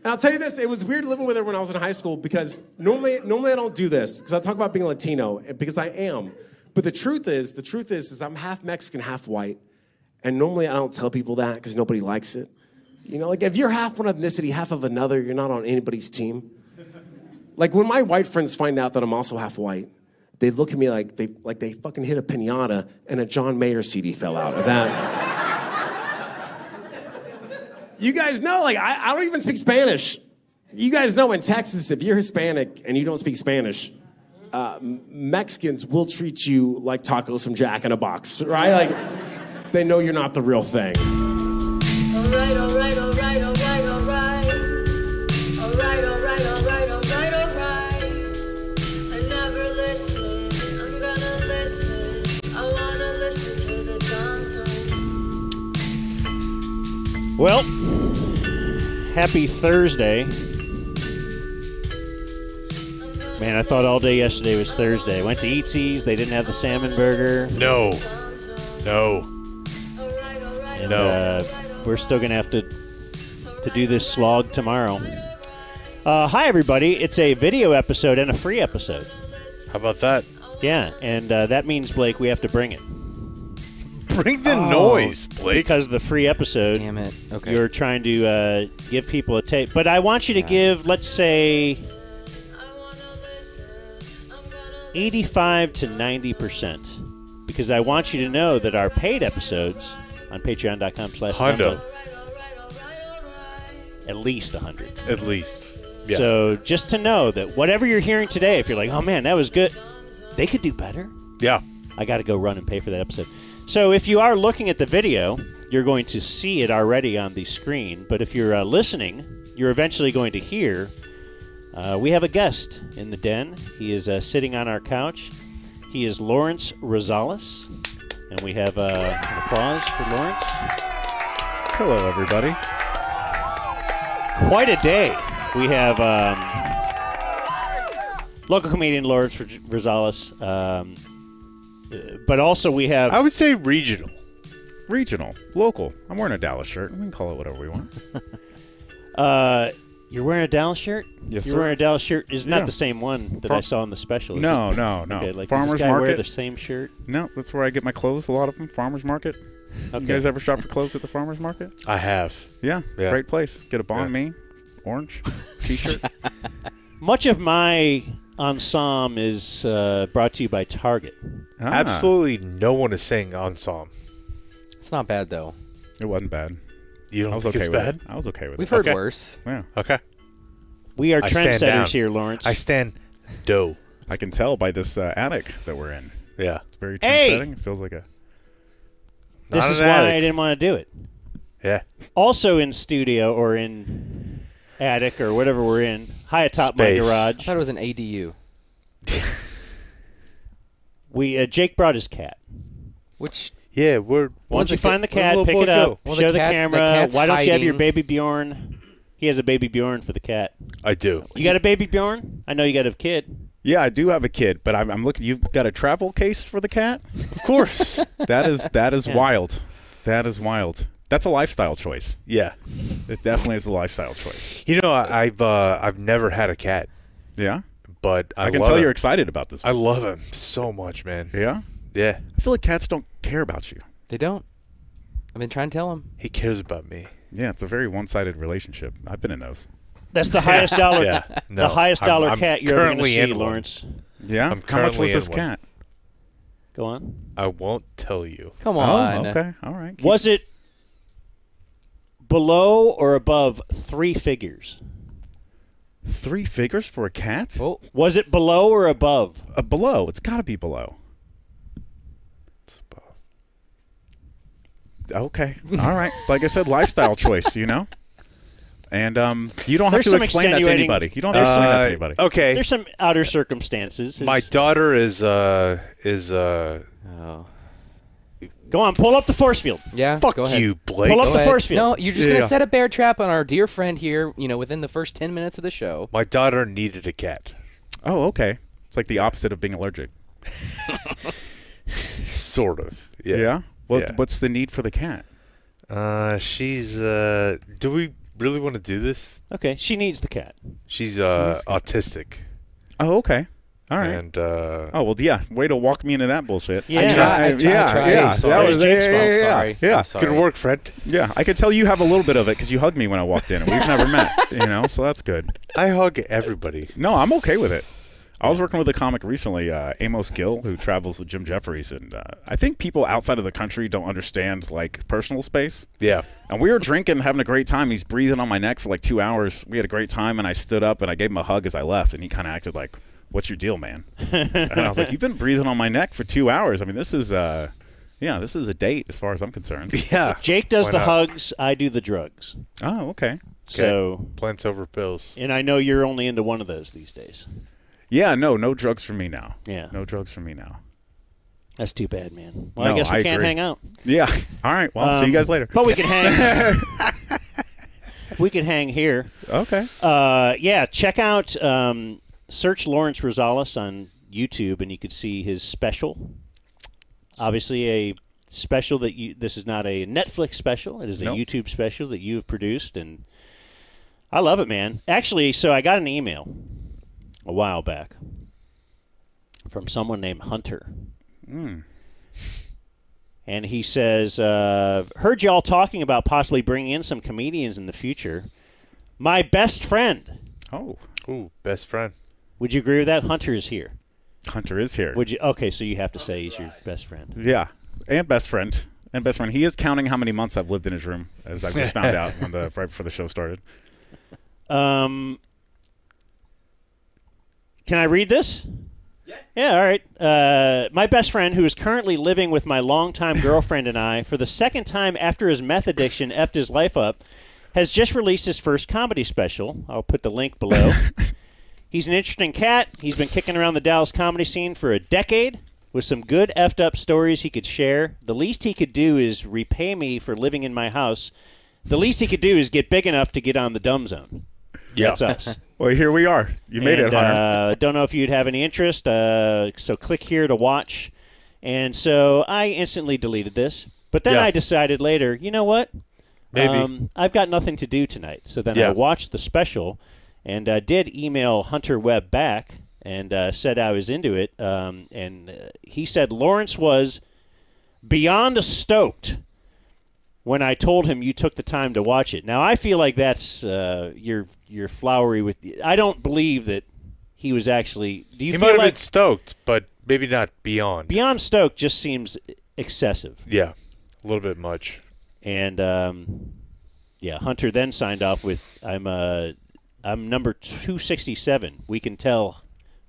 And I'll tell you this, it was weird living with her when I was in high school because normally I don't do this because I talk about being Latino because I am. But the truth is I'm half Mexican, half white. And normally I don't tell people that because nobody likes it. You know, like if you're half one ethnicity, half of another, you're not on anybody's team. Like when my white friends find out that I'm also half white, they look at me like they fucking hit a piñata and a John Mayer CD fell out of that. You guys know, like, I don't even speak Spanish. You guys know in Texas, if you're Hispanic and you don't speak Spanish, Mexicans will treat you like tacos from Jack in a Box, right? Like, they know you're not the real thing. All right, all right, all right, all right, all right. All right, all right, all right, all right, all right. I never listen, I'm gonna listen. I wanna listen to the Dom Zone. Well, happy Thursday. Man, I thought all day yesterday was Thursday. Went to Eatsy's. They didn't have the salmon burger. No. And we're still going to have to do this slog tomorrow. Hi, everybody. It's a video episode and a free episode. How about that? Yeah, and that means, Blake, we have to bring it. Bring the noise, Blake. Because the free episode, damn it. Okay. You're trying to give people a tape. But I want you to give, let's say, 85 to 90%. Because I want you to know that our paid episodes on patreon.com/Hundo, at least 100. At least. Yeah. So just to know that whatever you're hearing today, if you're like, oh, man, that was good, they could do better. Yeah. I got to go run and pay for that episode. So if you are looking at the video, you're going to see it already on the screen. But if you're listening, you're eventually going to hear we have a guest in the den. He is sitting on our couch. He is Lawrence Rosales. And we have an applause for Lawrence. Hello, everybody. Quite a day. We have local comedian Lawrence Rosales. But also we have... I would say regional. Regional. Local. I'm wearing a Dallas shirt. We can call it whatever we want. You're wearing a Dallas shirt? Yes, You're sir. wearing a Dallas shirt. It's not the same one that I saw in the special. Is No. it? Okay, like, Farmers does this guy Market. wear the same shirt? No, that's where I get my clothes, a lot of them. Farmers Market. Okay. You guys ever shop for clothes at the Farmers Market? I have. Yeah. Great place. Get a Bon Me, orange T-shirt. Much of my ensemble is brought to you by Target. Absolutely no one is saying ensemble. It's not bad, though. It wasn't bad. You don't I was think okay it's with bad? it. I was okay with We've it. heard worse. Yeah. Okay. We are I stand down. trendsetters here, Lawrence. I stand dough. I can tell by this attic that we're in. Yeah. It's very Hey! trendsetting. It feels like a... This Not is an why attic. I didn't want to do it. Yeah. Also in studio or in attic or whatever we're in, high atop my Space. I garage. thought it was an ADU. Jake brought his cat. Which... Yeah, we're... Once you find the cat, where'd the pick it little boy up, go? Well, show the the cat's- the camera. cat's Why don't you have your hiding. baby Bjorn? He has a baby Bjorn for the cat. I do. You got a baby Bjorn? I know you got a kid. Yeah, I do have a kid, but I'm looking. You've got a travel case for the cat? Of course. That is Yeah. wild. That is wild. That's a lifestyle choice. Yeah. It definitely is a lifestyle choice. You know, I've never had a cat, Yeah? but I can love tell him. you're excited about this I one. love him so much, man. Yeah? Yeah. I feel like cats don't care about you. They don't. I've been trying to tell them. He cares about me. Yeah, it's a very one-sided relationship. I've been in those. That's the highest dollar. Yeah. No, the highest dollar I'm cat you're ever going to currently see, in one. Lawrence. Yeah? I'm How much currently was this in one. cat? Go on. I won't tell you. Come on. Oh, okay. All right. Was it below or above 3 figures? 3 figures for a cat? Oh, Was it below or above? Below. It's got to be below. Okay. All right. Like I said, lifestyle choice, you know? And you don't have There's to some explain that to extenuating- anybody. You don't have to explain that to anybody. Okay. There's some outer circumstances. My daughter is oh. Go on, pull up the force field. Yeah. fuck go ahead. you, Blake. Pull up Go the ahead. force field. No, you're just Yeah. going to set a bear trap on our dear friend here, within the first 10 minutes of the show. My daughter needed a cat. Oh, okay. It's like the opposite of being allergic. Sort of. Yeah. Well, Yeah. what's the need for the cat? She's do we really want to do this? Okay, she needs the cat. She's autistic. Oh, okay. All right. And oh, well, yeah. Way to walk me into that bullshit. Yeah. I tried. Yeah. I'm sorry. That was, Jake's fault. yeah. Sorry. Yeah. I'm sorry. good work, friend. Yeah. I could tell you have a little bit of it because you hugged me when I walked in, and we've never met, so that's good. I hug everybody. No, I'm okay with it. I was working with a comic recently, Amos Gill, who travels with Jim Jeffries, and I think people outside of the country don't understand, like, personal space. Yeah. And we were drinking, having a great time. He's breathing on my neck for like 2 hours. We had a great time, and I stood up, and I gave him a hug as I left, and he kind of acted like, what's your deal, man? And I was like, you've been breathing on my neck for 2 hours. I mean, this is a date as far as I'm concerned. Yeah. Jake does Why the not? hugs. I do the drugs. Oh, okay. So, Plants over pills. and I know you're only into one of those these days. Yeah, no drugs for me now. Yeah. No drugs for me now. That's too bad, man. Well, No, I guess we I can't agree. hang out. Yeah. All right. Well, see you guys later. But we can hang. We can hang here. Okay. Yeah, check out, search Lawrence Rosales on YouTube, and you could see his special. Obviously, a special this is not a Netflix special. It is a Nope. YouTube special that you have produced, and I love it, man. Actually, so I got an email a while back from someone named Hunter. And he says, heard y'all talking about possibly bringing in some comedians in the future. My best friend. Oh, Ooh, best friend. Would you agree with that? Hunter is here. Hunter is here. Would you? Okay, so you have to say he's your best friend. Yeah, and best friend. He is counting how many months I've lived in his room, as I just found out right before the show started. Can I read this? Yeah, all right. My best friend, who is currently living with my longtime girlfriend and I, for the second time after his meth addiction effed his life up, has just released his first comedy special. I'll put the link below. He's an interesting cat. He's been kicking around the Dallas comedy scene for a decade with some good effed up stories he could share. The least he could do is repay me for living in my house. The least he could do is get big enough to get on the dumb zone. Yeah. That's us. Well, here we are. You made it, Hunter. Don't know if you'd have any interest, so click here to watch. And so I instantly deleted this. But then Yeah. I decided later, you know what? Maybe. I've got nothing to do tonight. So then Yeah. I watched the special and did email Hunter Webb back and said I was into it. And he said Lawrence was beyond stoked when I told him you took the time to watch it. Now, I feel like that's you're flowery with. I don't believe that he was actually. Do you He feel might have like been stoked, but maybe not beyond. beyond stoked just seems excessive? Yeah, a little bit much. And yeah, Hunter then signed off with, "I'm number 267. We can tell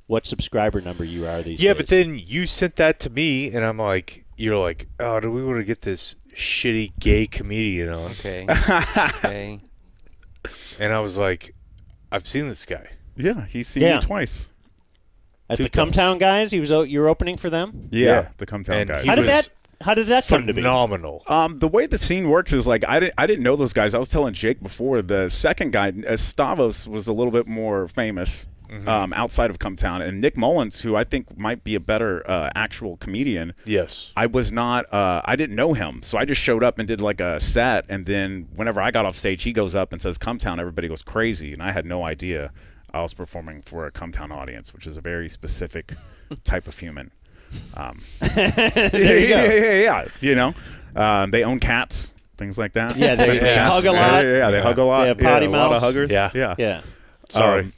what subscriber number you are these days." Yeah, but then you sent that to me, and I'm like, you're like, oh, do we want to get this shitty gay comedian on? Okay. Okay. And I was like, I've seen this guy. Yeah, he's seen Yeah. you twice. at two the times. Cumtown guys, you were opening for them. Yeah, the Cumtown And guys. he How did was that come to be? phenomenal. The way the scene works is like I didn't know those guys. I was telling Jake before. The second guy, Stavros, was a little bit more famous outside of Cumtown, and Nick Mullins, who I think might be a better actual comedian. Yes. I was not. I didn't know him, so I just showed up and did like a set, and then whenever I got off stage, he goes up and says "Cumtown." Everybody goes crazy, and I had no idea I was performing for a Cumtown audience, which is a very specific type of human. Yeah. You know, they own cats, things like that. Yeah, they Expensive cats. hug a lot. Yeah, they hug a lot. They have potty a lot of mouths. huggers. Yeah. Yeah. Sorry.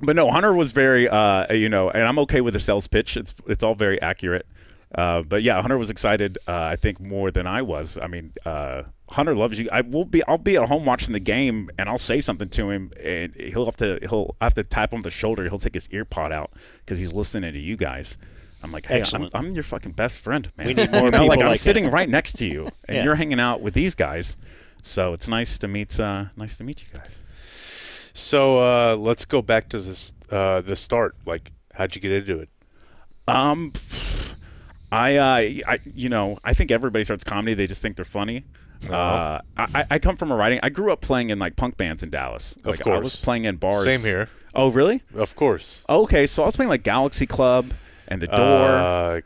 But no, Hunter was very, and I'm okay with the sales pitch. It's all very accurate. But yeah, Hunter was excited. I think more than I was. I mean, Hunter loves you. I'll be at home watching the game, and I'll say something to him, and he'll have to tap him on the shoulder. He'll take his ear pod out because he's listening to you guys. I'm like, hey, Excellent. I'm your fucking best friend, man. We need more like people I'm like sitting that. right next to you, and Yeah. you're hanging out with these guys. So it's nice to meet you guys. So let's go back to this, the start. Like, how'd you get into it? I think everybody starts comedy. They just think they're funny. I come from a writing. I grew up playing in like punk bands in Dallas. Of I course. was playing in bars. Same here. Oh, really? Of course. Okay, so I was playing like Galaxy Club and The Door.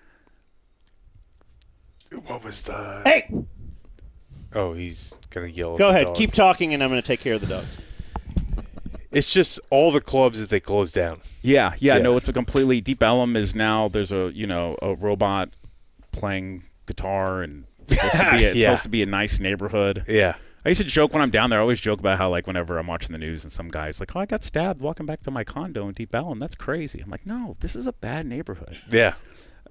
What was the... Hey, Oh, he's going to yell at Go the ahead. dog. Keep talking, and I'm going to take care of the dog. It's just all the clubs that they closed down. Yeah. No, it's a completely Deep Ellum is now. There's a robot playing guitar, and it's supposed to be a nice neighborhood. Yeah. I used to joke when I'm down there. I always joke about how, like, whenever I'm watching the news and some guy's like, "Oh, I got stabbed walking back to my condo in Deep Ellum. That's crazy." I'm like, "No, this is a bad neighborhood." Yeah.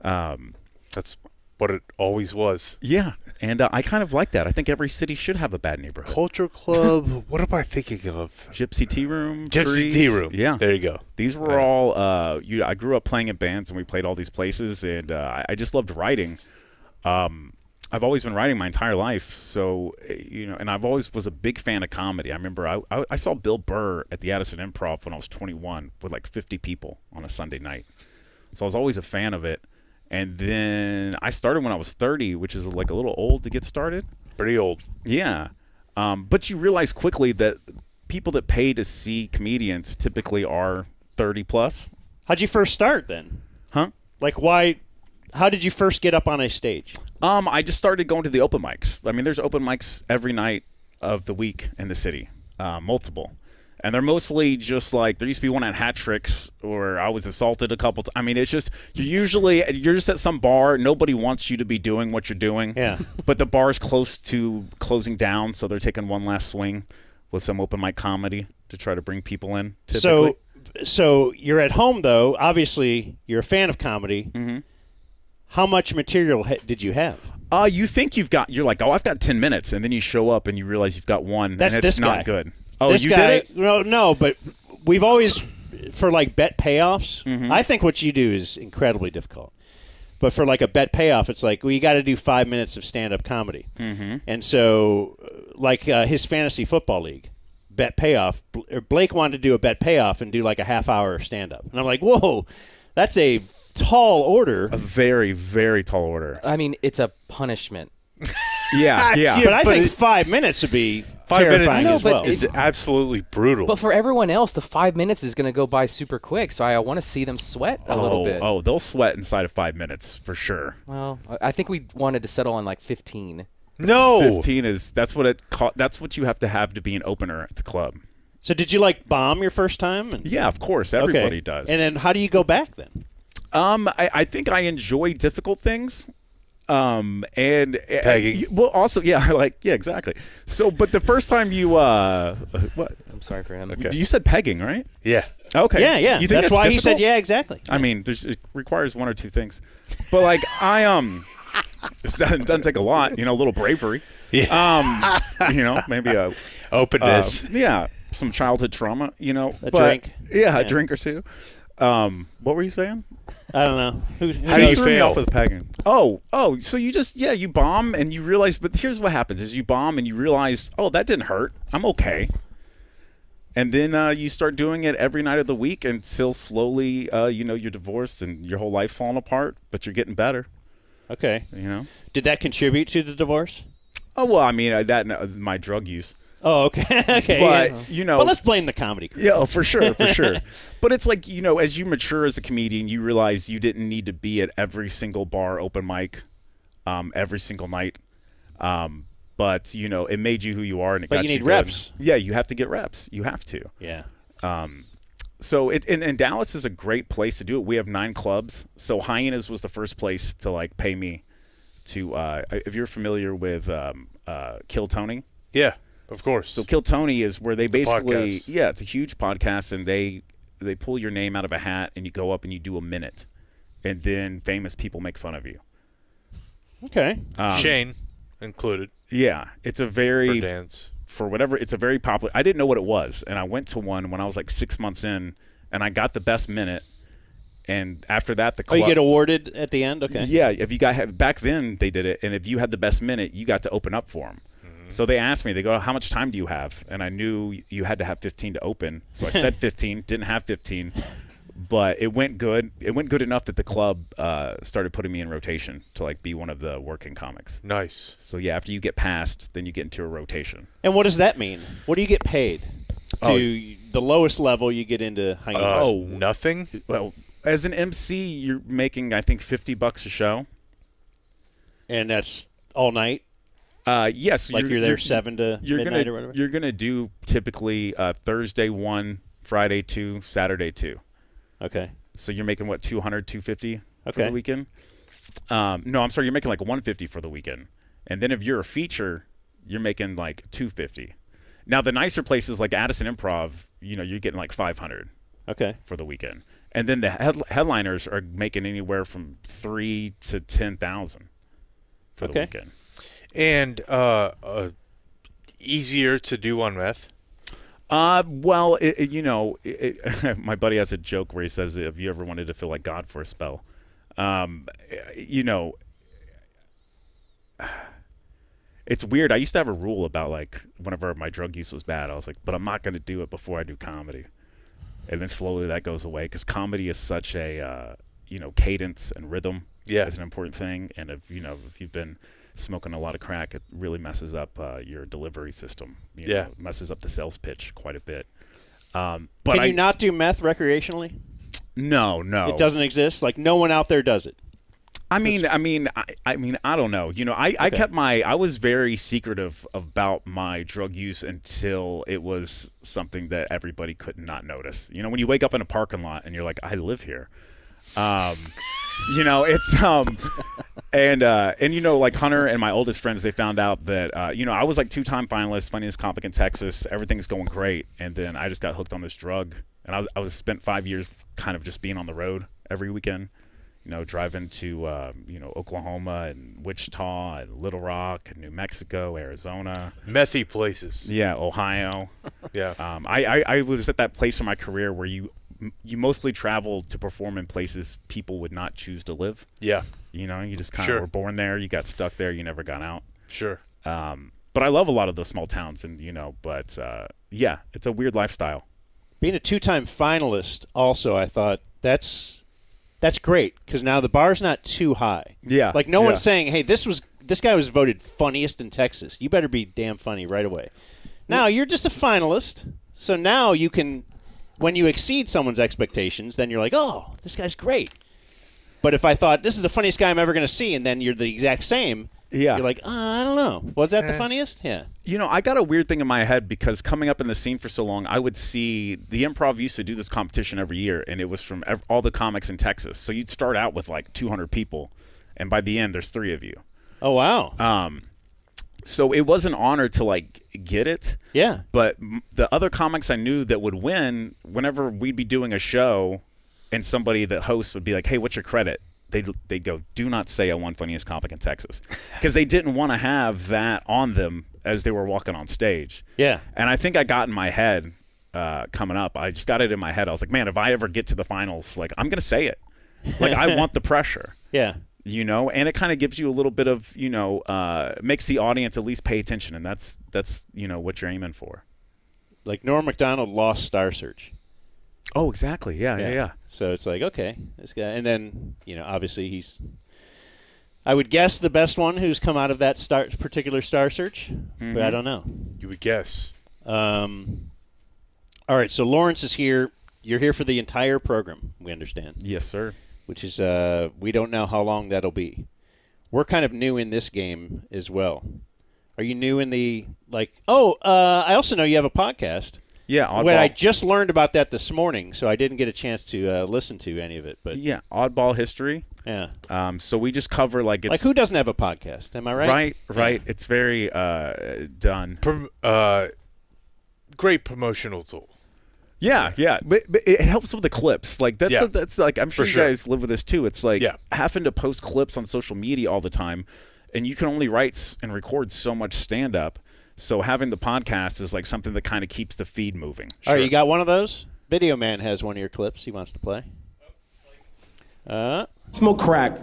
That's what it always was. Yeah, and I kind of like that. I think every city should have a bad neighborhood. Culture Club. What am I thinking of? Gypsy Tea Room. Gypsy Trees. Tea Room. Yeah. There you go. These were all, I grew up playing in bands, and we played all these places, and I just loved writing. I've always been writing my entire life, so, and I've always was a big fan of comedy. I remember I saw Bill Burr at the Addison Improv when I was 21 with like 50 people on a Sunday night. So I was always a fan of it. And then I started when I was 30, which is like a little old to get started. Pretty old. Yeah. But you realize quickly that people that pay to see comedians typically are 30 plus. How'd you first start then? Huh? Like, why? How did you first get up on a stage? I just started going to the open mics. I mean, there's open mics every night of the week in the city, multiple. And they're mostly just like, there used to be one at Hat Tricks, or I was assaulted a couple times. I mean, it's just, you're just at some bar. Nobody wants you to be doing what you're doing. Yeah. But the bar's close to closing down, so they're taking one last swing with some open mic comedy to try to bring people in, typically. So you're at home, though. Obviously, you're a fan of comedy. Mm-hmm. How much material did you have? You think you're like, oh, I've got 10 minutes, and then you show up and you realize you've got one, That's and it's this not guy. good. Oh, this you guy, did it? No, but we've always, for like bet payoffs, Mm-hmm. I think what you do is incredibly difficult. But for like a bet payoff, it's like, well, you got to do 5 minutes of stand-up comedy. Mm-hmm. And so, like his fantasy football league, bet payoff, Blake wanted to do a bet payoff and do like a half-hour stand-up. And I'm like, whoa, that's a tall order. A very, very tall order. I mean, it's a punishment. Yeah. But I think 5 minutes would be 5 terrifying minutes as well. is absolutely brutal. But for everyone else, the 5 minutes is going to go by super quick. So I want to see them sweat a little bit. Oh, they'll sweat inside of 5 minutes for sure. Well, I think we wanted to settle on like 15. No. 15 is that's what you have to be an opener at the club. So did you like bomb your first time? Yeah, of course, everybody does. And then how do you go back then? I think I enjoy difficult things. And pegging. Also, exactly. So, but the first time you what? I'm sorry for him. Okay. You said pegging, right? Yeah. Okay. Yeah. You think That's why he difficult? said yeah, exactly. I mean, it requires one or two things, but like it doesn't take a lot. A little bravery. Yeah. Maybe a Openness. some childhood trauma. A drink. Yeah, a drink or two. What were you saying? I don't know. Who How do you knows? threw me off with pegging? Oh, so you just you bomb and you realize, but here's what happens: is you bomb and you realize, oh, that didn't hurt. I'm okay. And then you start doing it every night of the week until slowly, you're divorced and your whole life's falling apart, but you're getting better. Okay. Did that contribute to the divorce? Oh well, I mean my drug use. Oh, okay. Okay. But Well, let's blame the comedy crew. Yeah, for sure. But it's like, as you mature as a comedian, you realize you didn't need to be at every single bar open mic, every single night. But it made you who you are, and it got you you need good. reps. Yeah, you have to get reps. You have to. Yeah. So and Dallas is a great place to do it. We have 9 clubs. So Hyenas was the first place to like pay me to. If you're familiar with Kill Tony. Yeah. Of course. So Kill Tony is where they basically, podcast. It's a huge podcast, and they pull your name out of a hat, and you go up and you do a minute, and then famous people make fun of you. Okay. Shane included. Yeah, it's a For very dance. for whatever. It's a very popular. I didn't know what it was, and I went to one when I was like 6 months in, and I got the best minute. And after that, the club. You get awarded at the end. Okay. Yeah, if you got back then they did it, and if you had the best minute, you got to open up for them. So they asked me, they go, how much time do you have? And I knew you had to have 15 to open. So I said 15, didn't have 15. But it went good. It went good enough that the club started putting me in rotation to like be one of the working comics. Nice. So yeah, after you get passed, then you get into a rotation. And what does that mean? What do you get paid? The lowest level you get into Hyenas. Nothing? Well, as an MC, you're making, I think, $50 a show. And that's all night? Yes. Like you're there 7 to midnight or whatever? You're going to do typically Thursday 1, Friday 2, Saturday 2. Okay. So you're making, what, 200, 250 for Okay. the weekend? No, I'm sorry. You're making like 150 for the weekend. And then if you're a feature, you're making like 250. Now, the nicer places like Addison Improv, you know, you're getting like 500 for the weekend. And then the headliners are making anywhere from 3 to 10,000 for the weekend. And easier to do on meth? Well, you know, my buddy has a joke where he says, "Have you ever wanted to feel like God for a spell?" You know, it's weird. I used to have a rule about, like, whenever my drug use was bad, I was like, but I'm not going to do it before I do comedy. And then slowly that goes away because comedy is such a, you know, cadence and rhythm is an important thing. And if you've been smoking a lot of crack, it really messes up your delivery system. You know, it messes up the sales pitch quite a bit. But Can you not do meth recreationally? No. It doesn't exist? Like, no one out there does it? I mean, I don't know. You know, I was very secretive about my drug use until it was something that everybody could not notice. You know, when you wake up in a parking lot and you're like, I live here. You know, it's and you know, like Hunter and my oldest friends, they found out that you know, I was like 2-time finalist, funniest comic in Texas. Everything's going great, and then I just got hooked on this drug, and I was spent 5 years kind of just being on the road every weekend. You know, driving to you know, Oklahoma and Wichita and Little Rock and New Mexico, Arizona, methy places. Yeah, Ohio. Yeah. I was at that place in my career where you mostly travel to perform in places people would not choose to live. Yeah. You know, you just kind of were born there. You got stuck there. You never got out. Sure. But I love a lot of those small towns, and you know, but yeah, it's a weird lifestyle. Being a 2-time finalist, also, I thought that's great because now the bar's not too high. Yeah. Like no one's saying, "Hey, this guy was voted funniest in Texas. You better be damn funny right away." Now you're just a finalist, so now you can, when you exceed someone's expectations, then you're like, "Oh, this guy's great." But if I thought this is the funniest guy I'm ever going to see, and then you're the exact same, you're like, I don't know. Was that the funniest? Yeah. You know, I got a weird thing in my head because coming up in the scene for so long, I would see the Improv used to do this competition every year, and it was from all the comics in Texas. So you'd start out with like 200 people, and by the end, there's 3 of you. Oh, wow. So it was an honor to like get it. Yeah. But the other comics I knew that would win, whenever we'd be doing a show, and somebody that hosts would be like, "Hey, what's your credit?" They'd go, "Do not say I won funniest comic in Texas," because they didn't want to have that on them as they were walking on stage. Yeah. And I think I got in my head coming up. I just got it in my head. I was like, man, if I ever get to the finals, like, I'm going to say it. Like, I want the pressure. Yeah. You know, and it kind of gives you a little bit of, you know, makes the audience at least pay attention, and that's you know, what you're aiming for. Like Norm Macdonald lost Star Search. Oh, exactly. Yeah. So it's like, okay, this guy, and then, you know, obviously he's, I would guess, the best one who's come out of that particular Star Search, but I don't know. You would guess. All right, so Lawrence is here. You're here for the entire program, we understand. Yes, sir. Which is, we don't know how long that'll be. We're kind of new in this game as well. Are you new in the, like, I also know you have a podcast. Yeah, Oddball. Well, I just learned about that this morning, so I didn't get a chance to listen to any of it. But yeah, Oddball History. Yeah. So we just cover like it's like who doesn't have a podcast? Am I right? Right. Yeah. It's very done. Great promotional tool. Yeah. But it helps with the clips. Like that's like I'm sure you guys live with this too. It's like having to post clips on social media all the time, and you can only write and record so much stand up. So having the podcast is like something that kind of keeps the feed moving. All right, you got one of those? Video Man has one of your clips he wants to play. Smoke crack,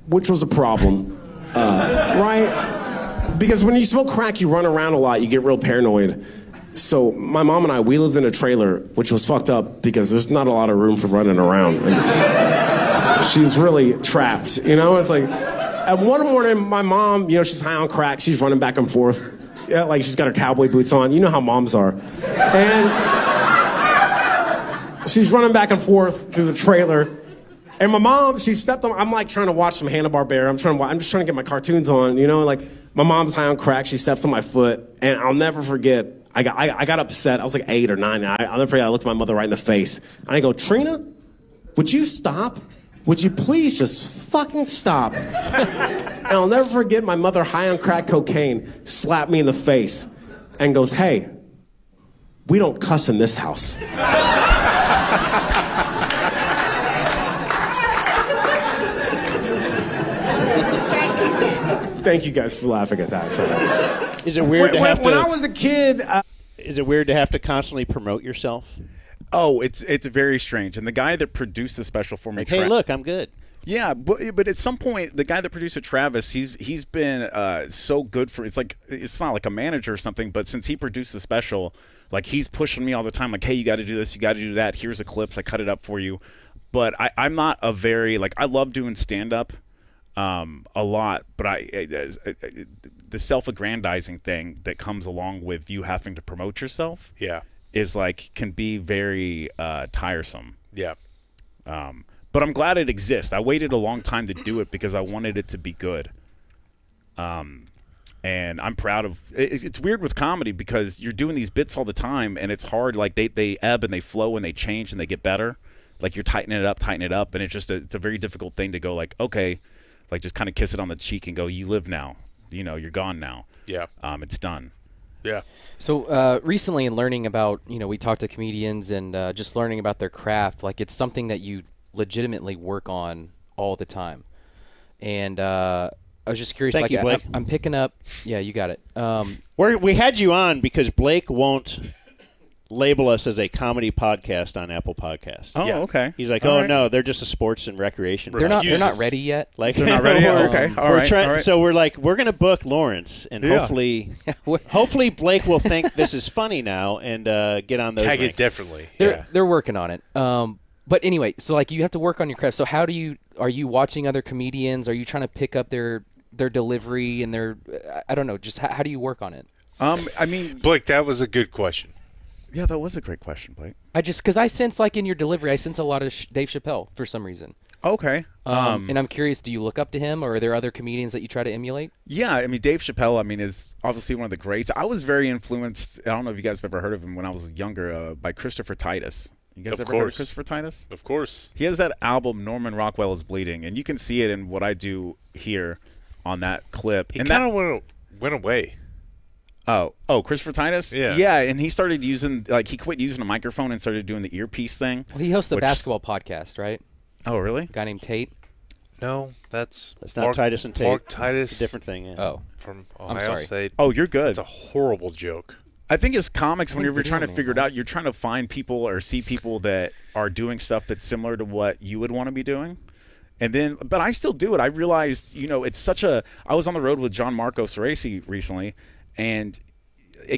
which was a problem, right? Because when you smoke crack, you run around a lot, you get real paranoid. So my mom and I, we lived in a trailer, which was fucked up because there's not a lot of room for running around. Like, she's really trapped, you know? It's like, and one morning, my mom, you know, she's high on crack, she's running back and forth. Yeah, like she's got her cowboy boots on. You know how moms are. And she's running back and forth through the trailer. And my mom, she stepped on. I'm like trying to watch some Hanna-Barbera. I'm just trying to get my cartoons on. You know, like my mom's high on crack. She steps on my foot, and I'll never forget. I got upset. I was like 8 or 9. I'll never forget. I looked my mother right in the face, and I go, Trina, would you stop? Would you please just fucking stop? And I'll never forget my mother, high on crack cocaine, slapped me in the face, and goes, hey, we don't cuss in this house. Thank you guys for laughing at that. So. Is it weird when I was a kid? Is it weird to have to constantly promote yourself? Oh, it's very strange. And the guy that produced the special for me, Like, hey, look, I'm good. Yeah, but at some point, the guy that produced it, Travis, he's been so good for. It's not like a manager or something, but since he produced the special, like he's pushing me all the time. Like, hey, you got to do this, you got to do that. Here's a clips, I cut it up for you. But I'm not a very I love doing stand up. A lot, but the self-aggrandizing thing that comes along with you having to promote yourself, is can be very tiresome. Yeah. But I'm glad it exists. I waited a long time to do it because I wanted it to be good. And I'm proud of. It's weird with comedy because you're doing these bits all the time, and it's hard. Like they ebb and they flow and they change and they get better. Like you're tightening it up, and it's a very difficult thing to go okay. Just kind of kiss it on the cheek and go, you live now. You know, you're gone now. Yeah. It's done. Yeah. So recently in learning about, we talked to comedians and just learning about their craft, it's something that you legitimately work on all the time. And I was just curious. Thank you, Blake. I'm picking up. Yeah, you got it. We had you on because Blake won't label us as a comedy podcast on Apple Podcasts. Oh, okay. He's like, All right. no, they're just a sports and recreation. They're not ready yet. They're not ready yet? Okay. All right. So we're we're going to book Lawrence, and hopefully Blake will think this is funny now and get on those. Tag rankings. it differently. They're working on it. But anyway, so you have to work on your craft. So are you watching other comedians? Are you trying to pick up their delivery and their, I don't know, just how do you work on it? Blake, that was a good question. Yeah, that was a great question, Blake. Because I sense in your delivery, I sense a lot of Dave Chappelle for some reason. Okay. And I'm curious, do you look up to him, or are there other comedians that you try to emulate? Yeah, Dave Chappelle, is obviously one of the greats. I was very influenced, I don't know if you guys have ever heard of him when I was younger, by Christopher Titus. You guys ever heard of Christopher Titus? Of course. He has that album, Norman Rockwell is Bleeding, and you can see it in what I do here on that clip. He kind of went away. Oh, Christopher Titus? Yeah, and he started using, he quit using a microphone and started doing the earpiece thing. Well, he hosts a basketball podcast, right? Oh, really? A guy named Tate? No, that's not Titus and Tate. Mark Titus. It's a different thing, yeah. Oh. From I'm Ohio sorry. State. Oh, you're good. It's a horrible joke. I think as comics, whenever you're trying to figure it out, you're trying to find people or see people that are doing stuff that's similar to what you would want to be doing. And then, but I still do it. I realized, it's such a, I was on the road with John Marco Ceresi recently, and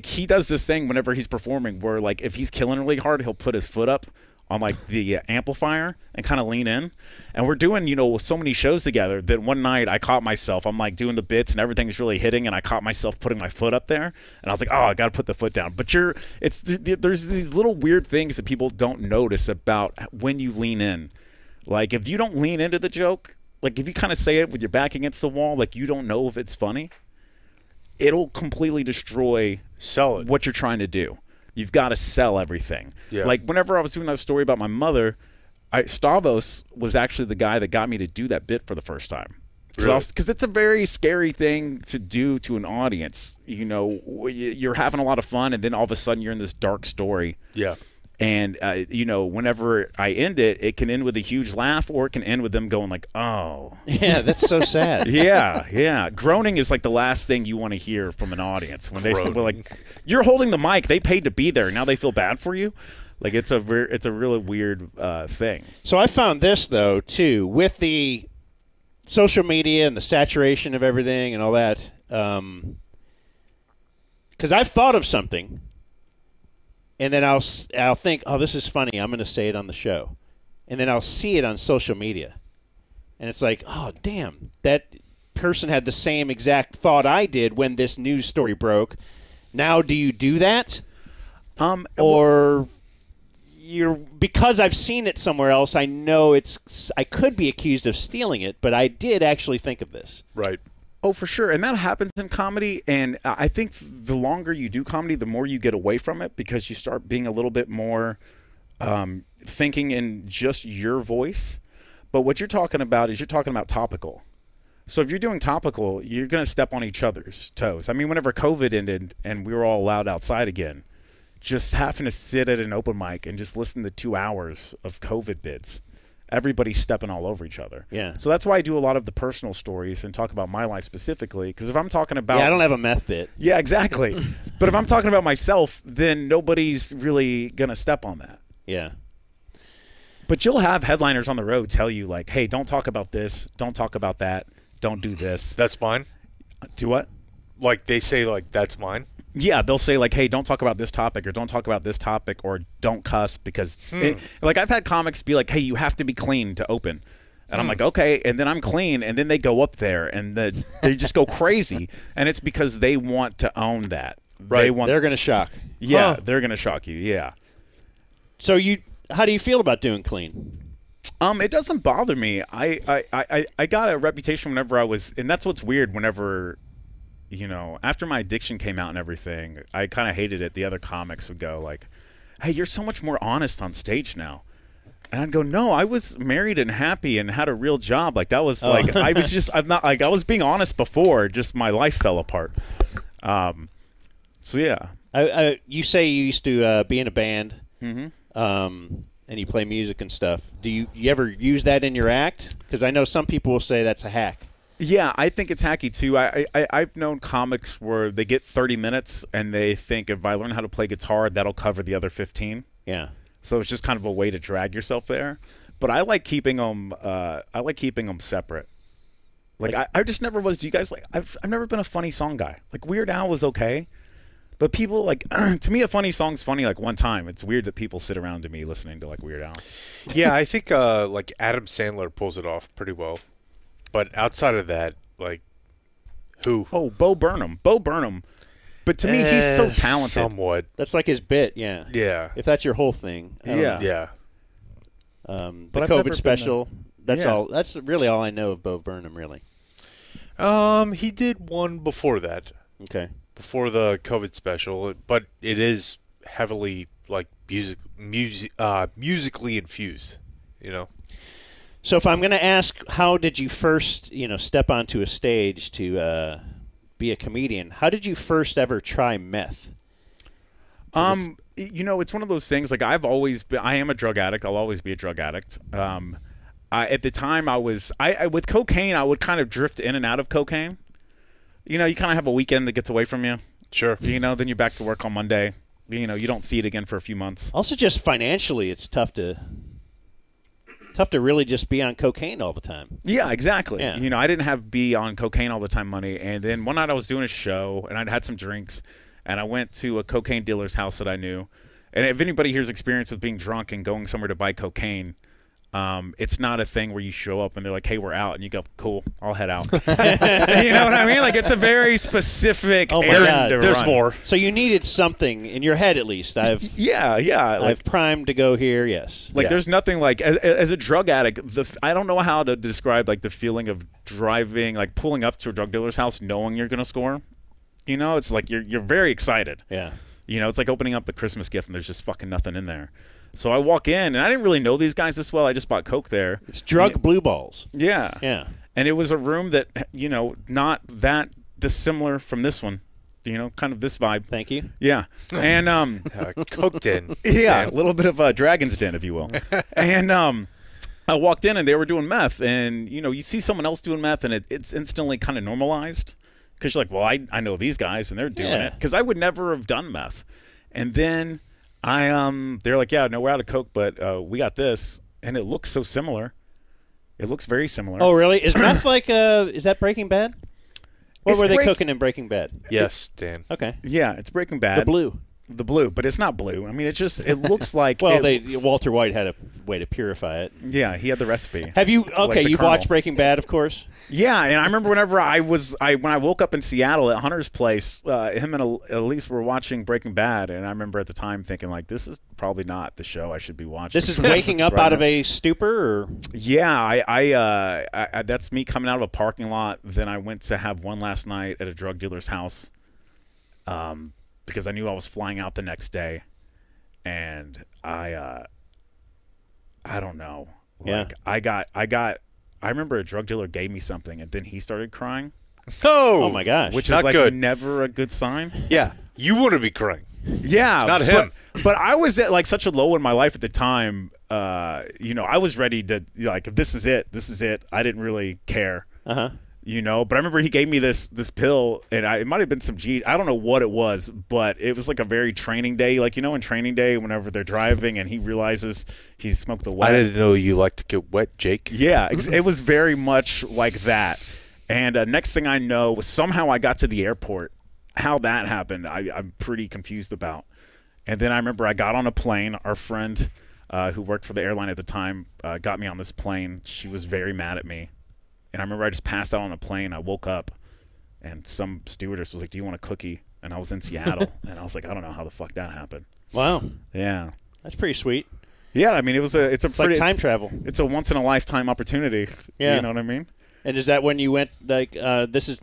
he does this thing whenever he's performing where if he's killing really hard, he'll put his foot up on the amplifier and kind of lean in. And we're doing, so many shows together that one night I caught myself, I'm doing the bits and everything's really hitting, and I caught myself putting my foot up there, and I was like, oh, I got to put the foot down. But there's these little weird things that people don't notice about when you lean in. If you don't lean into the joke, if you kind of say it with your back against the wall, you don't know if it's funny, it'll completely destroy what you're trying to do. You've got to sell everything. Yeah. Whenever I was doing that story about my mother, Stavros was actually the guy that got me to do that bit for the first time. Because it's a very scary thing to do to an audience. You're having a lot of fun, and then all of a sudden you're in this dark story. Yeah. And, whenever I end it, it can end with a huge laugh, or it can end with them going oh. Yeah, that's so sad. Yeah. Groaning is the last thing you want to hear from an audience. When they say, you're holding the mic, they paid to be there, now they feel bad for you. It's a really weird thing. So I found this, though, too, with the social media and the saturation of everything and all that, because I've thought of something. And then I'll think, oh, this is funny. I'm going to say it on the show. And then I'll see it on social media. And it's oh, damn, that person had the same exact thought I did when this news story broke. Now, do you do that? Or, because I've seen it somewhere else, I know I could be accused of stealing it, but I did actually think of this. Right. Oh, for sure. And that happens in comedy. And I think the longer you do comedy, the more you get away from it because you start being a little bit more thinking in just your voice. But what you're talking about is you're talking about topical. So if you're doing topical, you're going to step on each other's toes. I mean, whenever COVID ended and we were all allowed outside again, just having to sit at an open mic and just listen to 2 hours of COVID bits. Everybody's stepping all over each other. Yeah. So that's why I do a lot of the personal stories and talk about my life specifically. Because if I'm talking about... Yeah, I don't have a meth bit. Yeah, exactly. But if I'm talking about myself, then nobody's really going to step on that. Yeah. But you'll have headliners on the road tell you, like, hey, don't talk about this. Don't talk about that. Don't do this. That's mine? Do what? Like, they say, like, that's mine? Yeah, they'll say, like, hey, don't talk about this topic or don't talk about this topic or don't cuss because, like, I've had comics be like, hey, you have to be clean to open. And I'm like, okay. And then I'm clean. And then they go up there and they just go crazy. And it's because they want to own that. Right. They're going to shock. Yeah, they're going to shock you. Yeah. So how do you feel about doing clean? It doesn't bother me. I got a reputation whenever I was, and that's what's weird whenever, you know, after my addiction came out and everything, I kind of hated it. The other comics would go like, hey, you're so much more honest on stage now. And I'd go, no, I was married and happy and had a real job. Like that was like, I was being honest before, just my life fell apart. So yeah. You say you used to be in a band. And you play music and stuff. Do you ever use that in your act? Because I know some people will say that's a hack. Yeah, I think it's hacky too. I've known comics where they get 30 minutes and they think if I learn how to play guitar, that'll cover the other 15. Yeah. So it's just kind of a way to drag yourself there. But I like keeping them. Separate. Like I just never was. You guys like I've never been a funny song guy. Like Weird Al was okay. But people, like, to me, a funny song's funny, like, one time. It's weird that people sit around to me listening to, like, Weird Al. Yeah, I think, like, Adam Sandler pulls it off pretty well. But outside of that, like, who? Oh, Bo Burnham. But to me, he's so talented. Somewhat. That's like his bit, yeah. Yeah. If that's your whole thing. I don't know. Yeah. The COVID special, that's all. That's really all I know of Bo Burnham, really. He did one before that. Okay. Before the COVID special, but it is heavily like musically infused, you know. So if I'm going to ask, how did you first, step onto a stage to be a comedian? How did you first ever try meth? It's one of those things. Like I am a drug addict. I'll always be a drug addict. At the time, with cocaine, I would kind of drift in and out of cocaine. You know, you kind of have a weekend that gets away from you. Sure. Then you're back to work on Monday. You don't see it again for a few months. Also, just financially, it's tough to really just be on cocaine all the time. Yeah, exactly. Yeah. I didn't be on cocaine all the time money. And then one night I was doing a show, and I'd had some drinks, and I went to a cocaine dealer's house that I knew. And if anybody here's experience with being drunk and going somewhere to buy cocaine, it's not a thing where you show up and they're like, hey, we're out. And you go, cool, I'll head out. You know what I mean? Like, it's a very specific errand to There's run. more. So you needed something in your head, at least. Yeah. I've primed to go here, yes. Like, there's nothing like, as a drug addict, I don't know how to describe, like, the feeling of driving, like, pulling up to a drug dealer's house knowing you're going to score. It's like you're very excited. Yeah. It's like opening up a Christmas gift and there's just fucking nothing in there. So I walk in, and I didn't really know these guys this well. I just bought Coke there. It's drug blue balls. Yeah. Yeah. And it was a room that, not that dissimilar from this one. Kind of this vibe. Thank you. Yeah. And Coke Den. yeah, a little bit of a Dragon's Den, if you will. And I walked in, and they were doing meth. And, you see someone else doing meth, and it's instantly kind of normalized. Because you're like, well, I know these guys, and they're doing it. Because I would never have done meth. And then they're like, yeah, no, we're out of Coke, but we got this, and it looks so similar. It looks very similar. Oh, really? Is meth like is that Breaking Bad? What were they cooking in Breaking Bad? Yes, Dan. Okay. Yeah, it's Breaking Bad. The blue. The blue, but it's not blue. I mean, it looks like. Well, Walter White had a way to purify it. Yeah, he had the recipe. Have you? Okay, Like you've Colonel. watched Breaking Bad, of course. Yeah, and I remember whenever when I woke up in Seattle at Hunter's place, him and Elise were watching Breaking Bad, and I remember at the time thinking like, this is probably not the show I should be watching. This is waking up Right out of now. a stupor, or Yeah, I that's me coming out of a parking lot. Then I went to have one last night at a drug dealer's house, because I knew I was flying out the next day, and I don't know. Yeah. Like I remember a drug dealer gave me something, and then he started crying, No. oh my gosh, which Not is like good. never a good sign. Yeah. You want to be crying. Yeah, not him. But I was at like such a low in my life at the time. I was ready to like, if this is it, this is it. I didn't really care. But I remember he gave me this pill, and it might have been some G. I don't know what it was, but it was like a very Training Day, like in Training Day, whenever they're driving and he realizes he smoked the wet. I didn't know you like to get wet, Jake. Yeah, it was very much like that. And next thing I know, somehow I got to the airport. How that happened, I'm pretty confused about. And then I remember I got on a plane. Our friend who worked for the airline at the time got me on this plane. She was very mad at me. And I remember I just passed out on the plane. I woke up, and some stewardess was like, "Do you want a cookie?" And I was in Seattle, and I was like, "I don't know how the fuck that happened." wow, Yeah, that's pretty sweet. yeah. I mean, it's like time travel. It's a once in a lifetime opportunity. Yeah. You know what I mean? And is that when you went like, this is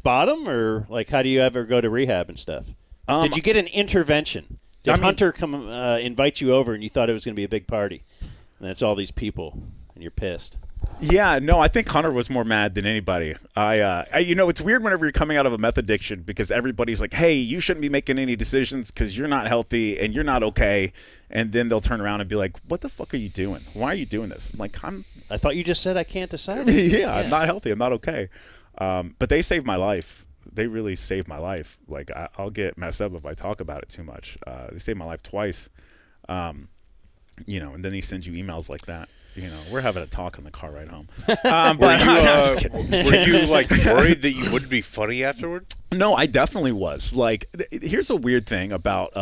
bottom, or like, how do you ever go to rehab and stuff? Did you get an intervention? Did Hunter come invite you over, and you thought it was going to be a big party, and that's all these people, and you're pissed? Yeah, no, I think Hunter was more mad than anybody. It's weird whenever you're coming out of a meth addiction, because everybody's like, "Hey, you shouldn't be making any decisions because you're not healthy and you're not okay." And then they'll turn around and be like, "What the fuck are you doing? Why are you doing this?" I'm like, I thought you just said I can't decide. yeah, I'm not healthy. I'm not okay. But they saved my life. They really saved my life. Like, I'll get messed up if I talk about it too much. They saved my life twice. And then he sends you emails like that. We're having a talk in the car ride home. Were you like worried that you wouldn't be funny afterward? No, I definitely was. Like, here's a weird thing about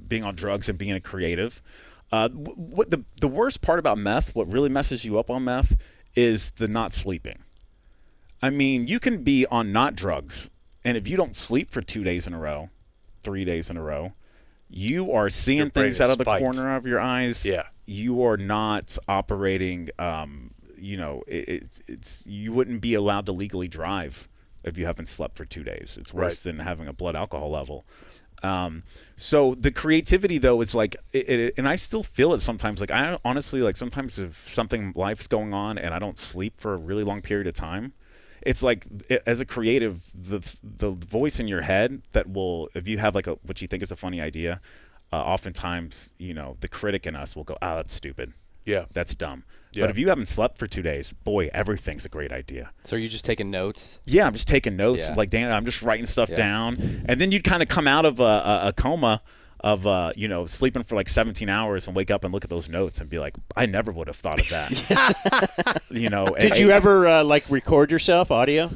being on drugs and being a creative. What the worst part about meth, what really messes you up on meth, is the not sleeping. I mean, you can be on not drugs, and if you don't sleep for 2 days in a row, 3 days in a row, you are seeing things out of the corner of your eyes. Yeah. You are not operating. You wouldn't be allowed to legally drive if you haven't slept for 2 days. It's worse than having a blood alcohol level. So the creativity, though, is like, and I still feel it sometimes. Like, I honestly, like, sometimes if life's going on and I don't sleep for a really long period of time, it's like, as a creative, the voice in your head that will, if you have like what you think is a funny idea, oftentimes, the critic in us will go, "Oh, that's stupid. Yeah. That's dumb." Yeah. But if you haven't slept for 2 days, boy, everything's a great idea. So are you just taking notes? Yeah, I'm just taking notes. Yeah. Like, Dan, I'm just writing stuff down. And then you'd kind of come out of a coma of, sleeping for like 17 hours and wake up and look at those notes and be like, I never would have thought of that. Did you ever record yourself audio?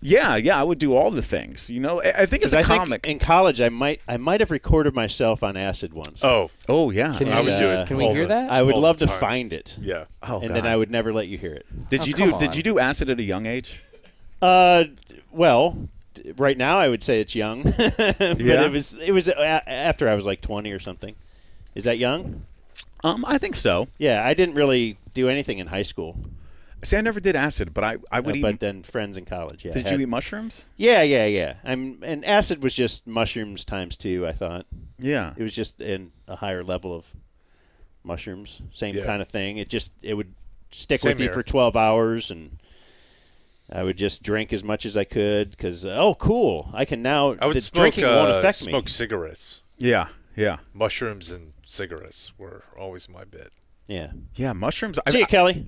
Yeah, I would do all the things. I think as a comic. In college, I might have recorded myself on acid once. Oh yeah. Can I would do it. Can we all hear the- that? I would all love the to time. find it. Yeah. Oh, and God. then I would never let you hear it. Did you do acid at a young age? Well, right now I would say it's young, but Yeah. it was after I was like 20 or something. Is that young? I think so. Yeah, I didn't really do anything in high school, See, I never did acid, but I would eat. but then friends in college. Yeah, Did you eat mushrooms? Yeah. And acid was just mushrooms times 2. I thought Yeah. it was just in a higher level of mushrooms, same Yeah. kind of thing. It would stick Same with you here. for 12 hours, and I would just drink as much as I could because cool, I can now. I would the smoke, drinking won't affect smoke me. cigarettes. Yeah. Mushrooms and cigarettes were always my bit. Yeah. Yeah, mushrooms. See you, Kelly.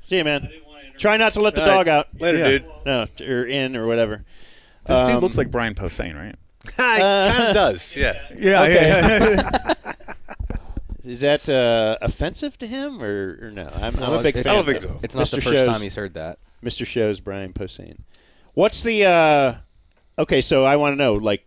See you, man. Try not to let the dog out. Later, Yeah. dude. No, or in or whatever. This dude looks like Brian Posehn, right? He kind of does. Yeah. Yeah. Yeah. Is that offensive to him or no? I'm a big fan. I don't think so. It's not Mr. the first Shows. time he's heard that. Mr. Show's Brian Posehn. What's the okay, so I want to know, like,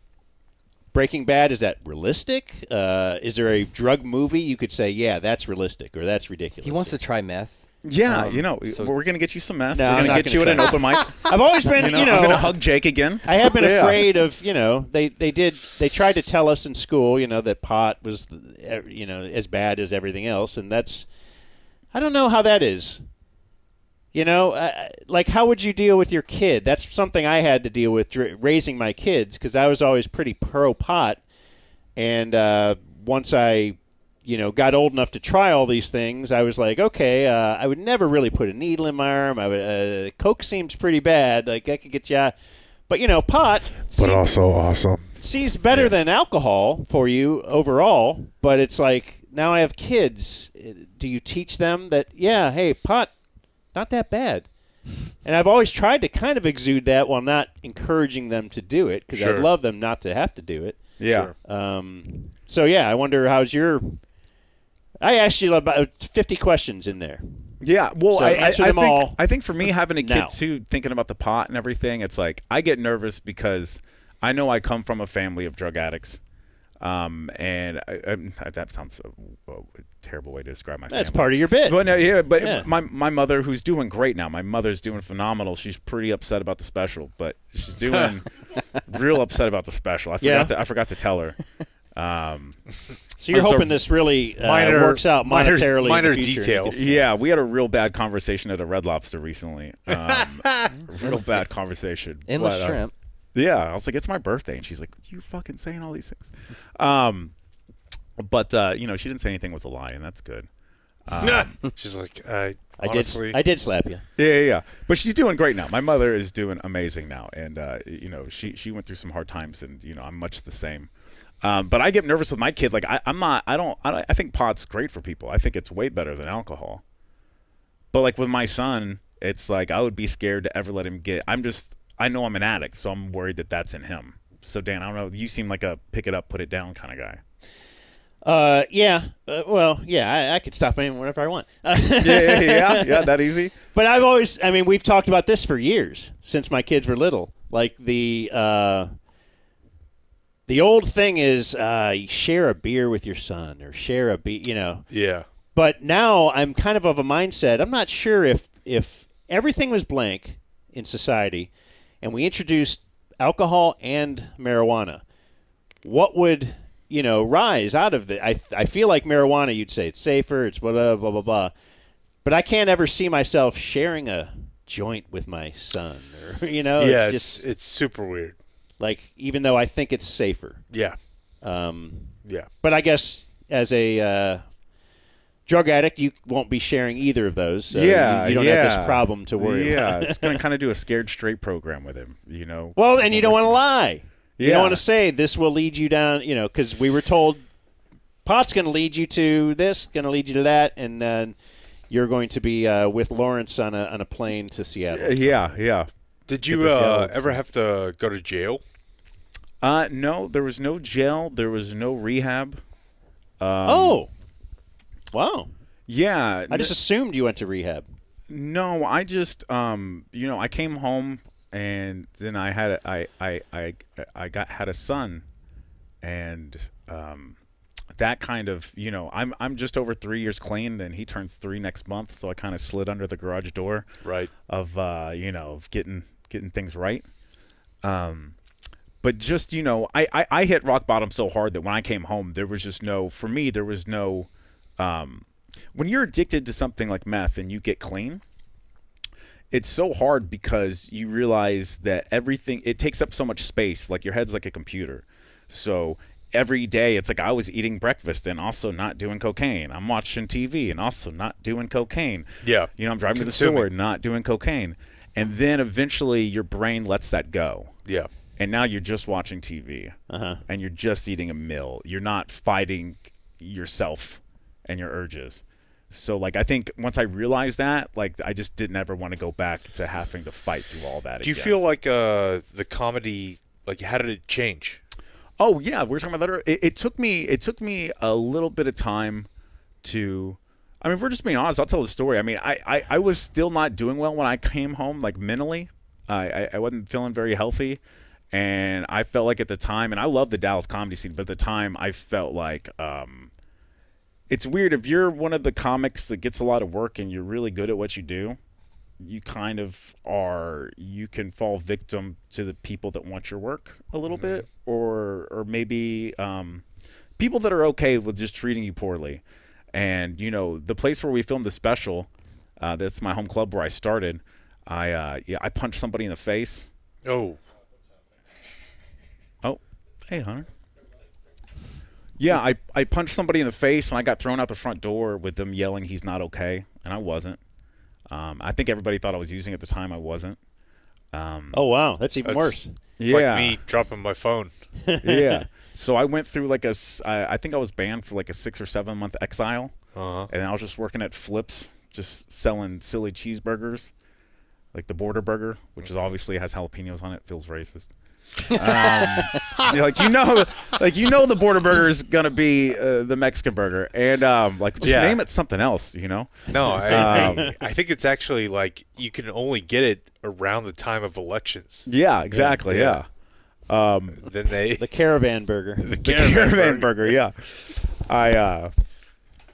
Breaking Bad, is that realistic? Is there a drug movie you could say, yeah, that's realistic or that's ridiculous? He wants to try meth. Yeah, so- we're gonna get you some meth. No, we're I'm gonna not get you at gonna an open mic. I've always been, I'm gonna hug Jake again. I have been Yeah. afraid of, they tried to tell us in school, that pot was, as bad as everything else. And I don't know how that is. Like, how would you deal with your kid? That's something I had to deal with raising my kids, because I was always pretty pro-pot. And once I, got old enough to try all these things, I was like, okay, I would never really put a needle in my arm. Coke seems pretty bad. Like, I could get you But, pot But also awesome. seems better than alcohol for you overall. But it's like, now I have kids. Do you teach them that, yeah, hey, pot, not that bad? And I've always tried to kind of exude that while not encouraging them to do it, because I'd love them not to have to do it. Yeah. So, yeah, I wonder how's your – I asked you about 50 questions in there. Yeah, well, So answer them all I think for me, having a kid now. too, thinking about the pot and everything, it's like I get nervous because I know I come from a family of drug addicts. And that sounds a terrible way to describe my family. That's part of your bit. But no, Yeah. my mother, who's doing great now, my mother's doing phenomenal. She's pretty upset about the special, but she's doing real upset about the special. I forgot to tell her. So you're hoping this really works out monetarily minor in the future. detail. Yeah, we had a real bad conversation at a Red Lobster recently. Real bad conversation. Endless But, shrimp. Yeah, I was like, it's my birthday, and she's like, you fucking saying all these things. But she didn't say anything was a lie, and that's good. She's like, I honestly, did slap you. Yeah. But she's doing great now. My mother is doing amazing now, and she went through some hard times, and I'm much the same. But I get nervous with my kids. Like I think pot's great for people. I think it's way better than alcohol. But like with my son, it's like I would be scared to ever let him get. I know I'm an addict, so I'm worried that that's in him. So Dan, I don't know. You seem like a pick it up, put it down kind of guy. I could stop him whenever I want. Yeah, that easy. But we've talked about this for years, since my kids were little. Like the old thing is you share a beer with your son or share a beer, Yeah. But now I'm kind of a mindset. I'm not sure if everything was blank in society and we introduced alcohol and marijuana, what would rise out of it? I feel like marijuana, you'd say it's safer, it's blah, blah, blah, blah. But I can't ever see myself sharing a joint with my son. Or, Yeah, it's super weird. like, even though I think it's safer. Yeah. Yeah. But I guess as a drug addict, you won't be sharing either of those. So you don't have this problem to worry about. Yeah, it's going to kind of do a scared straight program with him, Well, and you don't want to lie. You Yeah. don't want to say this will lead you down, because we were told pot's going to lead you to this, going to lead you to that, and then you're going to be with Lawrence on a plane to Seattle. Yeah. Did you Get the Seattle ever have to go to jail? No, there was no jail. There was no rehab. Oh. Wow. Yeah. I just assumed you went to rehab. No, I just I came home and then I had had a son, and that kind of I'm just over 3 years clean, and he turns 3 next month, so I kind of slid under the garage door, Right. of of getting things right. But just I hit rock bottom so hard that when I came home, there was just no when you're addicted to something like meth and you get clean, it's so hard because you realize that it takes up so much space. Like your head's like a computer. So every day it's like I was eating breakfast and also not doing cocaine. I'm watching TV and also not doing cocaine. Yeah. I'm driving to the Consuming. store, not doing cocaine. And then eventually your brain lets that go. Yeah. And now you're just watching TV. And you're just eating a meal. You're not fighting yourself and your urges. So, I think once I realized that, I just didn't ever want to go back to having to fight through all that Do you again. feel like the comedy, how did it change? Oh, yeah. We were talking about that earlier. It took me a little bit of time to... if we're just being honest, I'll tell the story. I was still not doing well when I came home, mentally. I wasn't feeling very healthy. And I felt like at the time, and I love the Dallas comedy scene, but at the time I felt like it's weird if you're one of the comics that gets a lot of work and you're really good at what you do, you kind of are, you can fall victim to the people that want your work a little bit, or maybe people that are okay with just treating you poorly. And, you know, the place where we filmed the special, that's my home club where I started, I punched somebody in the face. Oh. Oh, hey, Hunter. Yeah, I punched somebody in the face, and I got thrown out the front door with them yelling he's not okay, and I wasn't. I think everybody thought I was using it at the time. I wasn't. Oh, wow. That's even worse. It's like me dropping my phone. Yeah. So I went through like I think I was banned for like a 6 or 7 month exile. And I was just working at Flips, just selling silly cheeseburgers, like the Border Burger, which is obviously has jalapenos on it. Feels racist. Like you know the Border Burger is gonna be the Mexican burger, and like just name it something else, you know. No, I think it's actually like you can only get it around the time of elections. Yeah, exactly. Yeah. Then The Caravan Burger. The Caravan Burger. Yeah.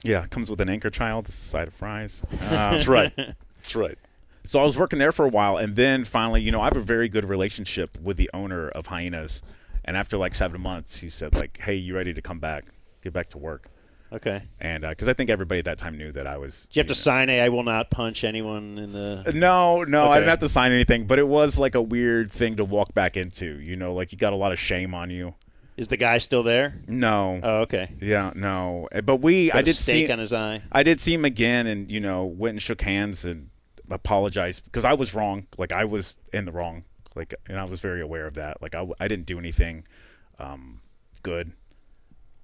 It comes with an anchor child. It's a side of fries. That's right. That's right. So I was working there for a while, and then finally, you know, I have a very good relationship with the owner of Hyenas, and after like 7 months, he said like, "Hey, you ready to come back? Get back to work?" Okay. And because I think everybody at that time knew that I was. Did you have to sign I will not punch anyone in the... No, Okay. I didn't have to sign anything, but it was like a weird thing to walk back into. You know, like you got a lot of shame on you. Is the guy still there? No. Oh, okay. Yeah, no. But Got I a did stake see on his eye. I did see him again, and you know, went and shook hands and apologized because I was wrong. Like I was in the wrong. Like, and I was very aware of that. Like I didn't do anything good.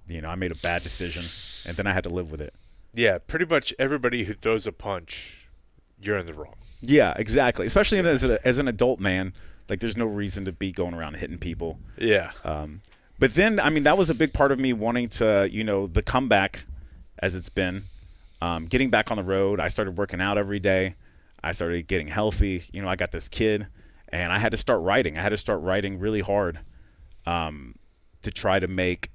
You know, I made a bad decision, and then I had to live with it. Yeah, pretty much everybody who throws a punch, you're in the wrong. Yeah, exactly. Especially as an adult man, like there's no reason to be going around hitting people. Yeah. But then, I mean, that was a big part of me wanting to, you know, the comeback as it's been, getting back on the road. I started working out every day. I started getting healthy. You know, I got this kid, and I had to start writing. I had to start writing really hard to try to make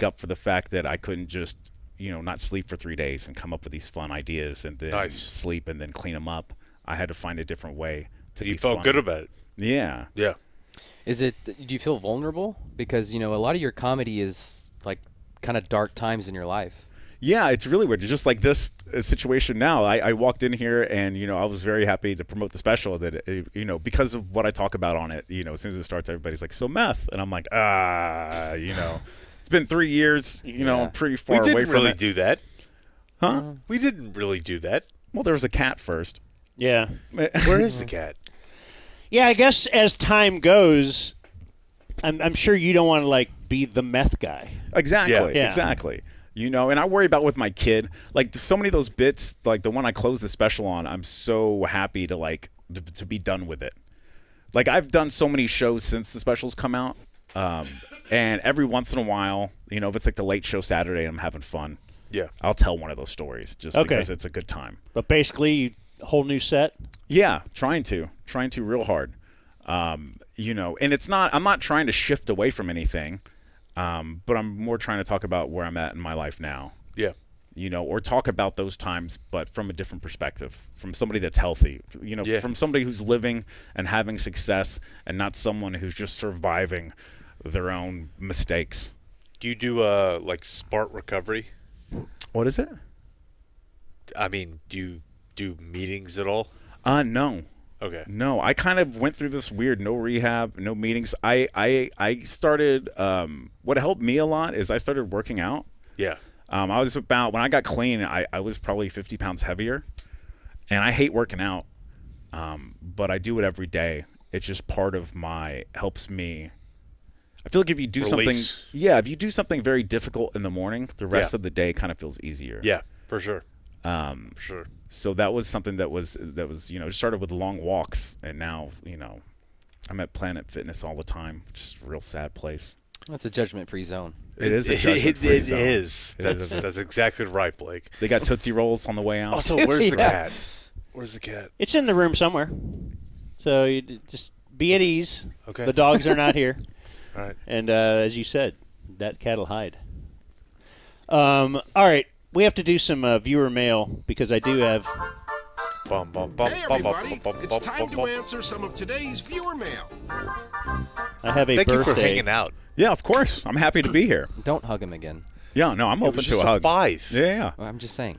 up for the fact that I couldn't just, you know, not sleep for 3 days and come up with these fun ideas and then sleep and then clean them up. I had to find a different way to You felt good about it. Yeah. Yeah. Do you feel vulnerable? Because, you know, a lot of your comedy is like kind of dark times in your life. Yeah, it's really weird. It's just like this situation now. I walked in here and, you know, I was very happy to promote the special that, you know, because of what I talk about on it, you know, as soon as it starts, everybody's like, so meth. And I'm like, you know, it's been 3 years, you know, I'm pretty far away from it. We didn't really do that. Huh? We didn't really do that. Well, there was a cat first. Yeah. Where is the cat? Yeah, I guess as time goes, I'm sure you don't want to, like, be the meth guy. Exactly. Yeah. Exactly. You know, and I worry about with my kid, like so many of those bits, like the one I closed the special on, I'm so happy to like to be done with it. Like I've done so many shows since the specials come out, and every once in a while, you know, if it's like the late show Saturday and I'm having fun, yeah, I'll tell one of those stories just because it's a good time. But basically, whole new set. Yeah, trying to real hard. You know, and I'm not trying to shift away from anything. But I'm more trying to talk about where I'm at in my life now. Yeah. You know, or talk about those times, but from a different perspective, from somebody that's healthy, you know, from somebody who's living and having success and not someone who's just surviving their own mistakes. Do you do, like, smart recovery? What is it? I mean, do you do meetings at all? No. Okay. No, I kind of went through this weird no rehab, no meetings. I started what helped me a lot is I started working out. Yeah. I was when I got clean, I was probably 50 pounds heavier, and I hate working out, but I do it every day. It's just part of helps me. I feel like if you do something very difficult in the morning, the rest of the day kind of feels easier. Yeah, for sure. For sure. So that was something that was you know, started with long walks, and now, you know, I'm at Planet Fitness all the time, which is a real sad place. That's a judgment-free zone. It is a judgment-free zone. It is. That's exactly right, Blake. They got Tootsie Rolls on the way out. Also, where's the cat? Where's the cat? It's in the room somewhere. So you just Be at ease. Okay. The dogs are not here. All right. And as you said, that cat'll hide. All right. We have to do some viewer mail because I do have... Bum, bum, bum, Hey, bum, bum, everybody. bum, bum, It's bum, time bum, to bum. answer some of today's viewer mail. I have a Thank you birthday. for hanging out. Yeah, of course. I'm happy to be here. Don't hug him again. Yeah, no, I'm It open was to just a hug. 5. Yeah. Well, I'm just saying.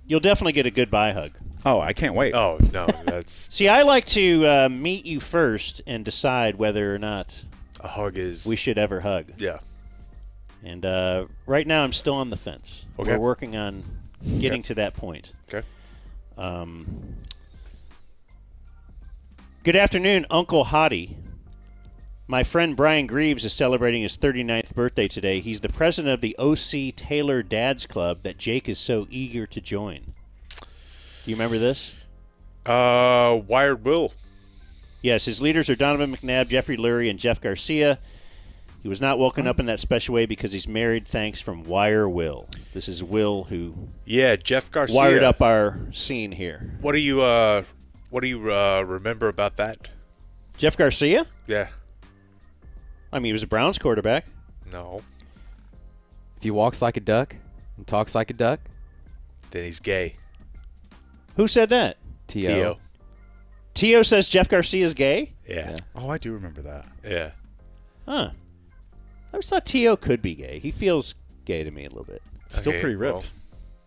You'll definitely get a goodbye hug. Oh, I can't wait. Oh, no, that's See, I like to meet you first and decide whether or not a hug is we should ever hug. yeah. And right now, I'm still on the fence. Okay. We're working on getting to that point. Okay. Good afternoon, Uncle Hottie. My friend Brian Greaves is celebrating his 39th birthday today. He's the president of the O.C. Taylor Dads Club that Jake is so eager to join. Do you remember this? Wired Will. Yes, his leaders are Donovan McNabb, Jeffrey Lurie, and Jeff Garcia. He was not woken up in that special way because he's married, thanks from Wire Will. This is Will who Yeah, Jeff Garcia. wired up our scene here. What do you remember about that? Jeff Garcia? Yeah. I mean, he was a Browns quarterback. No. If he walks like a duck and talks like a duck, Then he's gay. Who said that? T.O. Theo. Tio says Jeff Garcia is gay? Yeah. Oh, I do remember that. Yeah. Huh. I always thought Tio could be gay. He feels gay to me a little bit. Still Okay, pretty ripped.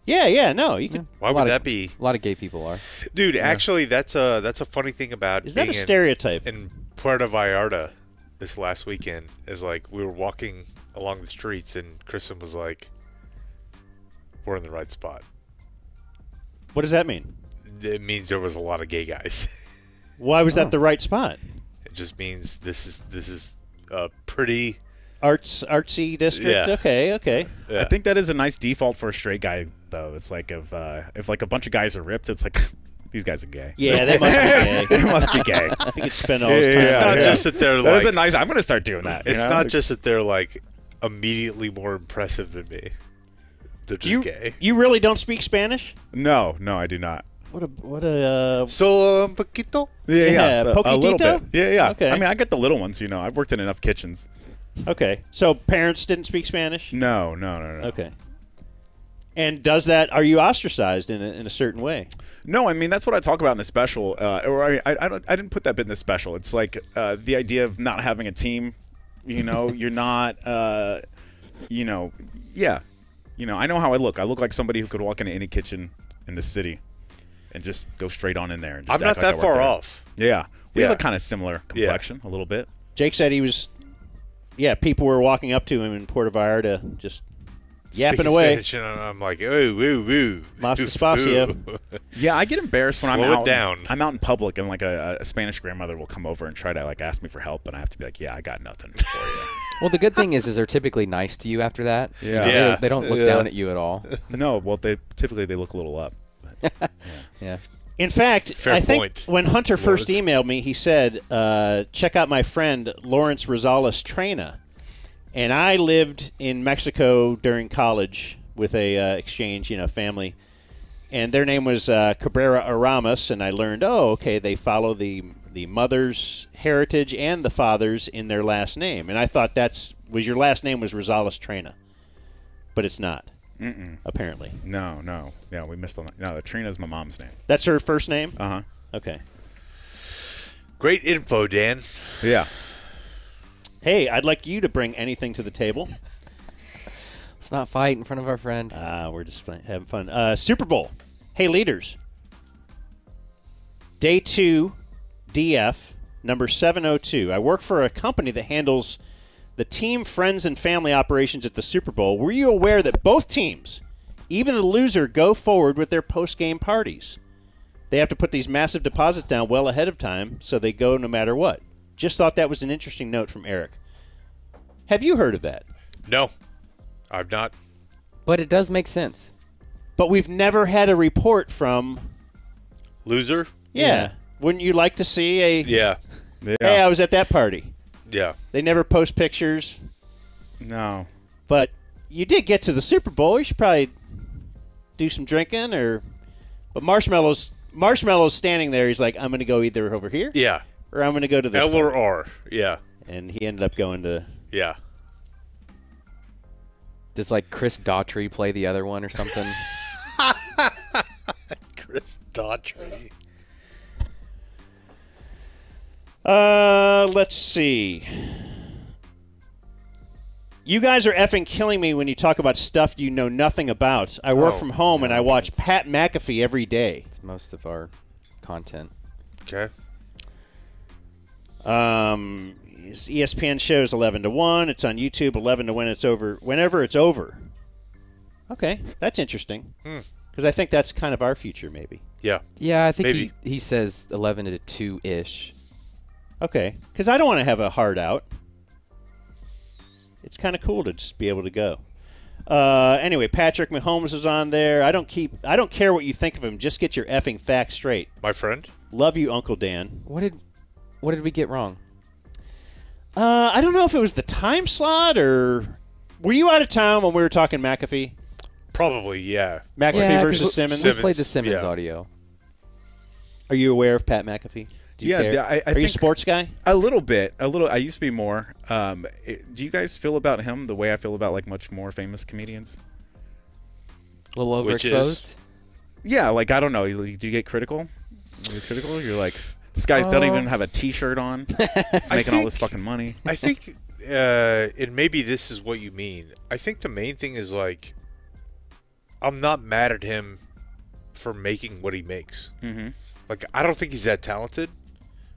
well, Yeah, no, you could. why A lot would of- that be? A lot of gay people are. Dude, actually that's a funny thing about Is that being a stereotype? in Puerto Vallarta this last weekend is like we were walking along the streets and Kristen was like, we're in the right spot. What does that mean? It means there was a lot of gay guys. Why was that the right spot? It just means this is a pretty Artsy district? Yeah. Okay. yeah. I think that is a nice default for a straight guy, though. It's like if like a bunch of guys are ripped, it's like these guys are gay. Yeah, they must be gay. They must be gay. He could spend all his time. It's not just that they're That like is a nice. I'm gonna start doing that. it's you know? not just that they're like immediately more impressive than me. They're just gay. You really don't speak Spanish? No, I do not. What a Solo un poquito. Yeah, so a little poquitito? bit. Yeah. Okay. I mean, I get the little ones. You know, I've worked in enough kitchens. Okay. So parents didn't speak Spanish? No. Okay. And are you ostracized in a certain way? No, I mean that's what I talk about in the special. Or I didn't put that bit in the special. It's like the idea of not having a team. You know, you're not. You know, yeah. You know, I know how I look. I look like somebody who could walk into any kitchen in the city and just go straight on in there. And just I'm not act like I that work far there. off. Yeah, we have Yeah. a kind of similar complexion, a little bit. Jake said he was. Yeah, people were walking up to him in Puerto Vallarta just yapping Speaking away. Spanish, and I'm like, ooh, woo, woo. Mas despacio. Yeah, I get embarrassed when Slow I'm it out. down. I'm out in public, and like a Spanish grandmother will come over and try to like ask me for help, and I have to be like, "Yeah, I got nothing for you." Well, the good thing is they're typically nice to you after that. You Yeah. know, Yeah. They don't look down at you at all. No, well, they typically look a little up. Yeah. In fact, Fair I think point, when Hunter first Lawrence. emailed me, he said, check out my friend Lawrence Rosales Trena. And I lived in Mexico during college with a exchange, family. And their name was Cabrera Aramas, and I learned, okay, they follow the mother's heritage and the father's in their last name. And I thought your last name was Rosales Trena. But it's not, apparently. No. Yeah, we missed on that. No, Trina's my mom's name. That's her first name? Uh-huh. Okay. Great info, Dan. Yeah. Hey, I'd like you to bring anything to the table. Let's not fight in front of our friend. We're just having fun. Super Bowl. Hey, leaders. Day 2, DF, number 702. I work for a company that handles the team, friends, and family operations at the Super Bowl. Were you aware that both teams, even the loser, go forward with their post-game parties? They have to put these massive deposits down well ahead of time, so they go no matter what. Just thought that was an interesting note from Eric. Have you heard of that? No, I've not. But it does make sense. But we've never had a report from... Loser? Yeah. Wouldn't you like to see a... Yeah. Hey, I was at that party. Yeah. They never post pictures. No. But you did get to the Super Bowl. You should probably do some drinking or... But Marshmallow's standing there. He's like, I'm going to go either over here Yeah. or I'm going to go to this L or party. R. Yeah. And he ended up going to. Yeah. Does like Chris Daughtry play the other one or something? Chris Daughtry. Let's see. You guys are effing killing me when you talk about stuff you know nothing about. I work from home and I watch Pat McAfee every day. It's most of our content. Okay. His ESPN shows 11 to 1. It's on YouTube 11 to when it's over. Whenever it's over. Okay, that's interesting. Because I think that's kind of our future, maybe. Yeah. Yeah, I think Maybe. he says 11 to 2-ish. Okay, because I don't want to have a hard out. It's kind of cool to just be able to go. Anyway, Patrick Mahomes is on there. I don't care what you think of him. Just get your effing facts straight. My friend? Love you, Uncle Dan. What did we get wrong? I don't know if it was the time slot or were you out of town when we were talking McAfee? Probably, yeah. McAfee 'cause versus Simmons. We played the Simmons yeah. audio. Are you aware of Pat McAfee? Do you Yeah, care? I Are you a think- sports guy? A little bit. I used to be more. Do you guys feel about him the way I feel about like much more famous comedians? A little Which overexposed. Yeah, like I don't know. Do you get critical? When he's critical, you're like, this guy doesn't even have a T-shirt on. He's making all this fucking money. I think, and maybe this is what you mean. I think the main thing is like, I'm not mad at him for making what he makes. Mm-hmm. Like, I don't think he's that talented,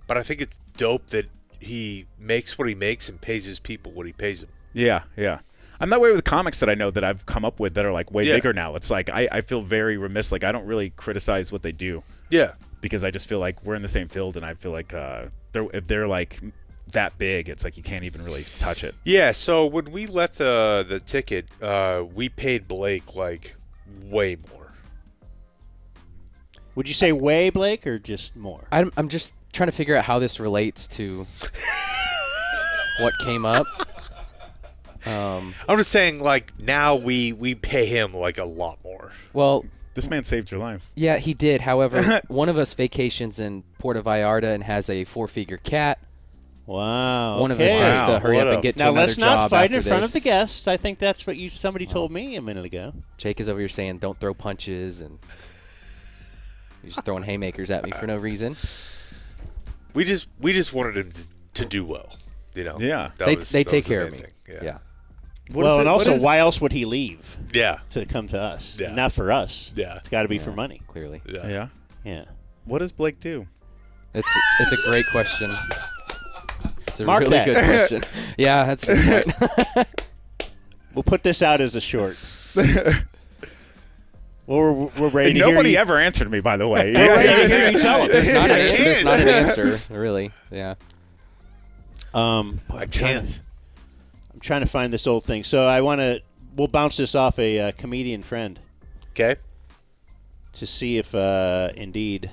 but I think it's dope that he makes what he makes and pays his people what he pays them. Yeah, yeah. I'm that way with comics that I know that I've come up with that are like way Yeah. bigger now. It's like I feel very remiss. Like I don't really criticize what they do Yeah. because I just feel like we're in the same field, and I feel like if they're like that big, it's like you can't even really touch it. Yeah, so when we let the ticket, we paid Blake like way more. Would you say way, Blake, or just more? I'm just trying to figure out how this relates to what came up. I'm just saying, like, now we pay him like a lot more. Well, This man saved your life. yeah, he did. However, one of us vacations in Puerto Vallarta and has a 4-figure cat. Wow. One of us has to hurry What up a- and get to Now another let's not job fight after in front this. of the guests. I think that's what somebody told me a minute ago. Jake is over here saying, "Don't throw punches," and he's just throwing haymakers at me for no reason. We just wanted him to do well, you know. Yeah. That They was take the care of main me. thing. Yeah. And also, why else would he leave Yeah. to come to us? Yeah. Not for us. Yeah. It's got to be for money. Clearly, Yeah. Yeah. Yeah. What does Blake do? it's a great question. It's a Mark really that. good question. Yeah, that's a good point. We'll put this out as a short. Well, we're ready to Nobody hear you. ever answered me, by the way. We're ready to hear you tell it. There's not, I there's can't. not an answer, really. Yeah. I can't. I'm trying to find this old thing. So we'll bounce this off a comedian friend Okay. to see if indeed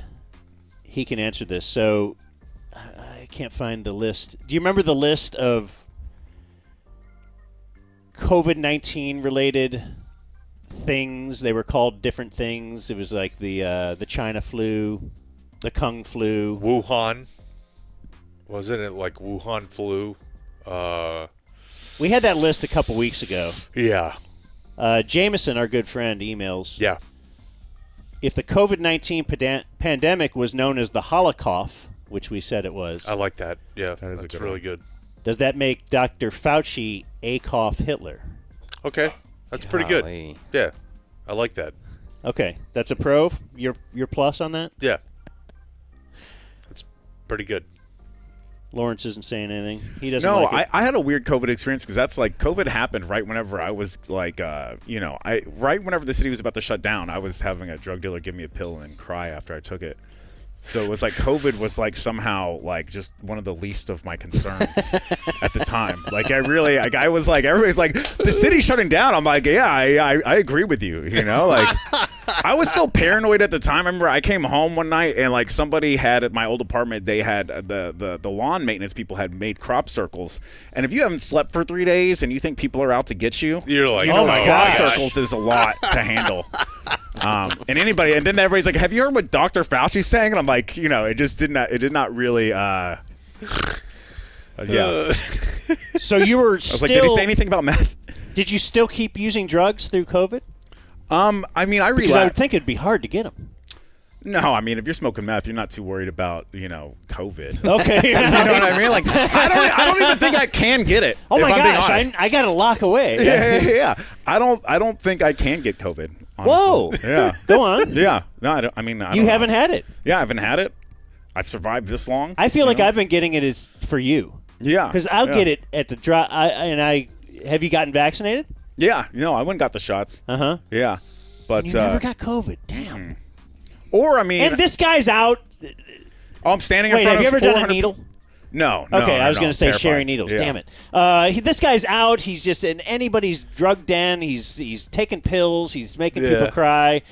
he can answer this. So I can't find the list. Do you remember the list of COVID-19 related things? They were called different things. It was like the China flu, the Kung flu. Wuhan. Wasn't it like Wuhan flu? We had that list a couple weeks ago. Yeah. Jameson, our good friend, emails. Yeah. If the COVID-19 pandemic was known as the Holocaust, which we said it was, I like that. Yeah. is a That's good really one. good. does that make Dr. Fauci Akoff Hitler? Okay. That's pretty good. Golly. Yeah. I like that. Okay, that's a pro. You're plus on that? Yeah. That's pretty good. Lawrence isn't saying anything. He doesn't No, like it. I had a weird COVID experience because that's like COVID happened right whenever I was like, right whenever the city was about to shut down, I was having a drug dealer give me a pill and cry after I took it. So it was like COVID was like somehow like just one of the least of my concerns at the time. Like I was like, everybody's like, the city's shutting down. I'm like, yeah, I agree with you. You know, like I was so paranoid at the time. I remember I came home one night and like somebody had at my old apartment, they had the lawn maintenance people had made crop circles. And if you haven't slept for 3 days and you think people are out to get you, You're like, you know, oh my crop gosh. circles is a lot to handle. And then everybody's like, have you heard what Dr. Fauci's saying? And I'm like, you know, it did not really Yeah. So you were I was still. like, did he say anything about meth? Did you still keep using drugs through COVID? I mean, I relapsed. Because I would think it'd be hard to get them. No, I mean, if you're smoking meth, you're not too worried about, COVID. Okay. You know what I mean? Like, I don't even think I can get it. Oh my if I'm being gosh, honest. I got to lock away. Yeah. I don't think I can get COVID. Honestly. Whoa. Yeah. Go on. Yeah. No, I don't. I mean, I You don't haven't know. had it. Yeah, I haven't had it. I've survived this long. I feel like know? I've been getting it is for you. Yeah. Because I'll get it at the drop. Have you gotten vaccinated? Yeah. I went and got the shots. Uh huh. Yeah. But You never got COVID. Damn. Or I mean, And this guy's out. I'm standing Wait, in front have you of ever done a 400 needle? No. Okay, I was going to say terrified. sharing needles. Yeah. Damn it. This guy's out. He's just in anybody's drug den. He's taking pills. He's making people cry.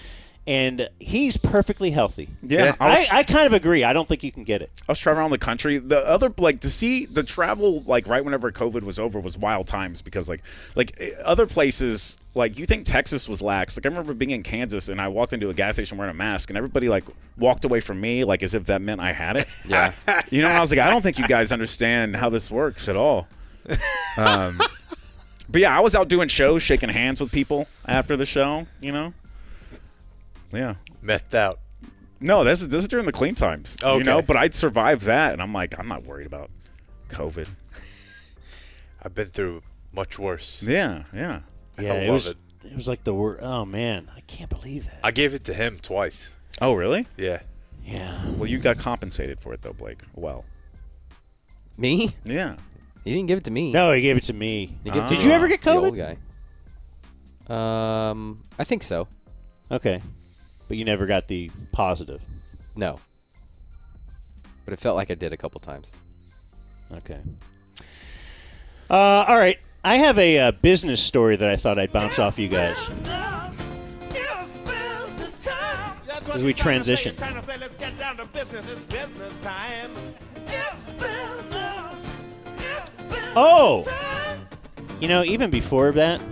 And he's perfectly healthy. Yeah. I kind of agree. I don't think you can get it. I was traveling around the country. The other, to see the travel, right whenever COVID was over was wild times because, other places, you think Texas was lax. I remember being in Kansas and I walked into a gas station wearing a mask and everybody, walked away from me, as if that meant I had it. Yeah. And I was like, I don't think you guys understand how this works at all. But yeah, I was out doing shows, shaking hands with people after the show, Yeah. Methed out. No, this is during the clean times. Okay. But I'd survived that, and I'm like, I'm not worried about COVID. I've been through much worse. Yeah. Yeah, I it love was. it. It was like the word. Oh man, I can't believe that. I gave it to him twice. Oh, really? Yeah. Yeah. Well, you got compensated for it, though, Blake. Well. Me? Yeah. He didn't give it to me. No, he gave it to me. He gave it Did to you ever get the old COVID? guy. I think so. Okay, but you never got the positive. No. But it felt like I did a couple times. Okay. All right. I have a business story that I thought I'd bounce off you guys as we transition. Oh! Even before that,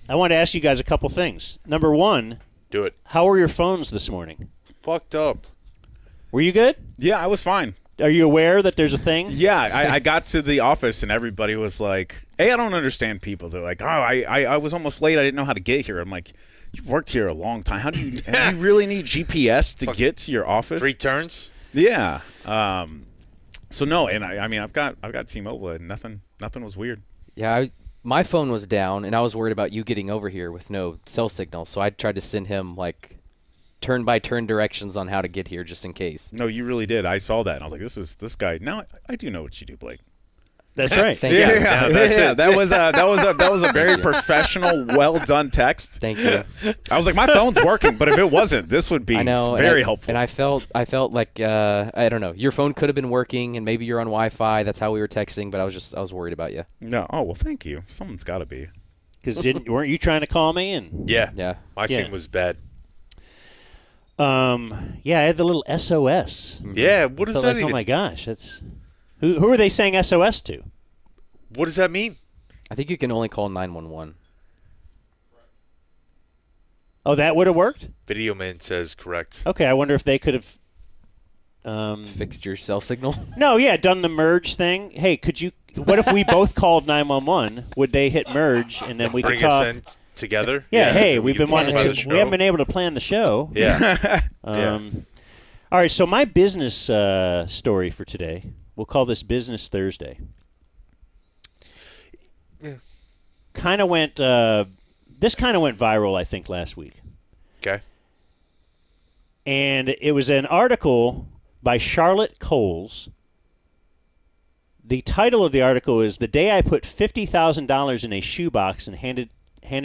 I want to ask you guys a couple things. Number one, Do it. how were your phones this morning? Fucked up. Were you good? Yeah, I was fine. Are you aware that there's a thing? Yeah, I got to the office, and everybody was like, hey, I don't understand people. They're like, oh, I was almost late. I didn't know how to get here. I'm like, you've worked here a long time. How do you really need GPS to get to your office? 3 turns? Yeah. So no, and I mean, I've got T-Mobile, and nothing was weird. Yeah, my phone was down, and I was worried about you getting over here with no cell signal. So I tried to send him turn-by-turn directions on how to get here, just in case. No, you really did. I saw that, and I was like, this guy. Now I do know what you do, Blake. That's right. Thank you. Yeah, that's it. That was a very professional, well done text. Thank you. I was like, my phone's working, but if it wasn't, this would be very helpful. And I felt like I don't know. Your phone could have been working, and maybe you're on Wi-Fi. That's how we were texting. But I was worried about you. No. Oh well, thank you. Someone's got to be. Because weren't you trying to call me? And Yeah. My Yeah. thing was bad. yeah, I had the little SOS. Yeah, what does Felt that like, even... oh my gosh, that's who are they saying SOS to? What does that mean? I think you can only call 911. Oh, that would have worked. Video Man says correct. Okay, I wonder if they could have. Fixed your cell signal. No, yeah, done the merge thing. Hey, could you? What if we both called 911? Would they hit merge and then we could Bring talk? us in together? Yeah, hey, we we've can been talk wanting about to. the show. We haven't been able to plan the show. Yeah. All right, so my business story for today. We'll call this Business Thursday. Yeah. Kind of went. This kind of went viral, I think, last week. Okay. And it was an article by Charlotte Coles. The title of the article is "The Day I Put $50,000 in a Shoebox and handed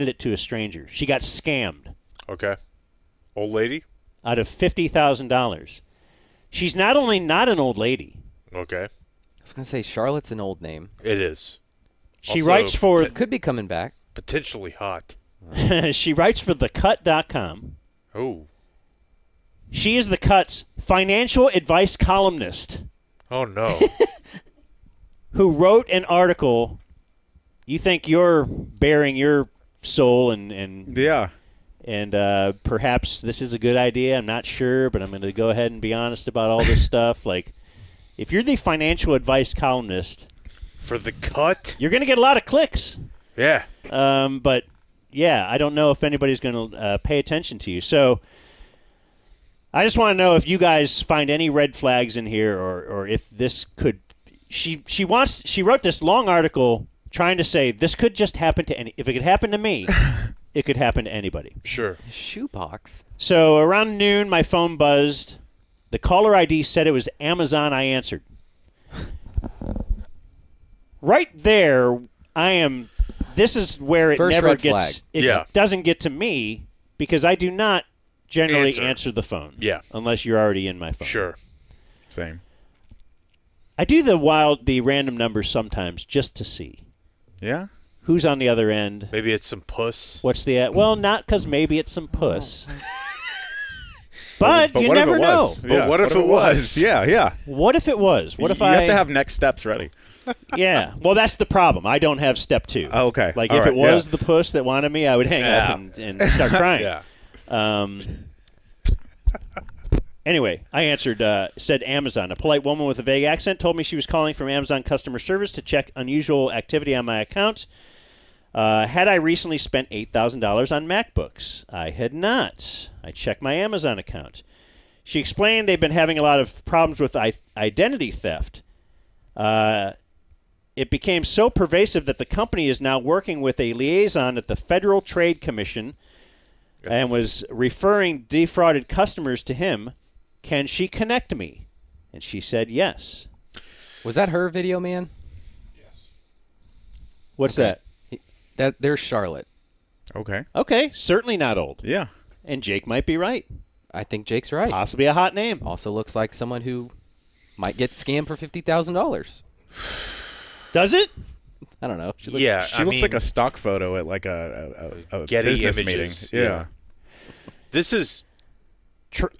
it to a stranger. She got scammed Okay. Old lady? out of $50,000." She's not only not an old lady. Okay. I was gonna say Charlotte's an old name. It is. She Also, writes for Could be coming back. Potentially hot. she writes for thecut.com. Oh. She is the Cut's financial advice columnist Oh, no. who wrote an article. You think you're bearing your soul and Yeah. perhaps this is a good idea. I'm not sure, but I'm going to go ahead and be honest about all this stuff. Like, if you're the financial advice columnist, For the cut? you're going to get a lot of clicks. Yeah. But, yeah, I don't know if anybody's going to pay attention to you. So I just want to know if you guys find any red flags in here or if this could – she wrote this long article trying to say this could just happen to any – if it could happen to me, it could happen to anybody. Sure. Shoebox. So around noon, my phone buzzed. The caller ID said it was Amazon. I answered. Right there, I am. This is where it First never red gets. flag. It doesn't get to me because I do not generally Answer. answer the phone. Yeah. Unless you're already in my phone. Sure. Same. I do the random numbers sometimes just to see Yeah. who's on the other end. Maybe it's some puss. What's the well? Not because maybe it's some puss. But you what if never it know. was? But what if it was? Yeah, yeah. What if it was? What if you I have to have next steps ready. Yeah. Well, that's the problem. I don't have step 2. Oh, okay. Like All if right, it was yeah. the puss that wanted me, I would hang up and start crying. Yeah. Anyway, I answered, said Amazon. A polite woman with a vague accent told me she was calling from Amazon customer service to check unusual activity on my account. Had I recently spent $8,000 on MacBooks? I had not. I checked my Amazon account. She explained they've been having a lot of problems with identity theft. It became so pervasive that the company is now working with a liaison at the Federal Trade Commission and was referring defrauded customers to him. Can she connect me? And she said yes. Was that her video, man? What's that? There's Charlotte. Okay. Okay, certainly not old. Yeah. And Jake might be right. I think Jake's right. Possibly a hot name. Also looks like someone who might get scammed for $50,000. Does it? I don't know. She I looks mean, like a stock photo at like a Getty business Images. meeting. Yeah. This is.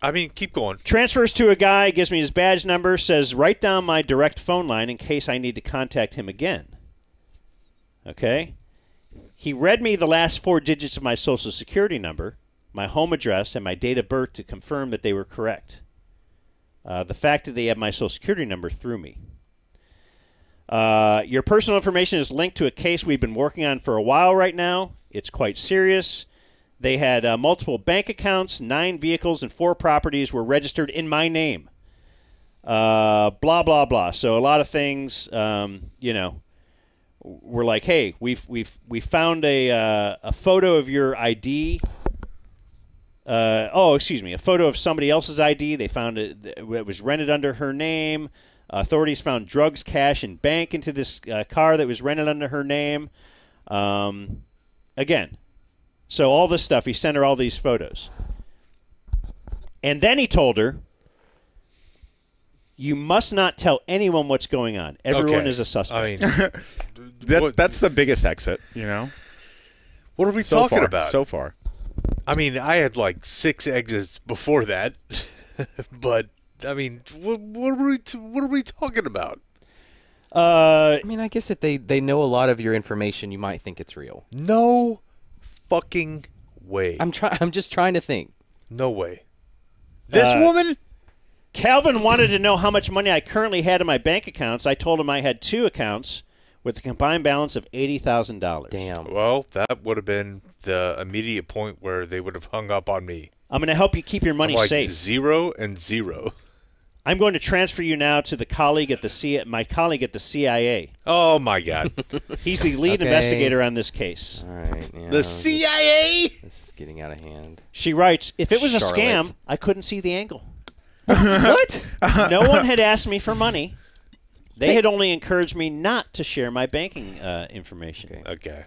I mean, keep going. Transfers to a guy, gives me his badge number, says write down my direct phone line in case I need to contact him again. Okay? He read me the last 4 digits of my social security number, my home address, and my date of birth to confirm that they were correct. The fact that they had my social security number threw me. Your personal information is linked to a case we've been working on for a while right now. It's quite serious. They had multiple bank accounts, 9 vehicles, and 4 properties were registered in my name. Blah, blah, blah. So a lot of things, we're like, hey, we found a photo of your ID. A photo of somebody else's ID. They found it was rented under her name. Authorities found drugs, cash, and bank into this car that was rented under her name. Again, so all this stuff, he sent her all these photos. And then he told her, you must not tell anyone what's going on. Everyone is a suspect. I mean, That's the biggest exit, you know? what are we So talking far, about? So far. I mean, I had like 6 exits before that, but I mean, what are we talking about? I mean, I guess if they know a lot of your information, you might think it's real. No fucking way. I'm just trying to think. No way. This woman? Calvin wanted to know how much money I currently had in my bank accounts. I told him I had 2 accounts with a combined balance of $80,000. Damn. Well, that would have been the immediate point where they would have hung up on me. I'm going to help you keep your money I'm like safe. 0 and 0. I'm going to transfer you now to my colleague at the CIA. Oh my God. He's the lead Okay. investigator on this case. All right. Yeah, The CIA? This is getting out of hand. She writes, if it was a Charlotte. scam, I couldn't see the angle. What? No one had asked me for money. They had only encouraged me not to share my banking information. Okay.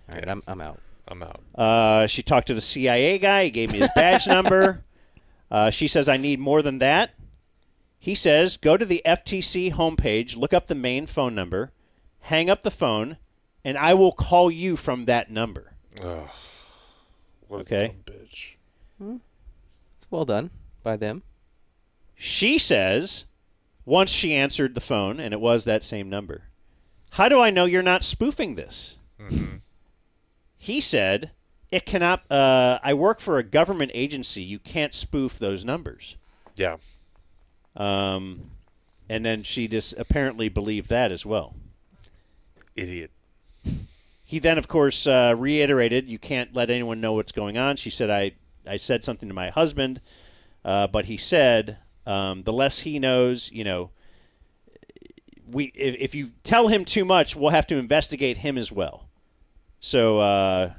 All right, I'm out. I'm out. She talked to the CIA guy. He gave me his badge number. She says, I need more than that. He says, go to the FTC homepage, look up the main phone number, hang up the phone, and I will call you from that number. What Okay. a dumb bitch. It's well done by them. She says, once she answered the phone, and it was that same number, how do I know you're not spoofing this? Mm-hmm. He said, it cannot, I work for a government agency. You can't spoof those numbers. Yeah. And then she just apparently believed that as well. Idiot. He then, of course, reiterated, you can't let anyone know what's going on. She said, I said something to my husband, but he said, the less he knows, if you tell him too much, we'll have to investigate him as well. So,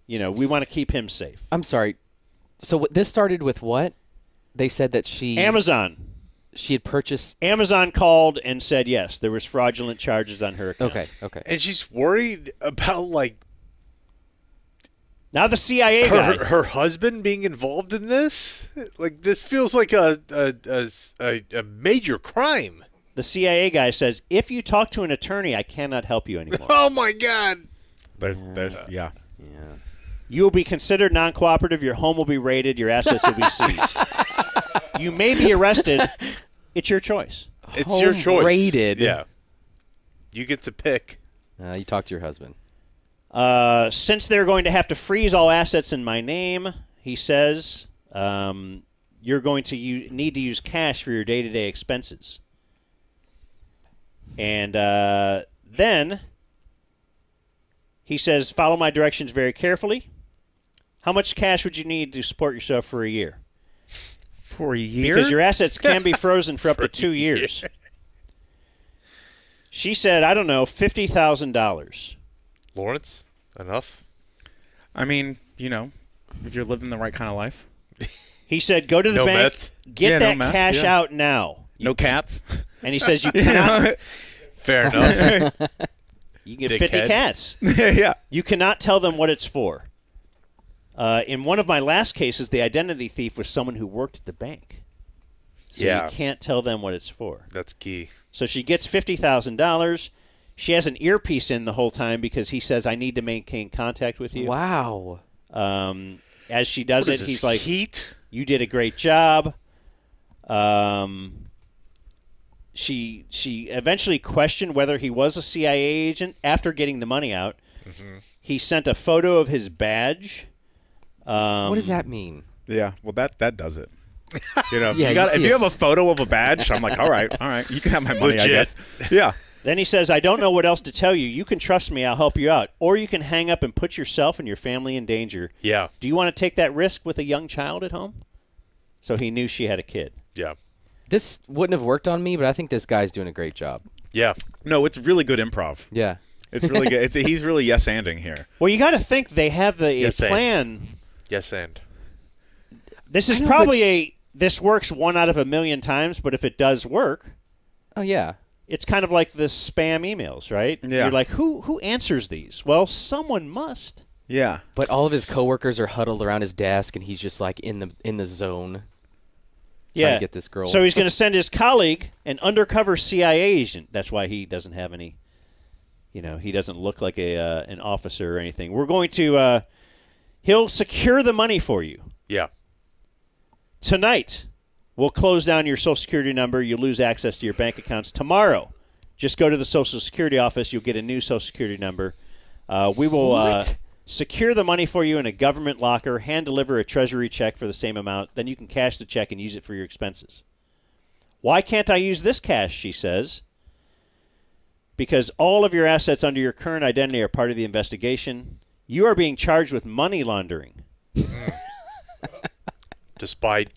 we want to keep him safe. I'm sorry. So this started with what? They said that Amazon. She had purchased. Amazon called and said yes, there was fraudulent charges on her account. Okay. And she's worried about Now the CIA guy. her husband being involved in this. Like this feels like a major crime. The CIA guy says, if you talk to an attorney, I cannot help you anymore. Oh my God. Yeah. You will be considered non-cooperative. Your home will be raided. Your assets will be seized. You may be arrested. It's your choice. It's Home your choice. raided. Yeah. You get to pick. You talk to your husband. Since they're going to have to freeze all assets in my name, he says, you're going to need to use cash for your day-to-day expenses. And then he says, follow my directions very carefully. How much cash would you need to support yourself for a year? For a year? Because your assets can be frozen for up to 2 years. She said, I don't know, $50,000. Lawrence, enough? I mean, if you're living the right kind of life. He said, go to the No bank, meth? get that meth, cash out now. No cats. And he says, you cannot. Fair enough. You can get 50 Dickhead. cats. Yeah. You cannot tell them what it's for. In one of my last cases, the identity thief was someone who worked at the bank. So Yeah. you can't tell them what it's for. That's key. So she gets $50,000. She has an earpiece in the whole time because he says, I need to maintain contact with you. Wow. As she does What it, is this, he's like, Heat? you did a great job. She eventually questioned whether he was a CIA agent after getting the money out. Mm-hmm. He sent a photo of his badge. What does that mean? Yeah. Well, that does it. Yeah, if you have a photo of a badge, I'm like, all right, you can have my money, Legit. I guess. Yeah. Then he says, I don't know what else to tell you. You can trust me. I'll help you out. Or you can hang up and put yourself and your family in danger. Yeah. Do you want to take that risk with a young child at home? So he knew she had a kid. Yeah. This wouldn't have worked on me, but I think this guy's doing a great job. Yeah. No, it's really good improv. Yeah. It's really good. He's really yes-anding here. Well, you got to think they have a Yes, and. plan. Yes, and. This is probably this works 1 out of 1,000,000 times, but if it does work, Oh, yeah. it's kind of like the spam emails, right? Yeah. You're like, who answers these? Well, someone must. Yeah. But all of his coworkers are huddled around his desk, and he's just like in the zone. Trying to get this girl. So he's going to send his colleague, an undercover CIA agent. That's why he doesn't have any, he doesn't look like an officer or anything. We're going to, he'll secure the money for you. Yeah. Tonight, we'll close down your Social Security number. You'll lose access to your bank accounts. Tomorrow, just go to the Social Security office. You'll get a new Social Security number. We will secure the money for you in a government locker, hand-deliver a treasury check for the same amount. Then you can cash the check and use it for your expenses. Why can't I use this cash, she says? Because all of your assets under your current identity are part of the investigation. You are being charged with money laundering. Despite.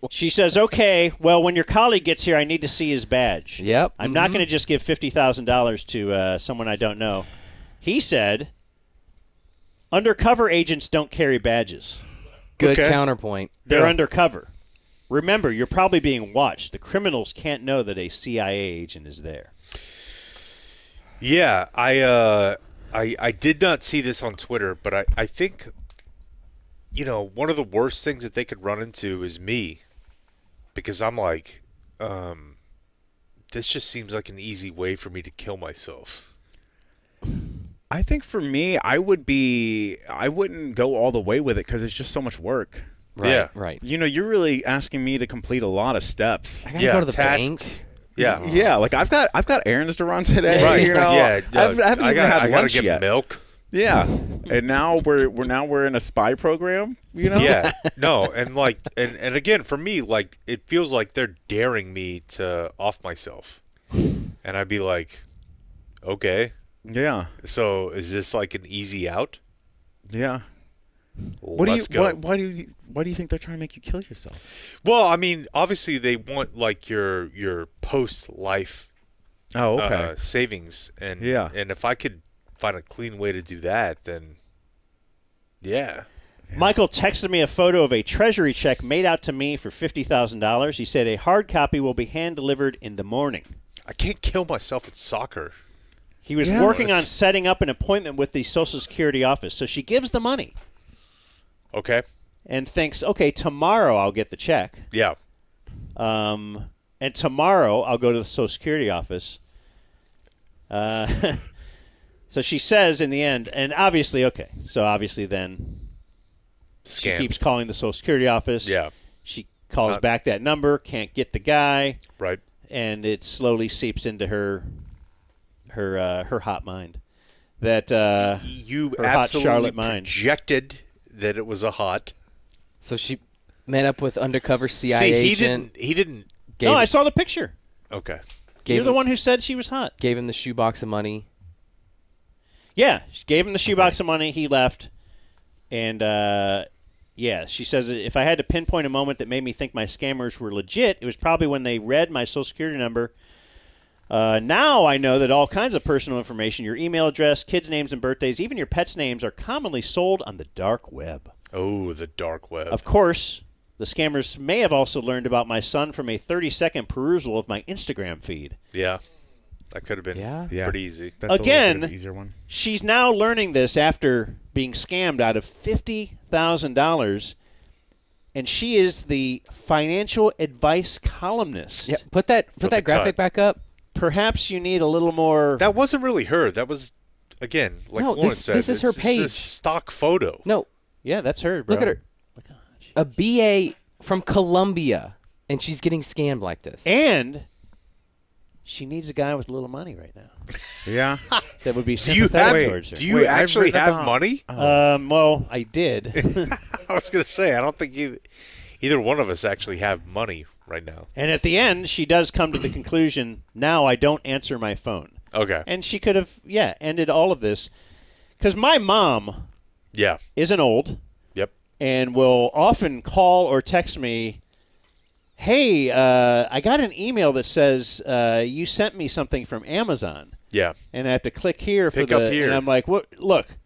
She says, okay, well, when your colleague gets here, I need to see his badge. Yep. I'm not going to just give $50,000 to someone I don't know. He said, undercover agents don't carry badges. Good Okay. counterpoint. They're undercover. Remember, you're probably being watched. The criminals can't know that a CIA agent is there. Yeah, I did not see this on Twitter, but I think, one of the worst things that they could run into is me. Because I'm like, this just seems like an easy way for me to kill myself. I think for me, I wouldn't go all the way with it because it's just so much work. Right. Yeah. Right. You're really asking me to complete a lot of steps. I gotta go to the tasks. bank. Yeah. Yeah, like I've got errands to run today. Right. Yeah, I haven't even had I gotta lunch get yet. milk. Yeah, and now we're in a spy program. You know. Yeah, no, and and again, for me, like, it feels like they're daring me to off myself, and I'd be like, okay, Yeah. so is this like an easy out? Yeah. Let's go. Why do you think they're trying to make you kill yourself? Well, I mean, obviously they want like your post life Oh, okay. savings, and Yeah. and if I could find a clean way to do that, then yeah. Michael texted me a photo of a treasury check made out to me for $50,000. He said a hard copy will be hand-delivered in the morning. I can't kill myself at soccer. He was Yeah. working on setting up an appointment with the Social Security office. So she gives the money Okay. and thinks, okay, tomorrow I'll get the check. Yeah. And tomorrow I'll go to the Social Security office. So she says in the end, and obviously, okay, so obviously then she Scammed. keeps calling the Social Security office. Yeah. She calls back that number, can't get the guy, Right. and it slowly seeps into her hot mind. That You her hot absolutely Charlotte mind. projected that it was a hot. So she met up with undercover CIA See, agent. he didn't. no, I saw the picture. Okay. You're the one who said she was hot. Gave him the shoebox of money. Yeah, she gave him the shoebox of money. He left, and yeah, she says if I had to pinpoint a moment that made me think my scammers were legit, it was probably when they read my Social Security number. Now I know that all kinds of personal information, your email address, kids' names and birthdays, even your pets' names, are commonly sold on the dark web. Oh, the dark web. Of course, the scammers may have also learned about my son from a 30-second perusal of my Instagram feed. Yeah. That could have been Yeah. pretty easy. That's Again, a little bit easier one. She's now learning this after being scammed out of $50,000, and she is the financial advice columnist. Yeah, put that the graphic cut. back up. Perhaps you need a little more. That wasn't really her. That was, again, like No, Lauren this- said. this is her it's page. a stock photo. No, Yeah, that's her, bro. look at her. A BA from Columbia, and she's getting scammed like this. And she needs a guy with a little money right now Yeah. that would be Do you sympathetic have? towards her. Do you Wait, I've actually written have about- money? Well, I did. I was gonna say I don't think either one of us actually have money right now. And at the end, she does come to the conclusion, now I don't answer my phone. Okay. And she could have, ended all of this. Because my mom Yeah. isn't old Yep. and will often call or text me, hey, I got an email that says you sent me something from Amazon. Yeah. And I have to click here for Pick up here. And I'm like, what? Look,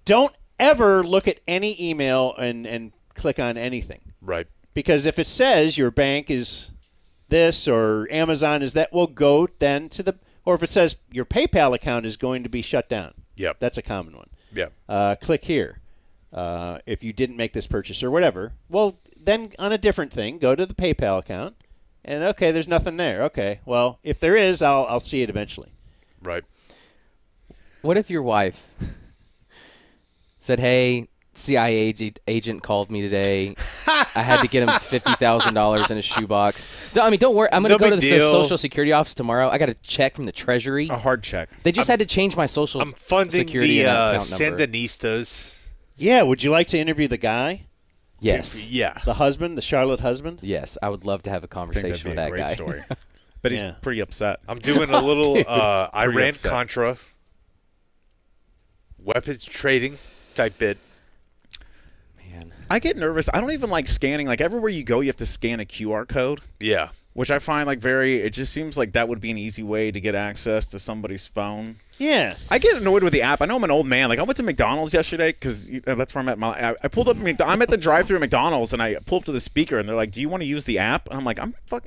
don't ever look at any email and click on anything. Right. Because if it says your bank is this or Amazon is that, we'll go then to the, or if it says your PayPal account is going to be shut down. Yep. That's a common one. Yep. Click here if you didn't make this purchase or whatever. Well, then on a different thing, go to the PayPal account, and okay, there's nothing there. Okay, well, if there is, I'll see it eventually. Right. What if your wife said, "Hey, CIA agent called me today. I had to get him $50,000 in a shoebox." Don't worry. I'm going No to go to big the deal. Social Security office tomorrow. I got a check from the Treasury. A hard check. They just had to change my Social I'm funding Security the account number. Sandinistas. Yeah, would you like to interview the guy, Yes. Yeah. the husband, the Charlotte husband? Yes, I would love to have a I think that'd conversation be with a that great guy. story. But he's Yeah. pretty upset. I'm doing a little Iran upset. Contra weapons trading type bit. Man. I get nervous. I don't even like scanning. Like everywhere you go, you have to scan a QR code, Yeah. which I find like very. It just seems like that would be an easy way to get access to somebody's phone. Yeah. I get annoyed with the app. I know I'm an old man. Like I went to McDonald's yesterday because that's where I'm at. I pulled up. I'm at the drive-thru at McDonald's and I pulled up to the speaker and they're like, "Do you want to use the app?" And I'm like,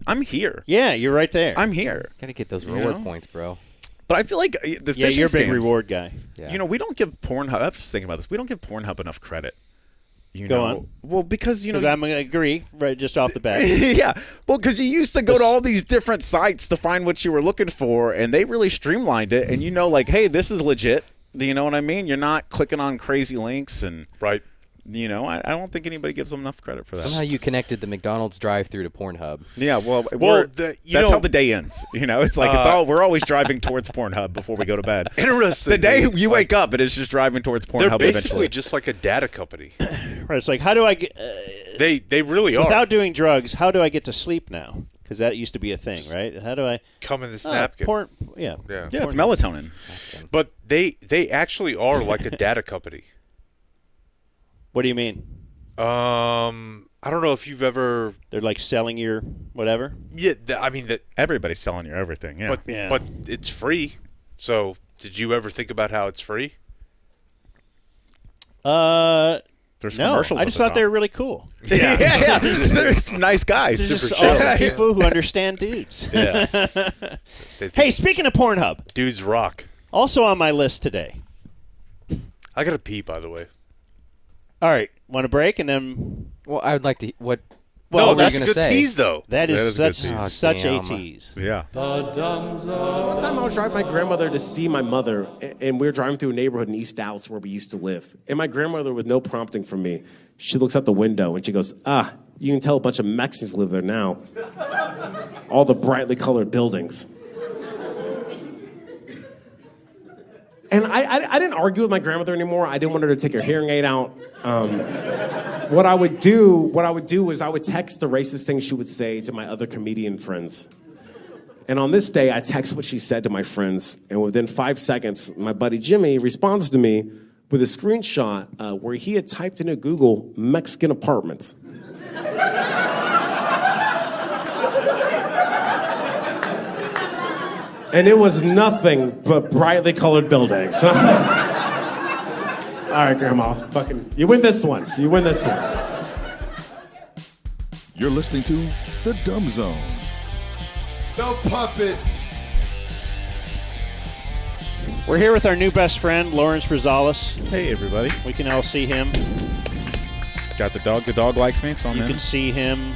"I'm here. Yeah, you're right there. I'm here." Gotta get those reward know? points, bro. But I feel like the yeah, phishing you're a big scams, reward guy. Yeah. You know, we don't give Pornhub. I was just thinking about this. We don't give Pornhub enough credit. You Go know, on. well, because Because I'm going to agree right just off the bat. yeah, well, because you used to go to all these different sites to find what you were looking for, and they really streamlined it. And you know, like, hey, this is legit. Do you know what I mean? You're not clicking on crazy links and Right. I don't think anybody gives them enough credit for that. Somehow you connected the McDonald's drive-through to Pornhub. Yeah, well, that's how the day ends. It's like we're always driving towards Pornhub before we go to bed. Interesting. The day you wake up, it is just driving towards Pornhub. They're basically eventually. just like a data company. Right. It's like, how do I get? They really are. Without doing drugs, how do I get to sleep now? Because that used to be a thing, right? How do I come in this napkin? Yeah, it's melatonin. But they actually are like a data company. What do you mean? I don't know if you've ever. They're like selling your whatever. Yeah, I mean that everybody's selling you everything. Yeah, but it's free. So did you ever think about how it's free? There's no, commercials. I just thought they were really cool. Yeah. They're some nice guys. They're just awesome people who understand dudes. Yeah. Hey, speaking of Pornhub, dudes rock. Also on my list today. I gotta pee, by the way. All right, want to break and then? Well, I would like to. What? Well, that's a good tease, though. That is such a damn. tease. Yeah. One time I was driving my grandmother to see my mother, and we were driving through a neighborhood in East Dallas where we used to live. And my grandmother, with no prompting from me, she looks out the window and she goes, you can tell a bunch of Mexicans live there now. All the brightly colored buildings. And I didn't argue with my grandmother anymore. I didn't want her to take her hearing aid out. What I would do is I would text the racist things she would say to my other comedian friends. And on this day, I text what she said to my friends. And within 5 seconds, my buddy Jimmy responds to me with a screenshot where he had typed into Google Mexican apartments. And it was nothing but brightly colored buildings. All right, Grandma, you win this one. You win this one. You're listening to The Dumb Zone. No puppet. We're here with our new best friend, Lawrence Rosales. Hey, everybody. We can all see him. Got the dog. The dog likes me, so I'm You in. can see him.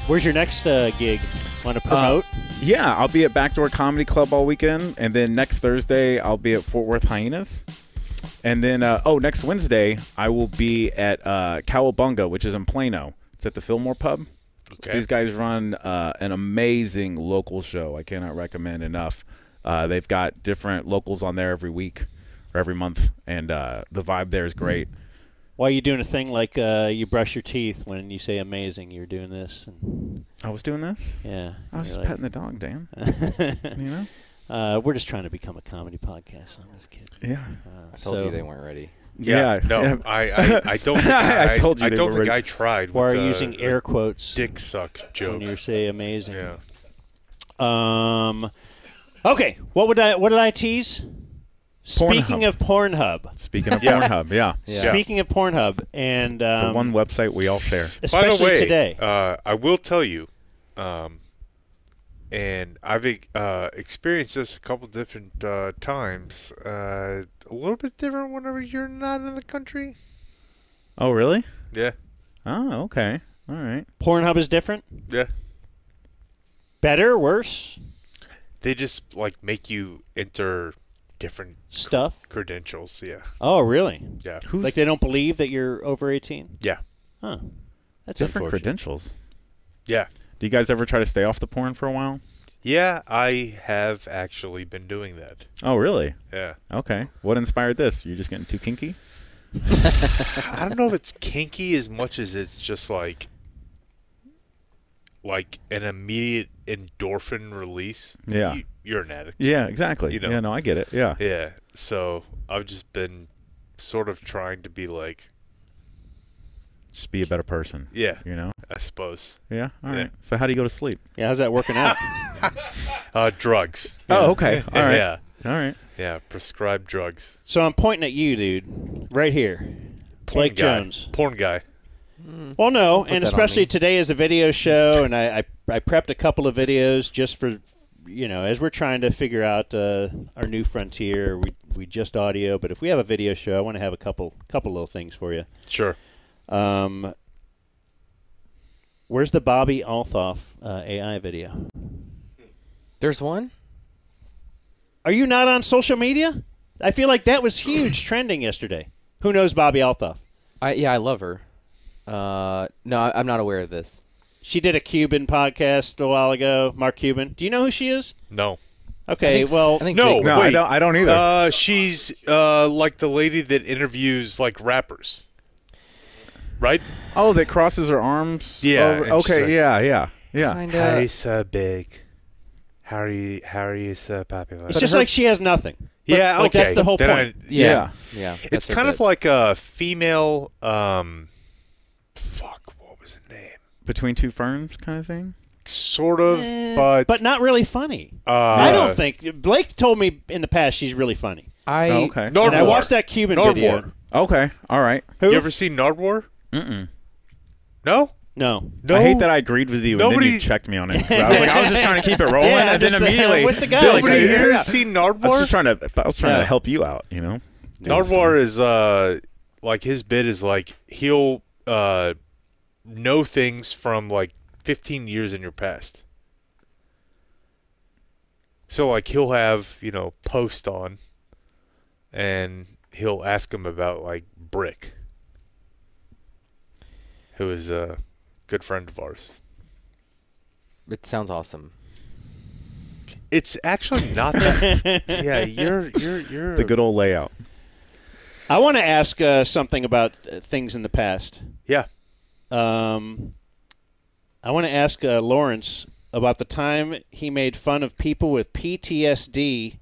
Where's your next gig? Want to promote? Yeah, I'll be at Backdoor Comedy Club all weekend, and then next Thursday I'll be at Fort Worth Hyenas. And then, next Wednesday, I will be at Cowabunga, which is in Plano. It's at the Fillmore Pub. Okay. These guys run an amazing local show. I cannot recommend enough. They've got different locals on there every week or every month, and the vibe there is great. Why are you doing a thing like you brush your teeth when you say amazing? You're doing this. And I was doing this? Yeah. I was just petting the dog, Dan. You know? We're just trying to become a comedy podcast. I'm just kidding. Yeah. I told you they weren't ready. Yeah, no, yeah. I don't. Think I told you. I they don't were think ready. I tried. Why are with you the using air quotes? Dick suck joke. When you say amazing. Yeah. Okay. What did I tease? Speaking Pornhub. of Pornhub. Speaking of Pornhub, yeah. Speaking of Pornhub, and the one website we all share. Especially By the way, today. I will tell you, and I've experienced this a couple different times. A little bit different whenever you're not in the country. Oh, really? Yeah. Oh, okay. All right. Pornhub is different? Yeah. Better, worse? They just like make you enter different stuff, credentials. Yeah. Oh, really? Yeah. Like they don't believe that you're over 18? Yeah. Huh. That's different credentials. Yeah. Do you guys ever try to stay off the porn for a while? Yeah, I have actually been doing that. Oh, really? Yeah. Okay. What inspired this? You're just getting too kinky? I don't know if it's kinky as much as it's just like an immediate endorphin release. Yeah. You're an addict. Yeah, exactly. You know? Yeah, no, I get it. Yeah. Yeah. So I've just been sort of trying to be like, just be a better person. Yeah. You know? I suppose. Yeah? All right. So how do you go to sleep? Yeah, how's that working out? Drugs. Oh, okay. All right. Yeah. All right. Yeah, prescribed drugs. So I'm pointing at you, dude, right here. Blake Jones. Porn guy. Well, no, put and that on especially me. today is a video show, and I prepped a couple of videos just for, as we're trying to figure out our new frontier. We just audio, but if we have a video show, I want to have a couple little things for you. Sure. Where's the Bobby Althoff AI video? There's one? Are you not on social media? I feel like that was huge trending yesterday. Who knows Bobby Althoff? I love her. No, I'm not aware of this. She did a Cuban podcast a while ago. Mark Cuban. Do you know who she is? No. Okay, I think No, Jake- No, wait. I don't either. She's like the lady that interviews like rappers, right? Oh, that crosses her arms. Yeah, over- and she's Okay. like- Yeah. Kinda- How are you so big? How are you so popular? It's just like she has nothing. But, yeah, like, okay. that's the whole Then point. Yeah. It's that's her kind bit. of like a female. What was the name? Between two ferns, kind of thing. Sort of, But not really funny. I don't think. Blake told me in the past she's really funny. Oh, okay. Nardwar. And I watched that Cuban Nardwar. video. Okay. All right. Who? You ever seen Nardwar? Mm-mm. No. No. I hate that I agreed with you and then Nobody- you checked me on it. I was just trying to keep it rolling, Yeah, and then just, immediately I'm with the guys. Billy Nobody said, here yeah. has seen I was Nardwar? trying Yeah. to help you out, you know. Nardwar is like his bit is like he'll know things from like 15 years in your past. So like he'll have, Post on and he'll ask him about like Brick, who is a good friend of ours. It sounds awesome. It's actually not that. Yeah, you're The good old layout. I want to ask something about things in the past. Yeah. I want to ask Lawrence about the time he made fun of people with PTSD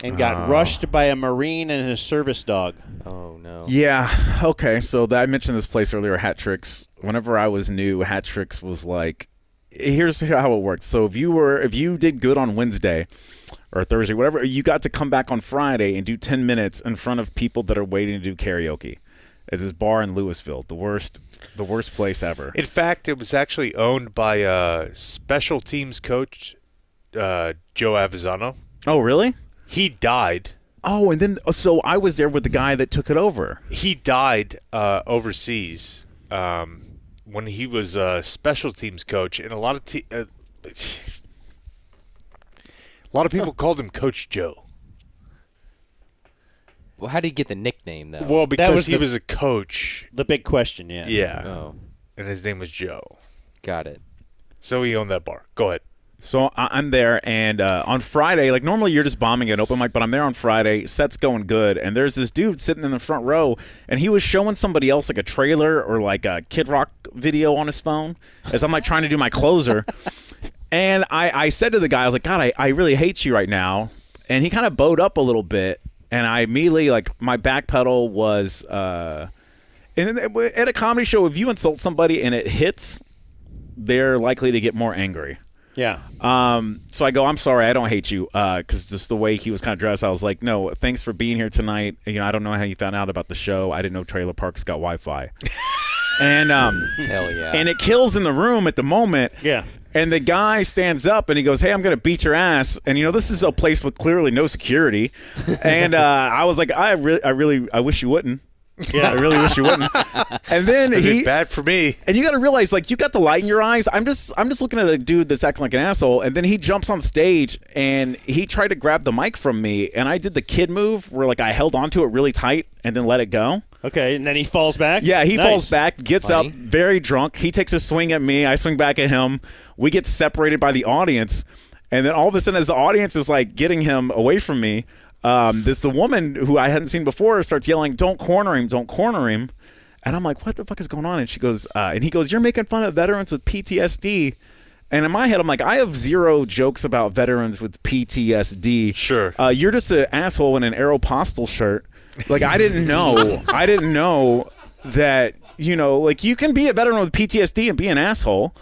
and got rushed by a Marine and his service dog. Oh no. Yeah. Okay. So I mentioned this place earlier, Hat Tricks. Whenever I was new, Hat Tricks was like, here's how it worked. So if you did good on Wednesday or Thursday, whatever, you got to come back on Friday and do 10 minutes in front of people that are waiting to do karaoke. It's this bar in Louisville, the worst place ever. In fact, it was actually owned by special teams coach Joe Avisano. Oh, really? He died. Oh, and then so I was there with the guy that took it over. He died overseas when he was a special teams coach, and a lot of people called him Coach Joe. Well, how did he get the nickname though? Well, because was he was a coach. The big question, yeah. Yeah. Oh, And his name was Joe. got it. So he owned that bar. Go ahead. So I'm there, and on Friday, like normally you're just bombing an open mic, but I'm there on Friday. Set's going good, and there's this dude sitting in the front row, and he was showing somebody else like a trailer or like a Kid Rock video on his phone as I'm like trying to do my closer. And I said to the guy, I was like, God, I really hate you right now. And he kind of bowed up a little bit, and I immediately, like, my back pedal was and at a comedy show, if you insult somebody and it hits, they're likely to get more angry. Yeah. So I go, I'm sorry, I don't hate you, because just the way he was kind of dressed, I was like, no, thanks for being here tonight. I don't know how you found out about the show. I didn't know trailer parks got Wi-Fi. And Hell yeah. and it kills in the room at the moment. Yeah. And the guy stands up and he goes, hey, I'm going to beat your ass. And, this is a place with clearly no security. And I was like, I wish you wouldn't. Yeah, I really wish you wouldn't. And then It'd be bad for me. And you got to realize, like, you got the light in your eyes. I'm just looking at a dude that's acting like an asshole, and then he jumps on stage and he tried to grab the mic from me, and I did the kid move where like I held onto it really tight and then let it go. Okay, and then he falls back? Yeah, he Nice. falls back, gets Funny. up, very drunk. He takes a swing at me. I swing back at him. We get separated by the audience, and then all of a sudden, as the audience is like getting him away from me, the woman who I hadn't seen before starts yelling, don't corner him, don't corner him. And I'm like, what the fuck is going on? And she goes, and he goes, you're making fun of veterans with PTSD. And in my head, I'm like, I have zero jokes about veterans with PTSD. Sure. You're just an asshole in an Aeropostale shirt. Like, I didn't know that, like, you can be a veteran with PTSD and be an asshole.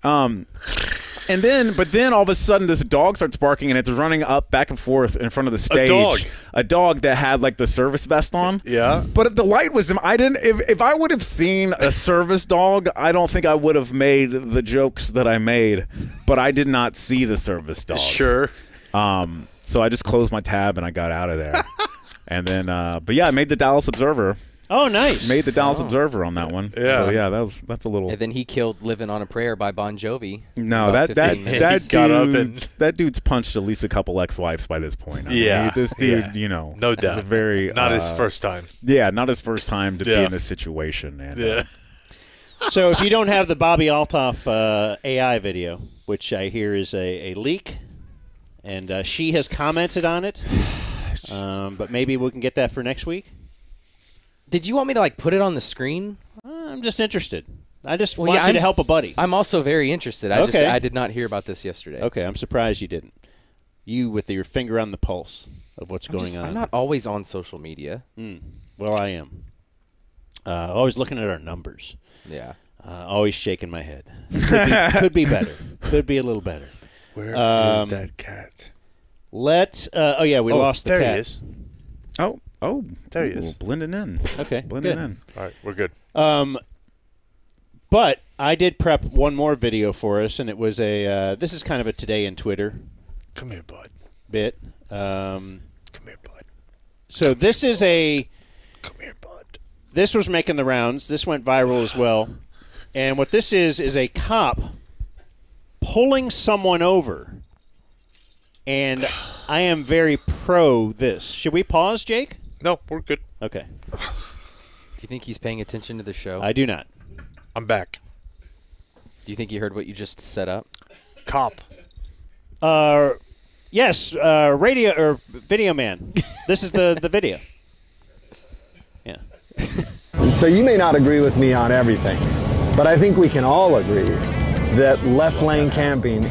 But then all of a sudden this dog starts barking and it's running up back and forth in front of the stage. A dog that had like the service vest on. Yeah. But if the light was if I would have seen a service dog, I don't think I would have made the jokes that I made. But I did not see the service dog. Sure. So I just closed my tab and I got out of there. And then, but yeah, I made the Dallas Observer. Oh, nice. Made the Dallas Observer on that one. Yeah. So yeah, that's a little. And then he killed "Living on a Prayer" by Bon Jovi. No, About that 15 minutes. got up and- that dude's punched at least a couple ex-wives by this point. I Yeah. mean, this dude, Yeah. you know, No is doubt. a very Not his first time. Yeah, not his first time to be Yeah. in this situation. And, Yeah. So if you don't have the Bobby Altoff AI video, which I hear is a leak, and she has commented on it, but maybe we can get that for next week. Did you want me to like put it on the screen? I'm just interested. I just Well, want yeah, you to I'm- help a buddy. I'm also very interested. Okay. I did not hear about this yesterday. Okay, I'm surprised you didn't. You with your finger on the pulse of what's going on. I'm not always on social media. Well, I am. Always looking at our numbers. Yeah. Always shaking my head. Could be better. Could be a little better. Where is that cat? Oh yeah, we lost the there cat. he is. oh, There he ooh, is. blending in. Okay, Blending good. in. All right, we're good. But I did prep one more video for us, and it was this is kind of a today in Twitter Come here, bud. bit. Come here, bud. So this is Come here, bud. this was making the rounds. This went viral as well. And what this is a cop pulling someone over. And I am very pro this. Should we pause, Jake? No, we're good. Okay. Do you think he's paying attention to the show? I do not. I'm back. Do you think he heard what you just set up? Cop. Yes, radio or video man. This is the video. Yeah. So you may not agree with me on everything, but I think we can all agree that left lane camping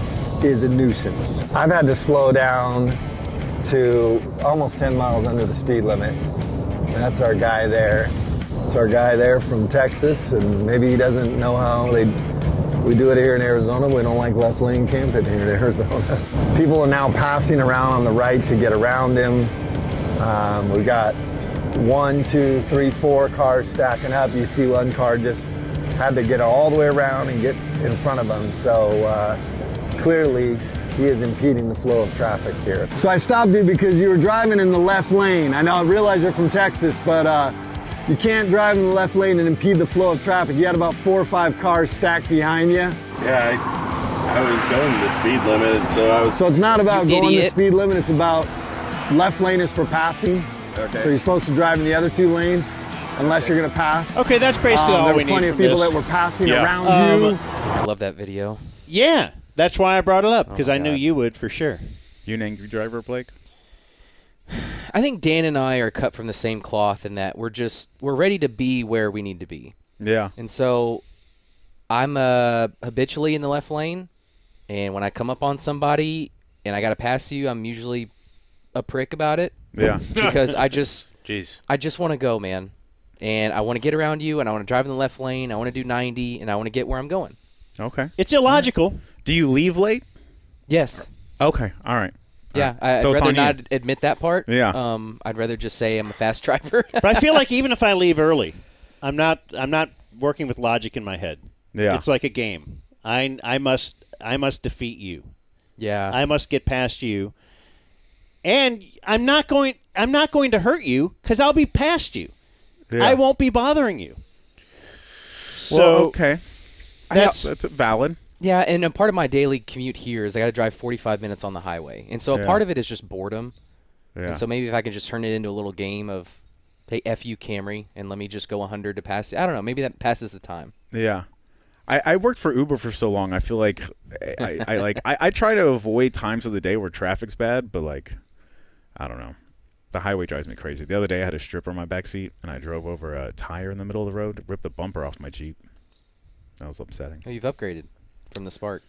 is a nuisance. I've had to slow down to almost 10 miles under the speed limit. That's our guy there. It's our guy there from Texas, and maybe he doesn't know how we do it here in Arizona. We don't like left lane camping here in Arizona. People are now passing around on the right to get around him. We got 1, 2, 3, 4 cars stacking up. You see one car just had to get all the way around and get in front of him. So clearly he is impeding the flow of traffic here. So I stopped you because you were driving in the left lane. I realize you're from Texas, but you can't drive in the left lane and impede the flow of traffic. You had about 4 or 5 cars stacked behind you. Yeah, I was going the speed limit, so I was... So it's not about You going the idiot. speed limit, it's about left lane is for passing. Okay. So you're supposed to drive in the other 2 lanes unless you're going to pass. Okay, that's basically all There we were need plenty from of people this. that were passing Yeah. around you. I love that video. Yeah, that's why I brought it up, because my I knew God. you would for sure. You an angry driver, Blake? I think Dan and I are cut from the same cloth in that we're ready to be where we need to be. Yeah. And so I'm habitually in the left lane, and when I come up on somebody and I got to pass you, I'm usually a prick about it Yeah. because I just Jeez. want to go, man. And I want to get around you, and I want to drive in the left lane. I want to do 90, and I want to get where I'm going. Okay. It's illogical. Do you leave late? Yes. Okay. All right. Yeah, So I'd it's rather on you. not admit that part. Yeah. I'd rather just say I'm a fast driver. But I feel like even if I leave early, I'm not working with logic in my head. Yeah. It's like a game. I must defeat you. Yeah. I must get past you. And I'm not going to hurt you because I'll be past you. Yeah. I won't be bothering you. So Well, okay. that's That's valid. Yeah, and a part of my daily commute here is I got to drive 45 minutes on the highway. And so a Yeah. part of it is just boredom. Yeah. And so maybe if I can just turn it into a little game of, hey, F you, Camry, and let me just go 100 to pass you. I don't know. Maybe that passes the time. Yeah. I worked for Uber for so long. I feel like I try to avoid times of the day where traffic's bad, but like I don't know. The highway drives me crazy. The other day I had a stripper in my backseat and I drove over a tire in the middle of the road, ripped the bumper off my Jeep. That was upsetting. Oh, you've upgraded from the Spark.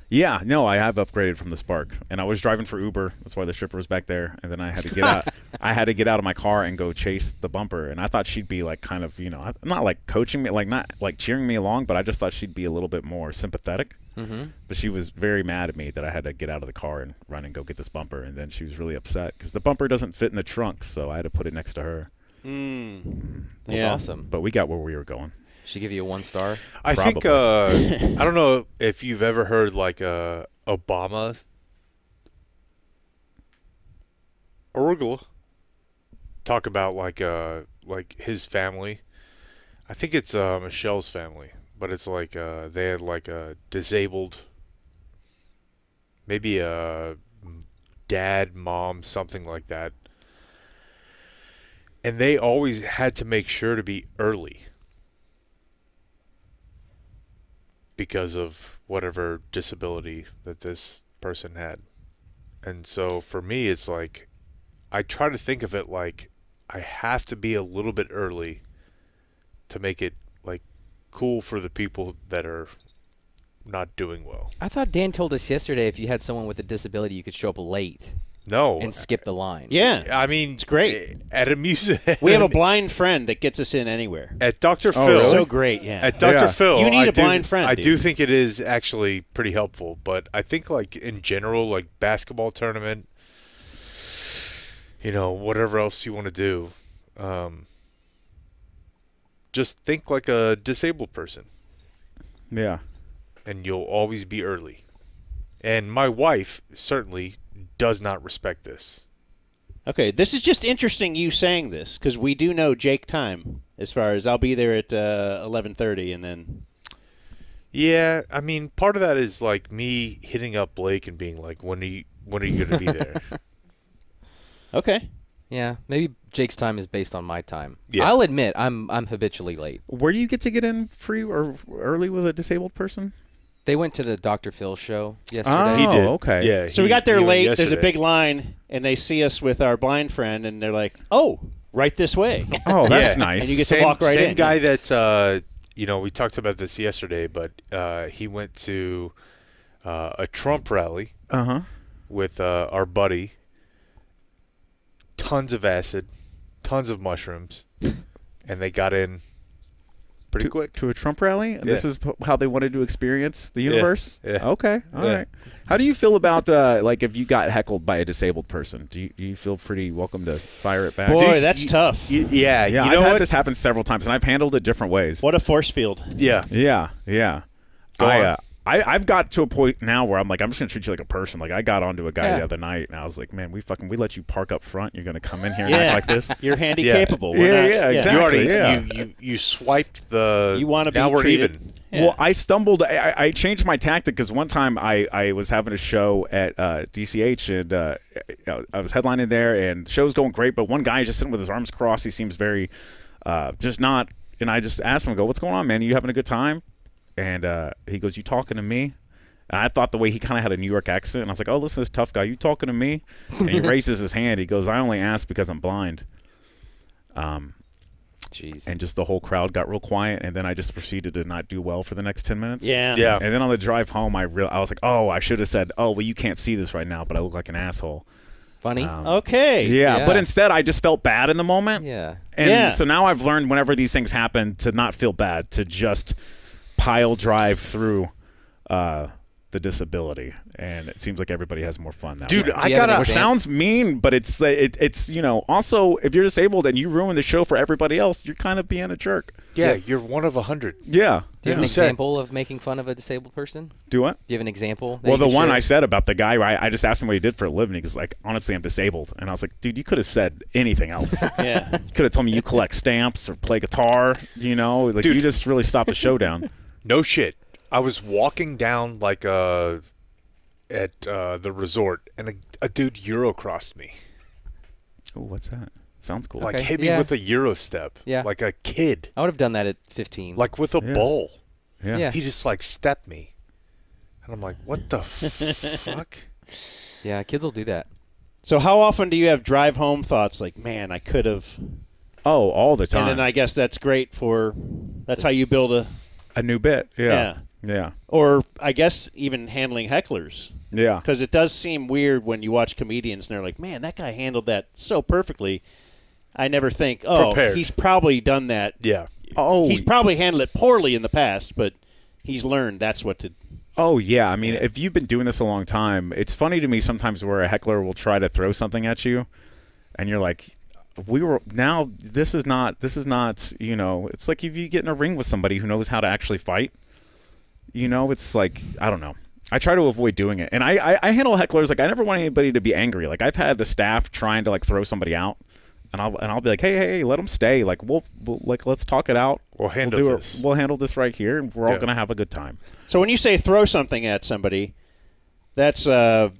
Yeah, no, I have upgraded from the Spark, and I was driving for Uber. That's why the stripper was back there, and then I had to get out. I had to get out of my car and go chase the bumper, and I thought she'd be like kind of, not like coaching me, like not like cheering me along, but I just thought she'd be a little bit more sympathetic. Mm-hmm. But she was very mad at me that I had to get out of the car and run and go get this bumper, and then she was really upset because the bumper doesn't fit in the trunk, so I had to put it next to her. That's Yeah. awesome. But we got where we were going. She give you a 1 star? I think Probably. I don't know if you've ever heard like Obama talk about like his family. I think it's Michelle's family, but it's like they had like a disabled, maybe a dad, mom, something like that. And they always had to make sure to be early because of whatever disability that this person had. And so for me, it's like, I try to think of it like I have to be a little bit early to make it like cool for the people that are not doing well. I thought Dan told us yesterday if you had someone with a disability, you could show up late. No. And skip the line. Yeah. I mean, it's great. At a music, we have a blind friend that gets us in anywhere. At Dr. Phil. Really? So great, yeah. At Dr. Phil. You need a blind friend. I do think it is actually pretty helpful, but I think like in general, like basketball tournament, you know, whatever else you want to do, just think like a disabled person. Yeah. And you'll always be early. And my wife certainly does not respect this. Okay, this is just interesting you saying this because we do know Jake time as far as I'll be there at 11:30 and then. Yeah, I mean, part of that is like me hitting up Blake and being like, when are you going to be there? Okay. Yeah, maybe Jake's time is based on my time. Yeah. I'll admit I'm habitually late. Where do you get to get in free or early with a disabled person? They went to the Dr. Phil show yesterday. Oh, He did. okay. Yeah. So we got there late. Yesterday. There's a big line, and they see us with our blind friend, and they're like, "Oh, right this way." Oh, that's nice. And you get to walk right in. Same guy that you know, we talked about this yesterday, but he went to a Trump rally with our buddy. Tons of acid, tons of mushrooms, and they got in pretty quick to a Trump rally. And this is how they wanted to experience the universe. Yeah. Okay, all right. How do you feel about like if you got heckled by a disabled person? Do you feel pretty welcome to fire it back? Boy, that's tough. Yeah, yeah. You know I've had what? this happen several times, and I've handled it different ways. What a force field. Yeah, yeah. I've got to a point now where I'm like, I'm just gonna treat you like a person. Like I got onto a guy the other night, and I was like, man, we let you park up front. You're gonna come in here and act like this. You're capable. Yeah, exactly. You swiped the. You want to be now we're treated. even. Yeah. Well, I stumbled. I changed my tactic because one time I was having a show at DCH, and I was headlining there, and the show's going great. But one guy just sitting with his arms crossed. He seems very just not. And I just asked him, I go, "What's going on, man? Are you having a good time?" And he goes, "You talking to me?" And I thought the way he kind of had a New York accent, and I was like, "Oh, listen, this tough guy, you talking to me?" And he raises his hand. He goes, "I only asked because I'm blind." Jeez. And just the whole crowd got real quiet, and then I just proceeded to not do well for the next 10 minutes. Yeah. And then on the drive home, I was like, "Oh, I should have said, oh, well, you can't see this right now, but I look like an asshole." Funny. Okay. Yeah, but instead, I just felt bad in the moment. Yeah. And so now I've learned whenever these things happen to not feel bad, to just pile drive through the disability, and it seems like everybody has more fun that Dude, way. I gotta. Which sounds mean, but it's you know, also if you're disabled and you ruin the show for everybody else, you're kind of being a jerk. Yeah, you're one of 100. Yeah. Do you have an example of making fun of a disabled person? Do what? Do you have an example? Well, the one I said about the guy, I just asked him what he did for a living. He's like, honestly, I'm disabled. And I was like, dude, you could have said anything else. Yeah. You could have told me you collect stamps or play guitar, you know? Like, Dude. you just really stopped the show down. No shit. I was walking down like at the resort, and a dude Euro crossed me. Oh, what's that? Sounds cool. Like hit me with a Euro step. Yeah. Like a kid. I would have done that at 15. Like with a bowl. Yeah. He just like stepped me. And I'm like, what the fuck? Yeah, kids will do that. So how often do you have drive home thoughts like, man, I could have? Oh, all the time. And then I guess that's great that's how you build a new bit. Yeah. Or I guess even handling hecklers. Yeah. Because it does seem weird when you watch comedians and they're like, man, that guy handled that so perfectly. I never think, Prepared. He's probably done that. Yeah. Oh. He's probably handled it poorly in the past, but he's learned that's what to do. Oh, yeah. I mean, if you've been doing this a long time, it's funny to me sometimes where a heckler will try to throw something at you, and you're like, this is not, you know, it's like if you get in a ring with somebody who knows how to actually fight, you know, it's like, I don't know. I try to avoid doing it. And I handle hecklers, like, I never want anybody to be angry. Like, I've had the staff trying to, like, throw somebody out and I'll be like, hey, let them stay. Like we'll like let's talk it out. We'll handle this. We'll handle this right here, and we're all gonna have a good time. So when you say throw something at somebody, that's I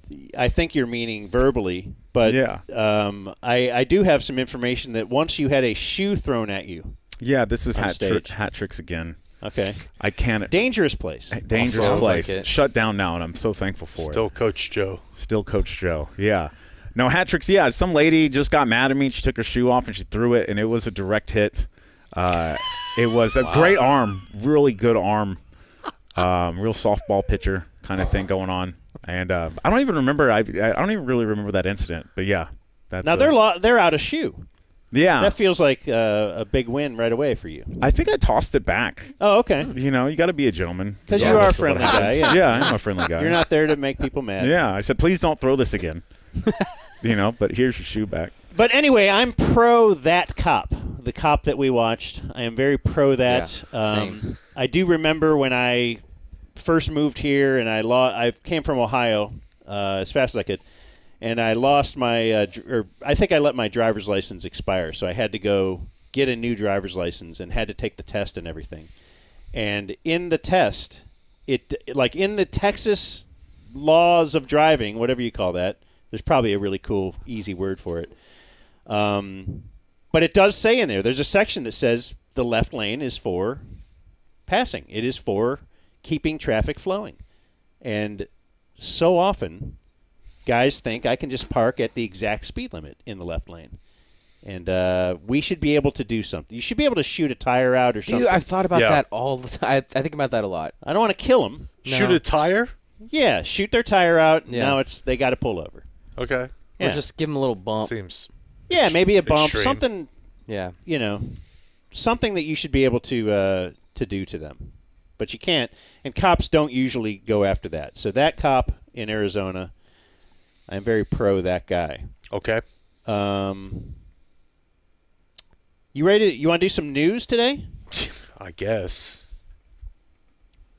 think you're meaning verbally. But I do have some information that once you had a shoe thrown at you. Yeah, this is hat tricks again. Okay. I can't. Dangerous place. Dangerous place. Like shut down now, and I'm so thankful for it. Still Coach Joe. Still Coach Joe. Yeah. No, hat tricks. Yeah, some lady just got mad at me. She took her shoe off and she threw it, and it was a direct hit. It was a great arm, really good arm, real softball pitcher kind of thing going on. And I don't even remember. I don't even really remember that incident. But yeah, that's now they're out of shoe. Yeah, that feels like a big win right away for you. I think I tossed it back. Oh, okay. You know, you got to be a gentleman because you are a friendly guy. Yeah, I'm a friendly guy. You're not there to make people mad. Yeah, I said, please don't throw this again. You know, but here's your shoe back. But anyway, I'm pro that cop, the cop that we watched. I am very pro that. Yeah, same. I do remember when I first moved here, and I came from Ohio as fast as I could, and I lost my I think I let my driver's license expire, so I had to go get a new driver's license and had to take the test and everything. And in the test, like in the Texas laws of driving, whatever you call that, there's probably a really cool, easy word for it. But it does say in there, there's a section that says the left lane is for passing. It is for keeping traffic flowing. And so often, guys think I can just park at the exact speed limit in the left lane. And we should be able to do something. You should be able to shoot a tire out or something. Dude, I've thought about that all the time. I think about that a lot. I don't want to kill them. No. Shoot a tire? Yeah, shoot their tire out. Yeah. Now they got to pull over. Okay. Yeah. Or just give them a little bump. Seems maybe a bump, extreme. something. Yeah. You know, something that you should be able to do to them, but you can't. And cops don't usually go after that. So that cop in Arizona, I'm very pro that guy. Okay. You ready? You want to do some news today? I guess.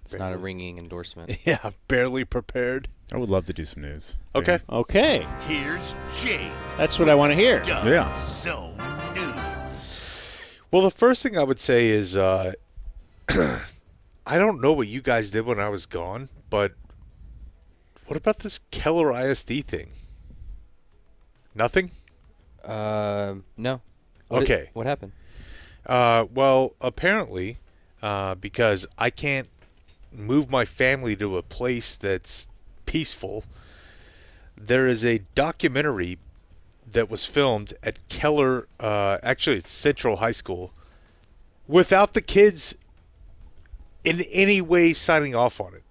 It's not a ringing endorsement. Yeah, barely prepared. I would love to do some news. Okay. Okay. Here's Jake. That's what I want to hear. Yeah. Zone News. Well, the first thing I would say is I don't know what you guys did when I was gone, but what about this Keller ISD thing? Nothing? No. Okay. What happened? Well, apparently, because I can't move my family to a place that's peaceful, there is a documentary that was filmed at Keller, actually it's Central High School, without the kids in any way signing off on it.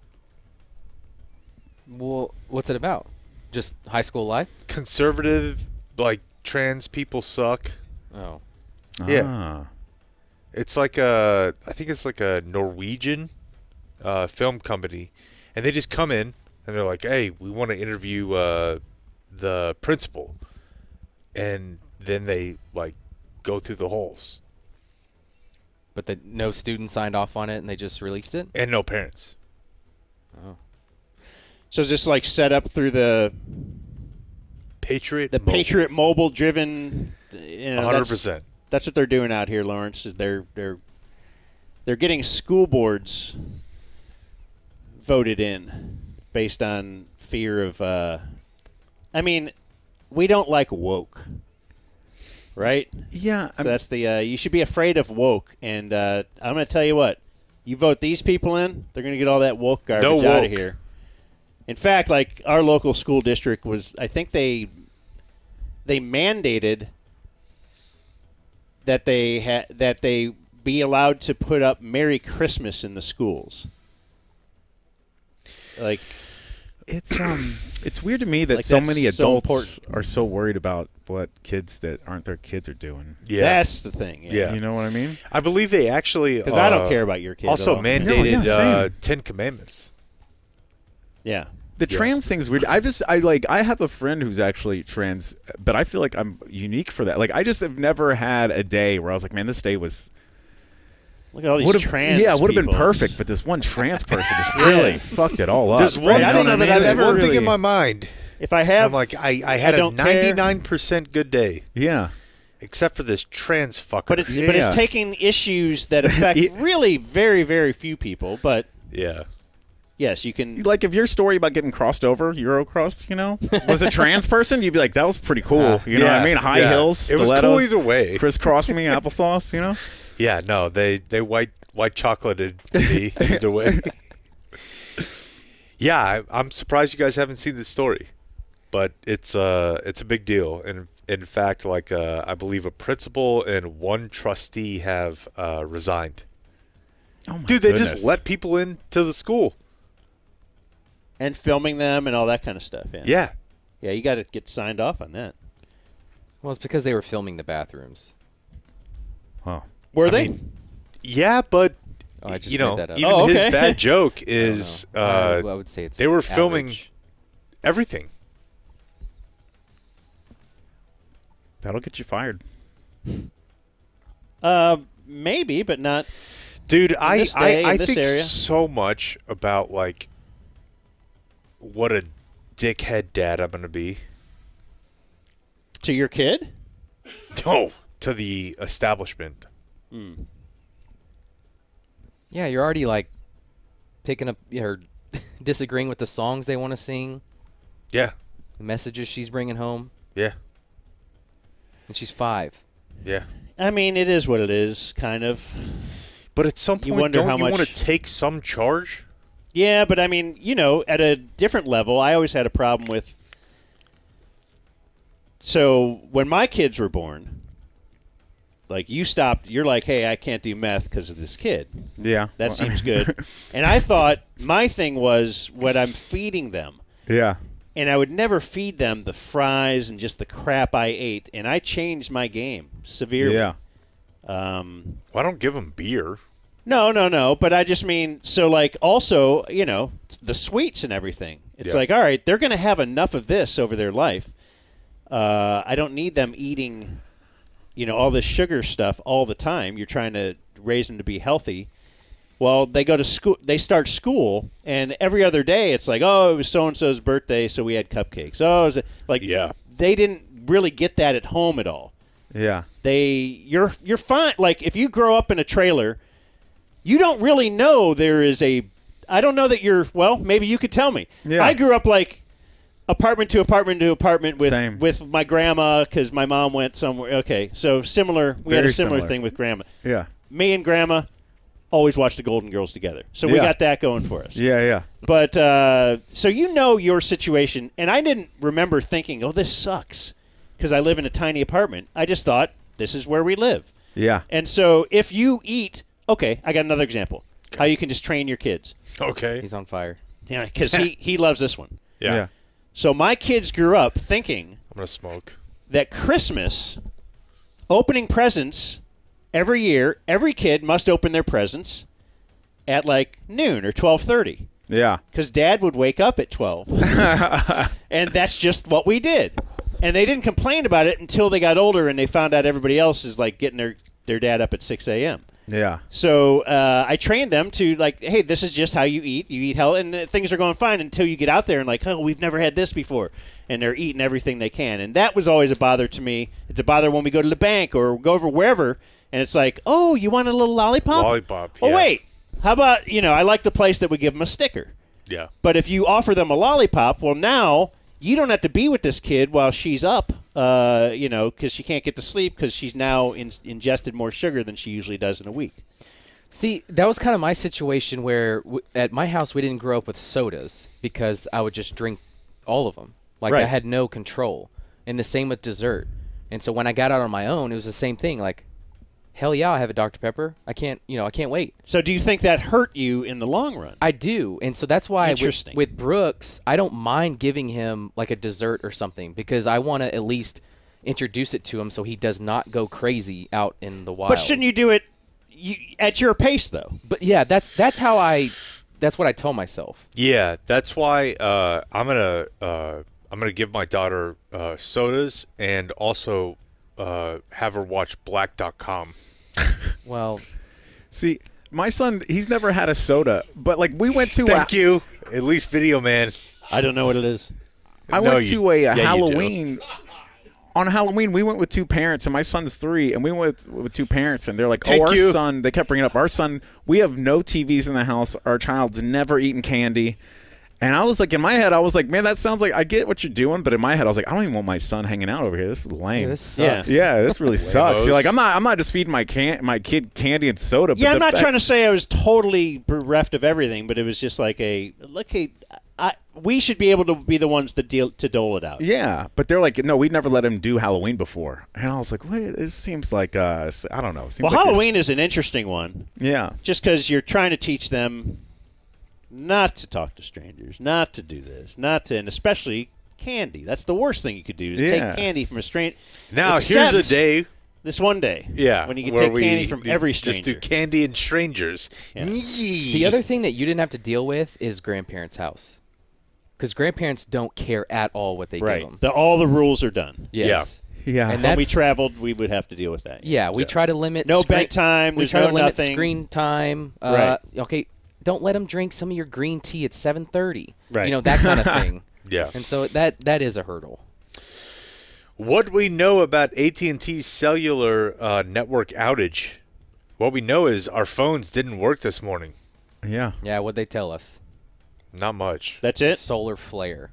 Well, what's it about? Just high school life? Conservative, like trans people suck. Oh. Yeah. It's like I think it's like a Norwegian film company, and they just come in and they're like, "Hey, we want to interview the principal," and then they like go through the holes. But no students signed off on it, and they just released it, and no parents. Oh. So is this like set up through the Patriot Mobile driven? 100%. That's what they're doing out here, Lawrence. They're getting school boards voted in based on fear of. I mean, we don't like woke, right? Yeah. So that's the. You should be afraid of woke, and I'm going to tell you what. You vote these people in, they're going to get all that woke garbage out of here. In fact, like our local school district was, I think they mandated that they be allowed to put up Merry Christmas in the schools. Like it's weird to me that like so many adults so are so worried about what kids that aren't their kids are doing. Yeah, that's the thing. Yeah. You know what I mean? I believe they actually because I don't care about your kids. Also at all. mandated 10 Commandments. Yeah. The trans thing's weird. I have a friend who's actually trans, but I feel like I'm unique for that. Like I just have never had a day where I was like, man, this day was. Look at all these trans. Yeah, it would have been people. perfect, but this one trans person just really fucked it all up. There's one, I don't know that I've there's ever one really, thing in my mind. If I have, I'm like, I had a 99% good day. Yeah. except for this trans fucker. But it's taking issues that affect really very, very few people. But yeah. Yes, you can. Like, if your story about getting crossed over, Euro-crossed, was a trans person, you'd be like, that was pretty cool. You know what I mean? High heels, stilettos. It was cool either way. Crisscrossing me, applesauce, Yeah, no, they white chocolated me either way. Yeah, I'm surprised you guys haven't seen this story, but it's a big deal. And in fact, like I believe a principal and one trustee have resigned. Oh my Dude, they goodness. just let people into the school. And filming them and all that kind of stuff. Yeah. Yeah, you got to get signed off on that. Well, it's because they were filming the bathrooms. Wow. Were they? Yeah, but Oh, I just you know, made that up. even his bad joke is I would say it's they were filming average. everything. That'll get you fired. Maybe, but not. Dude, I this day, in this think area. so much about like what a dickhead dad I'm gonna be. To your kid? No, to the establishment. Yeah, you're already like picking up or disagreeing with the songs they want to sing, Yeah, the messages she's bringing home, yeah, and she's 5. yeah. I mean, it is what it is, kind of. But at some You point, wonder don't how you want much- to take some charge? Yeah, but I mean, at a different level, I always had a problem with. So when my kids were born, like you stopped, you're like, hey, I can't do meth because of this kid. Yeah. That seems good. And I thought my thing was what I'm feeding them. Yeah. And I would never feed them the fries and just the crap I ate. And I changed my game severely. Yeah. Well, I don't give them beer. No. But I just mean, so like also, the sweets and everything. It's Yeah. like, all right, they're going to have enough of this over their life. I don't need them eating, all this sugar stuff all the time. You're trying to raise them to be healthy. Well, they go to school. They start school, and every other day it's like, oh, it was so and so's birthday, so we had cupcakes. Oh, it was like, Yeah. they didn't really get that at home at all. Yeah. You're fine. Like if you grow up in a trailer, you don't really know there is a. I don't know that you're. Well, maybe you could tell me. Yeah. I grew up like apartment to apartment to apartment Same. with my grandma because my mom went somewhere. Okay, so similar. We had Very a similar similar. thing with grandma. Yeah. Me and grandma always watched the Golden Girls together, so we Yeah. got that going for us. Yeah. Yeah. But so your situation, and I didn't remember thinking, oh, this sucks because I live in a tiny apartment. I just thought this is where we live. Yeah. And so if you eat, okay, I got another example. How you can just train your kids. Okay. He's on fire. Yeah, because he loves this one. Yeah. So my kids grew up thinking I'm gonna smoke. that Christmas, opening presents every year, every kid must open their presents at like noon or 12:30. Yeah. Because Dad would wake up at 12. And that's just what we did. And they didn't complain about it until they got older and they found out everybody else is like getting their dad up at 6 a.m. Yeah. So I trained them to like, hey, this is just how you eat. You eat healthy, and things are going fine until you get out there and like, oh, we've never had this before. And they're eating everything they can. And that was always a bother to me. It's a bother when we go to the bank or go over wherever, and it's like, oh, you want a little lollipop? Lollipop, Oh, yeah. wait. How about, I like the place that would give them a sticker. Yeah. But if you offer them a lollipop, well, now you don't have to be with this kid while she's up, because she can't get to sleep because she's now ingested more sugar than she usually does in a week. See, that was kind of my situation where at my house we didn't grow up with sodas because I would just drink all of them. Like I Right. had no control. And the same with dessert. And so when I got out on my own, it was the same thing. Like, hell yeah, I have a Dr. Pepper. I can't wait. So do you think that hurt you in the long run? I do. And so that's why Interesting. with Brooks, I don't mind giving him like a dessert or something because I want to at least introduce it to him so he does not go crazy out in the wild. But shouldn't you do it at your pace, though? But yeah, that's what I tell myself. Yeah, that's why I'm gonna give my daughter sodas and also have her watch black.com. Well, see, my son, he's never had a soda, but like we went to Thank you. At least Video Man. I don't know what it is. I No, went you- to a yeah, you do. Halloween. on Halloween, we went with two parents, and my son's 3, and we went with two parents, and they're like, Thank our you. son, they kept bringing up, our son, we have no TVs in the house. Our child's never eaten candy. And I was like, in my head, I was like, man, that sounds like, I get what you're doing, but in my head, I was like, I don't even want my son hanging out over here. This is lame. Yeah, this sucks. Yeah, this really sucks. Lamos. You're like, I'm not just feeding my kid candy and soda. But Yeah, I'm not trying to say I was totally bereft of everything, but it was just like we should be able to be the ones to dole it out. Yeah, but they're like, no, we'd never let him do Halloween before. And I was like, wait, this seems like, I don't know. It seems like Halloween is an interesting one. Yeah. Just because you're trying to teach them not to talk to strangers, not to do this, and especially candy. That's the worst thing you could do is take candy from a stranger. Now, here's a day. This one day. Yeah. When you can where take candy from every stranger. Just do candy and strangers. Yeah. The other thing that you didn't have to deal with is grandparents' house. Because grandparents don't care at all what they give them. All the rules are done. Yes. Yeah. And when we traveled, we would have to deal with that. Yeah, we try to limit no bedtime. We try to limit nothing. screen time. Right. Okay, don't let them drink some of your green tea at 7:30. Right. You know, that kind of thing. Yeah. And so that is a hurdle. What we know about AT&T's cellular network outage, what we know is our phones didn't work this morning. Yeah. Yeah, what'd they tell us? Not much. That's it? Solar flare.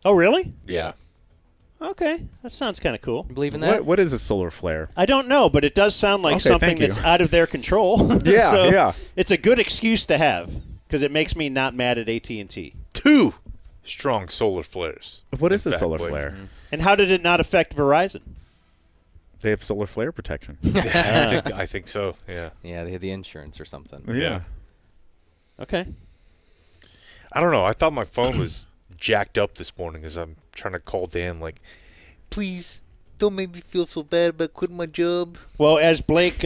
Oh, really? Yeah. Okay. That sounds kind of cool. You believe in that? What is a solar flare? I don't know, but it does sound like Okay, something thank you. that's out of their control. Yeah, so yeah. It's a good excuse to have because it makes me not mad at AT&T. 2 strong solar flares. What is a In fact, solar Blake. flare? And how did it not affect Verizon? They have solar flare protection. I think so, yeah. Yeah, they had the insurance or something. Yeah. Okay. I don't know. I thought my phone was jacked up this morning as I'm trying to call Dan, like, please don't make me feel so bad about quitting my job. Well, as Blake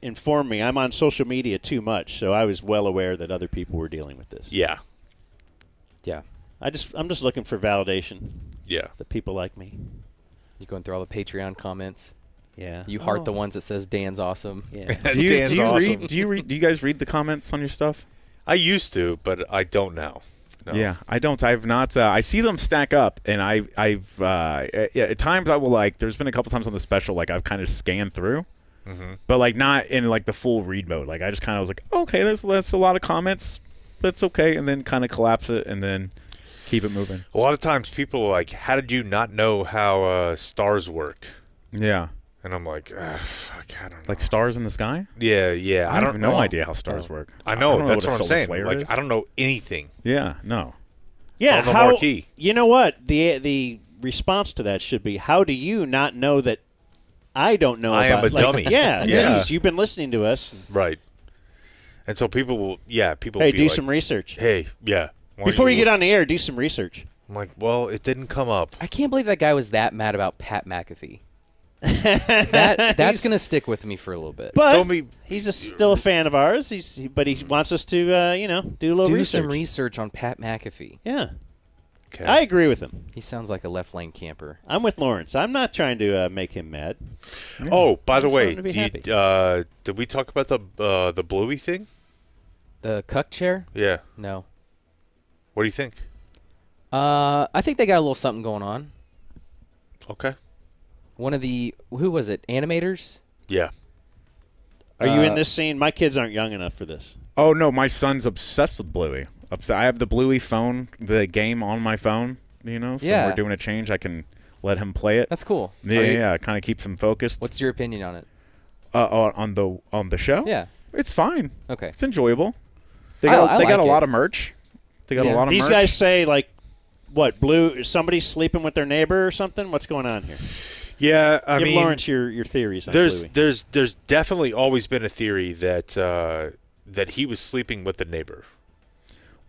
informed me, I'm on social media too much, so I was well aware that other people were dealing with this. Yeah. Yeah. I'm just looking for validation. Yeah. That people like me. You going through all the Patreon comments? Yeah. You heart the ones that says Dan's awesome. Yeah. Do you Dan's awesome. Do you guys read the comments on your stuff? I used to, but I don't now. No. Yeah, I don't. I've not. I see them stack up, and I've at times I will there's been a couple times on the special I've kind of scanned through, but not in the full read mode. I just kind of was like, okay, that's a lot of comments, that's okay, and then kind of collapse it and then keep it moving. A lot of times people are like, how did you not know how stars work? Yeah. And I'm like, fuck, I don't know. Like stars in the sky? Yeah. I have no idea how stars work. I know, that's what what I'm a solar saying. flare is. I don't know anything. Yeah, no. Yeah, It's on the marquee. You know what? The response to that should be, how do you not know that I don't know I about am a dummy. Yeah, Yeah. geez, you've been listening to us. Right. And so people will, people Hey, will be do like, some research. hey, yeah. why Before don't you get on the air, do some research. I'm like, well, it didn't come up. I can't believe that guy was that mad about Pat McAfee. That's going to stick with me for a little bit. But Told me- he's still a fan of ours. But he wants us to, do a little Do research. some research on Pat McAfee. Yeah. Okay. I agree with him. He sounds like a left lane camper. I'm with Lawrence. I'm not trying to make him mad. Oh, by the just way, want him to be did we talk about the Bluey thing? The cuck chair? Yeah. No. What do you think? I think they got a little something going on. Okay. One of the, who was it, animators? Yeah. Are you in this scene? My kids aren't young enough for this. Oh no, my son's obsessed with Bluey. I have the Bluey phone, the game on my phone. So Yeah. when we're doing a change, I can let him play it. That's cool. Yeah, it kind of keeps him focused. What's your opinion on it? On the show? Yeah. It's fine. Okay. It's enjoyable. They I got like a it. lot of merch. They got a lot of These merch. guys say, what, Blue, somebody's sleeping with their neighbor or something? What's going on here? Yeah, I Give mean, Lawrence your theories on there's Bluey. definitely always been a theory that he was sleeping with the neighbor.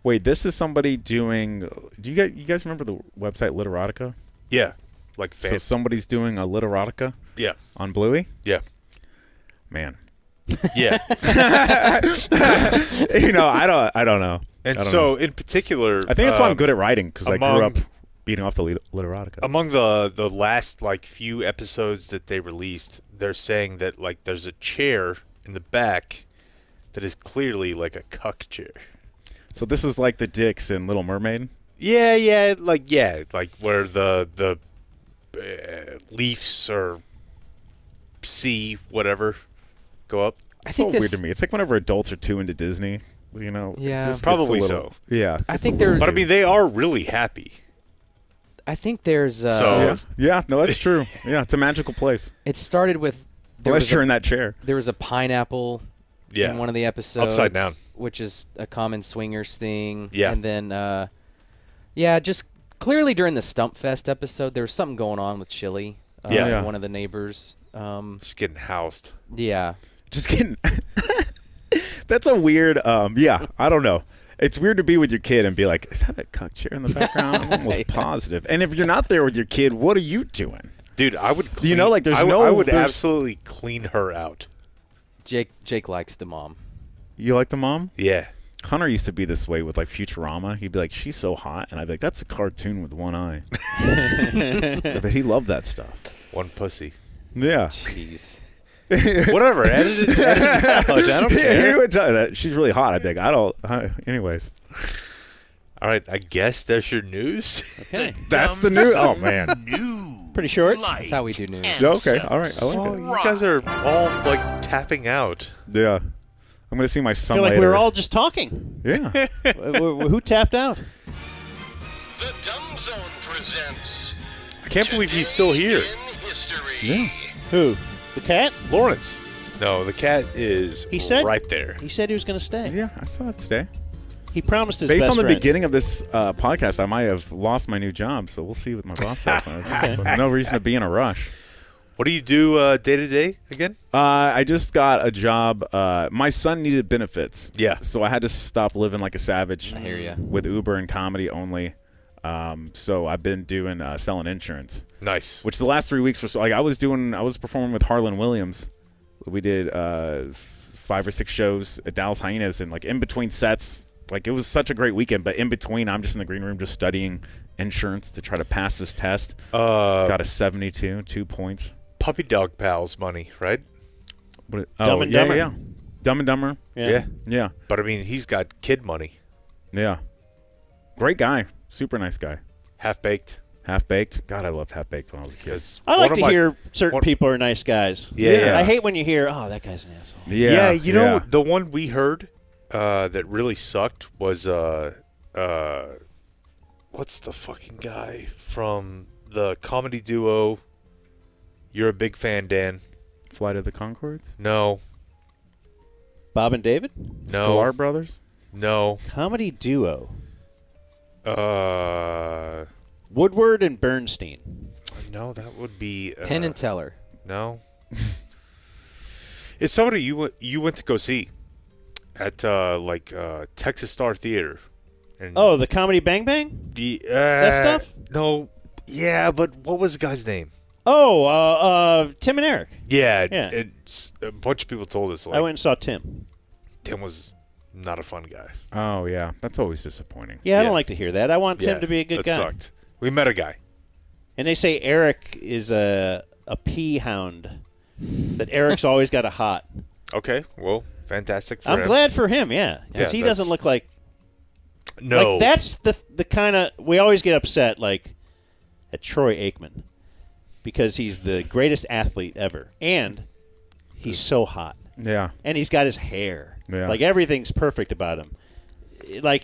Wait, this is somebody doing. Do you guys remember the website Literotica? Yeah, So somebody's doing a Literotica. Yeah. On Bluey. Yeah. Man. Yeah. I don't know. And I don't so, know. in particular, I think that's why I'm good at writing because I grew up among- beating off the Literotica. among the last few episodes that they released, they're saying that there's a chair in the back that is clearly like a cuck chair. So this is like the dicks in Little Mermaid. Yeah, where the Leafs or C whatever go up. I think so weird to me. It's like whenever adults are too into Disney, you know. Yeah. It just Probably gets a little, so. Yeah. I think there's. But I mean, they are really happy. I think there's. So yeah, no, that's true. Yeah, it's a magical place. It started with. Unless you're in that chair. There was a pineapple in one of the episodes. Upside down. Which is a common swingers thing. Yeah. And then, just clearly during the Stump Fest episode, there was something going on with Chili. One of the neighbors. Just getting housed. Yeah. Just kidding. That's a weird, I don't know. It's weird to be with your kid and be like, is that a cuck chair in the background? I'm almost positive. And if you're not there with your kid, what are you doing? Dude, I would clean, I would absolutely clean her out. Jake likes the mom. You like the mom? Yeah. Hunter used to be this way with like Futurama. He'd be like, she's so hot. And I'd be like, that's a cartoon with one eye. But he loved that stuff. One pussy. Yeah. Jeez. Whatever. Edit it out. I don't care. She's really hot. I'd be like, anyways. All right. I guess there's your news. Okay. That's the news. Oh, man. Pretty short. That's how we do news. Okay. All right. I like it. You guys are all like tapping out. Yeah. I'm going to see my son I feel like later. we were all just talking. Yeah. Who tapped out? The Dumb Zone presents. I can't believe he's still here. Yeah. Who? The cat? Lawrence. No, the cat is right there. He said he was going to stay. Yeah, I saw it today. He promised his Based best on the friend. beginning of this podcast, I might have lost my new job, so we'll see what my boss says. So no reason to be in a rush. What do you do day to day again? I just got a job. My son needed benefits. Yeah. So I had to stop living like a savage. I hear ya. With Uber and comedy only. So I've been doing selling insurance. Nice. Which the last 3 weeks or so, like I was performing with Harlan Williams. We did 5 or 6 shows at Dallas Hyenas, and like in between sets, like it was such a great weekend. But in between, I'm just in the green room just studying insurance to try to pass this test. Got a 72, 2 points. Puppy Dog Pals money, right? Dumb and Dumber. Yeah. Dumb and Dumber. Yeah. But I mean, he's got kid money. Yeah. Great guy. Super nice guy. Half Baked. Half Baked. God, I loved Half Baked when I was a kid. I like to hear certain people are nice guys. Yeah. I hate when you hear, oh, that guy's an asshole. Yeah. You know, the one we heard that really sucked was what's the fucking guy from the comedy duo? You're a big fan, Dan. Flight of the Conchords? No. Bob and David? No. Sklar Brothers? No. Comedy duo. Woodward and Bernstein. No, that would be Penn and Teller. No. It's somebody you went to go see at Texas Star Theater. And the Comedy Bang Bang? That stuff? No. Yeah, but what was the guy's name? Tim and Eric. Yeah. A bunch of people told us. Like, I went and saw Tim. Tim was not a fun guy. Oh, yeah. That's always disappointing. Yeah, I don't like to hear that. I want Tim to be a good guy. That sucked. We met a guy. And they say Eric is a pea hound. That Eric's always got a hot. Okay, well, fantastic for him. I'm glad for him, yeah. Because he doesn't look like... No. Like, that's the kind of... We always get upset, like, at Troy Aikman. Because he's the greatest athlete ever. And he's so hot. Yeah. And he's got his hair. Yeah. Like, everything's perfect about him. Like,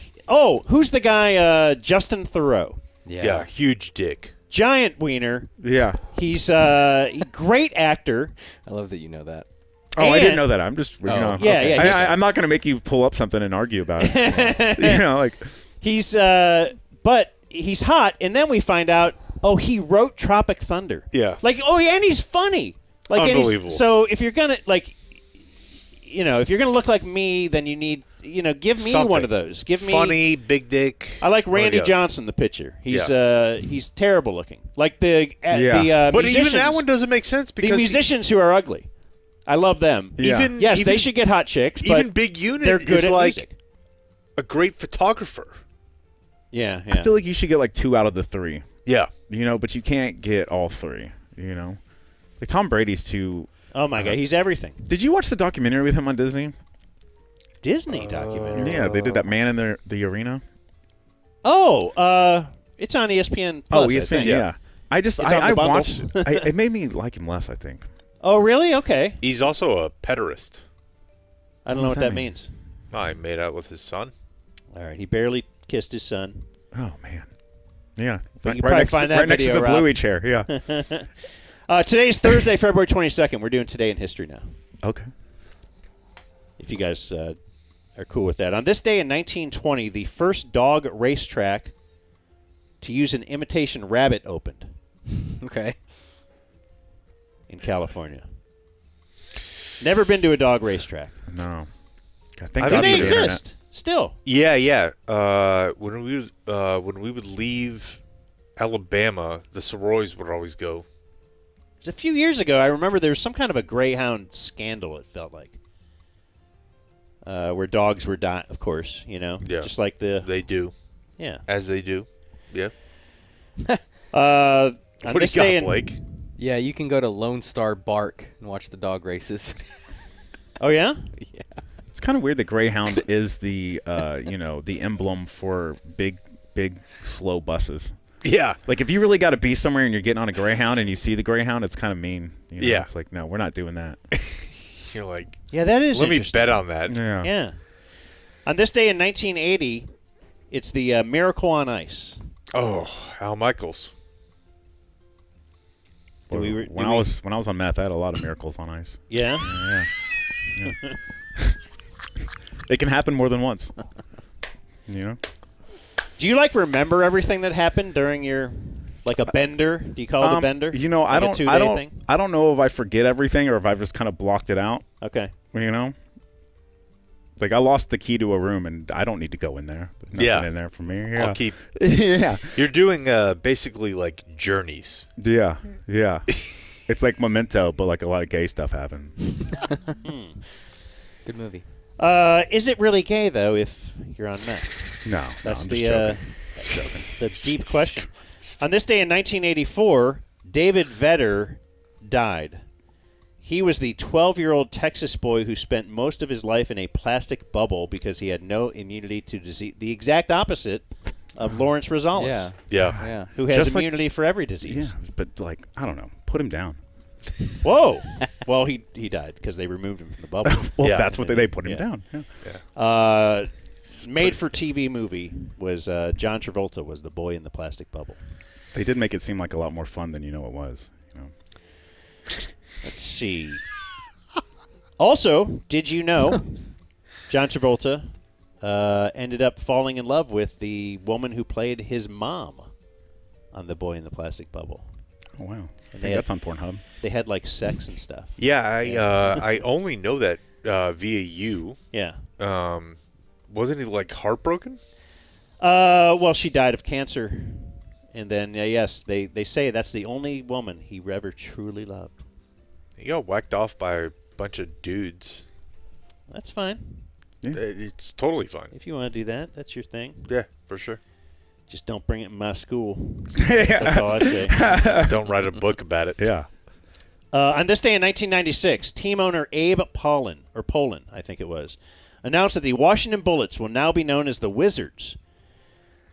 who's the guy? Justin Theroux. Yeah, huge dick. Giant wiener. Yeah. He's a great actor. I love that you know that. Oh, I didn't know that. I'm just, I'm not going to make you pull up something and argue about it. He's, but he's hot, and then we find out, he wrote Tropic Thunder. Yeah. And he's funny. Unbelievable. So if you're gonna if you're gonna look like me, then you need, give me something. One of those. Give me funny, big dick. I like Randy Johnson, the pitcher. He's terrible looking. Like the but even that one doesn't make sense because the musicians who are ugly. I love them. Yeah. They should get hot chicks. Even Big Unit they're good is at like music. A great photographer. Yeah. I feel like you should get like 2 out of the 3. Yeah. But you can't get all 3, Like Tom Brady's too... Oh, my God. He's everything. Did you watch the documentary with him on Disney? Disney documentary? Yeah, they did that Man in the Arena. It's on ESPN Plus, ESPN, I think. yeah. I just It's on I the bundle. watched. It made me like him less. I think. Oh, really? Okay. He's also a pederast. I don't know what that means. Oh, he made out with his son. All right. He barely kissed his son. Oh man. Yeah. But you probably find that right next to video, the Rob. Bluey chair. Yeah. Today's Thursday, February 22nd. We're doing Today in History now. Okay. If you guys are cool with that. On this day in 1920, the first dog racetrack to use an imitation rabbit opened. Okay. In California. Never been to a dog racetrack. No. God, I Do think they the exist? Still. Yeah. When we would leave Alabama, the sororities would always go. It was a few years ago. I remember there was some kind of a Greyhound scandal, it felt like. Where dogs were dying, of course, Yeah. Just like They do. Yeah. As they do. Yeah. On What do this you day got, in- Blake? Yeah, you can go to Lone Star Bark and watch the dog races. Oh, yeah? Yeah. It's kind of weird that Greyhound is the the emblem for big slow buses. Yeah. Like if you really got to be somewhere and you're getting on a Greyhound and you see the Greyhound, it's kind of mean. Yeah. It's like, no, we're not doing that. You're like, Yeah, that is let me interesting. bet on that. Yeah. Yeah. On this day in 1980, it's the Miracle on Ice. Oh, Al Michaels. When I was on meth, I had a lot of miracles on ice. Yeah? Yeah. It can happen more than once. You know? Do you remember everything that happened during your a bender? Do you call it a bender? I A don't 2-day thing? I don't know if I forget everything or if I've just kind of blocked it out. Okay. Like I lost the key to a room and I don't need to go in there. There's nothing in there for me. Yeah. I'll keep. Yeah. You're doing basically like journeys. Yeah. It's like Memento, but like a lot of gay stuff happened. Good movie. Is it really gay, though, if you're on meth? No. That's I'm the just the deep question. On this day in 1984, David Vedder died. He was the 12-year-old Texas boy who spent most of his life in a plastic bubble because he had no immunity to disease. The exact opposite of Lawrence Rosales. Yeah. Who has Just immunity for every disease. Yeah, but I don't know. Put him down. Whoa. Well, he died because they removed him from the bubble. Well, that's what they put him down. Made-for-TV movie was John Travolta was the boy in the plastic bubble. They did make it seem like a lot more fun than it was. Let's see. Also, did you know John Travolta ended up falling in love with the woman who played his mom on The Boy in the Plastic Bubble? Oh, wow. And That's on Pornhub. They had, sex and stuff. Yeah, I only know that via you. Yeah. Wasn't he, heartbroken? Well, she died of cancer. And then, yes, they say that's the only woman he ever truly loved. He got whacked off by a bunch of dudes. That's fine. Yeah. It's totally fine. If you want to do that, that's your thing. Yeah, for sure. Just don't bring it in my school. That's all I say. Don't write a book about it. Yeah. On this day in 1996, team owner Abe Pollin, I think it was, announced that the Washington Bullets will now be known as the Wizards.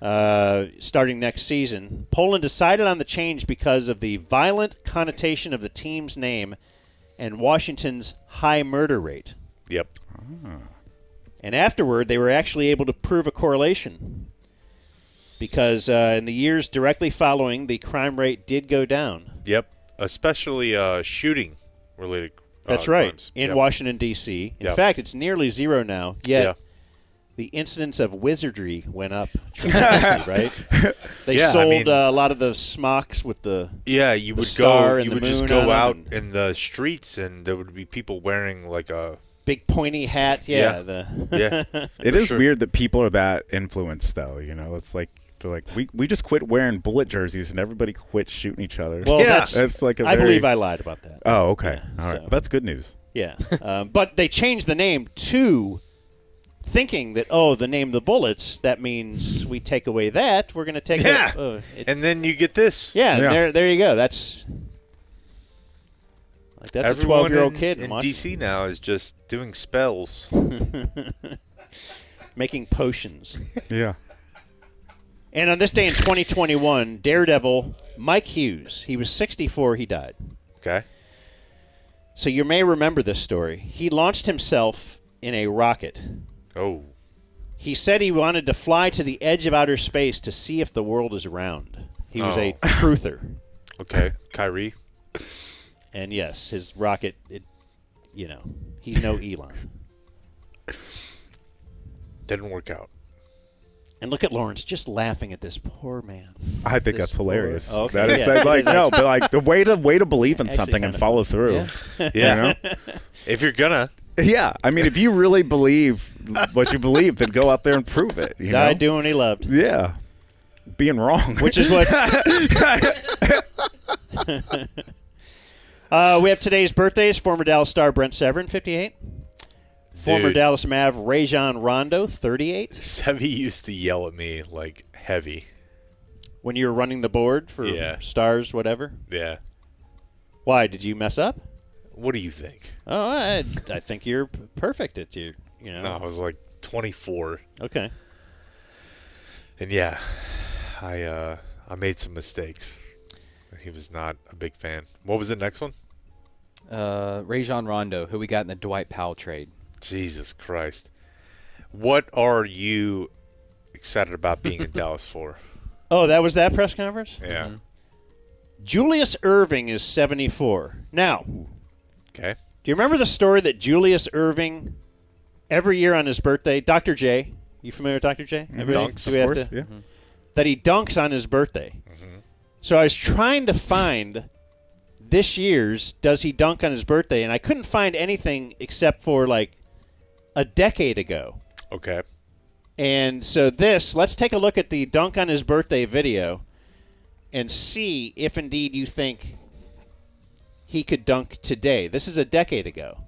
Starting next season, Pollin decided on the change because of the violent connotation of the team's name and Washington's high murder rate. Yep. And afterward, they were actually able to prove a correlation because in the years directly following, the crime rate did go down. Yep. Especially shooting-related That's right, crimes. in Washington, D.C. In fact, it's nearly zero now, yet the incidence of wizardry went up tremendously, right? They sold a lot of the smocks with the you the would star go. and You the would just moon go on 'em out and in the streets, and there would be people wearing a big pointy hat. Yeah. The It is weird that people are that influenced, though. It's like they're like we just quit wearing bullet jerseys and everybody quit shooting each other. Well, that's like I believe I lied about that. Oh, okay. Yeah, all right. so. Well, that's good news. Yeah, but they changed the name to thinking that the name the Bullets, that means we take away that we're going to take and then you get this. Yeah. There you go. That's Everyone a 12-year-old kid in DC now is just doing spells, making potions. Yeah. And on this day in 2021, Daredevil Mike Hughes. He was 64. He died. Okay. So you may remember this story. He launched himself in a rocket. Oh. He said he wanted to fly to the edge of outer space to see if the world is round. He was a truther. Okay. Kyrie. And yes, his rocket, he's no Elon. Didn't work out. And look at Lawrence just laughing at this poor man. I think that's hilarious. Okay. That is but the way to believe in something and follow through. Yeah. If you're gonna. Yeah, I mean, if you really believe what you believe, then go out there and prove it. Died doing what he loved. Yeah, being wrong, which is what. We have today's birthdays: former Dallas star Brent Severin, 58. Former Dallas Mav Rajon Rondo, 38. Sevy used to yell at me like heavy when you were running the board for stars, whatever. Yeah. Why did you mess up? What do you think? Oh, I think you're perfect at No, I was like 24. Okay. And yeah, I made some mistakes. He was not a big fan. What was the next one? Rajon Rondo, who we got in the Dwight Powell trade. Jesus Christ. What are you excited about being in Dallas for? Oh, that was that press conference? Yeah. Mm-hmm. Julius Erving is 74. Now, okay. Do you remember the story that Julius Erving, every year on his birthday, Dr. J, you familiar with Dr. J? Dunks, of course, yeah. Mm-hmm. That he dunks on his birthday. Mm-hmm. So I was trying to find this year's Does He Dunk on His Birthday, and I couldn't find anything except for like a decade ago. Okay. And so let's take a look at the dunk on his birthday video and see if indeed you think he could dunk today. This is a decade ago.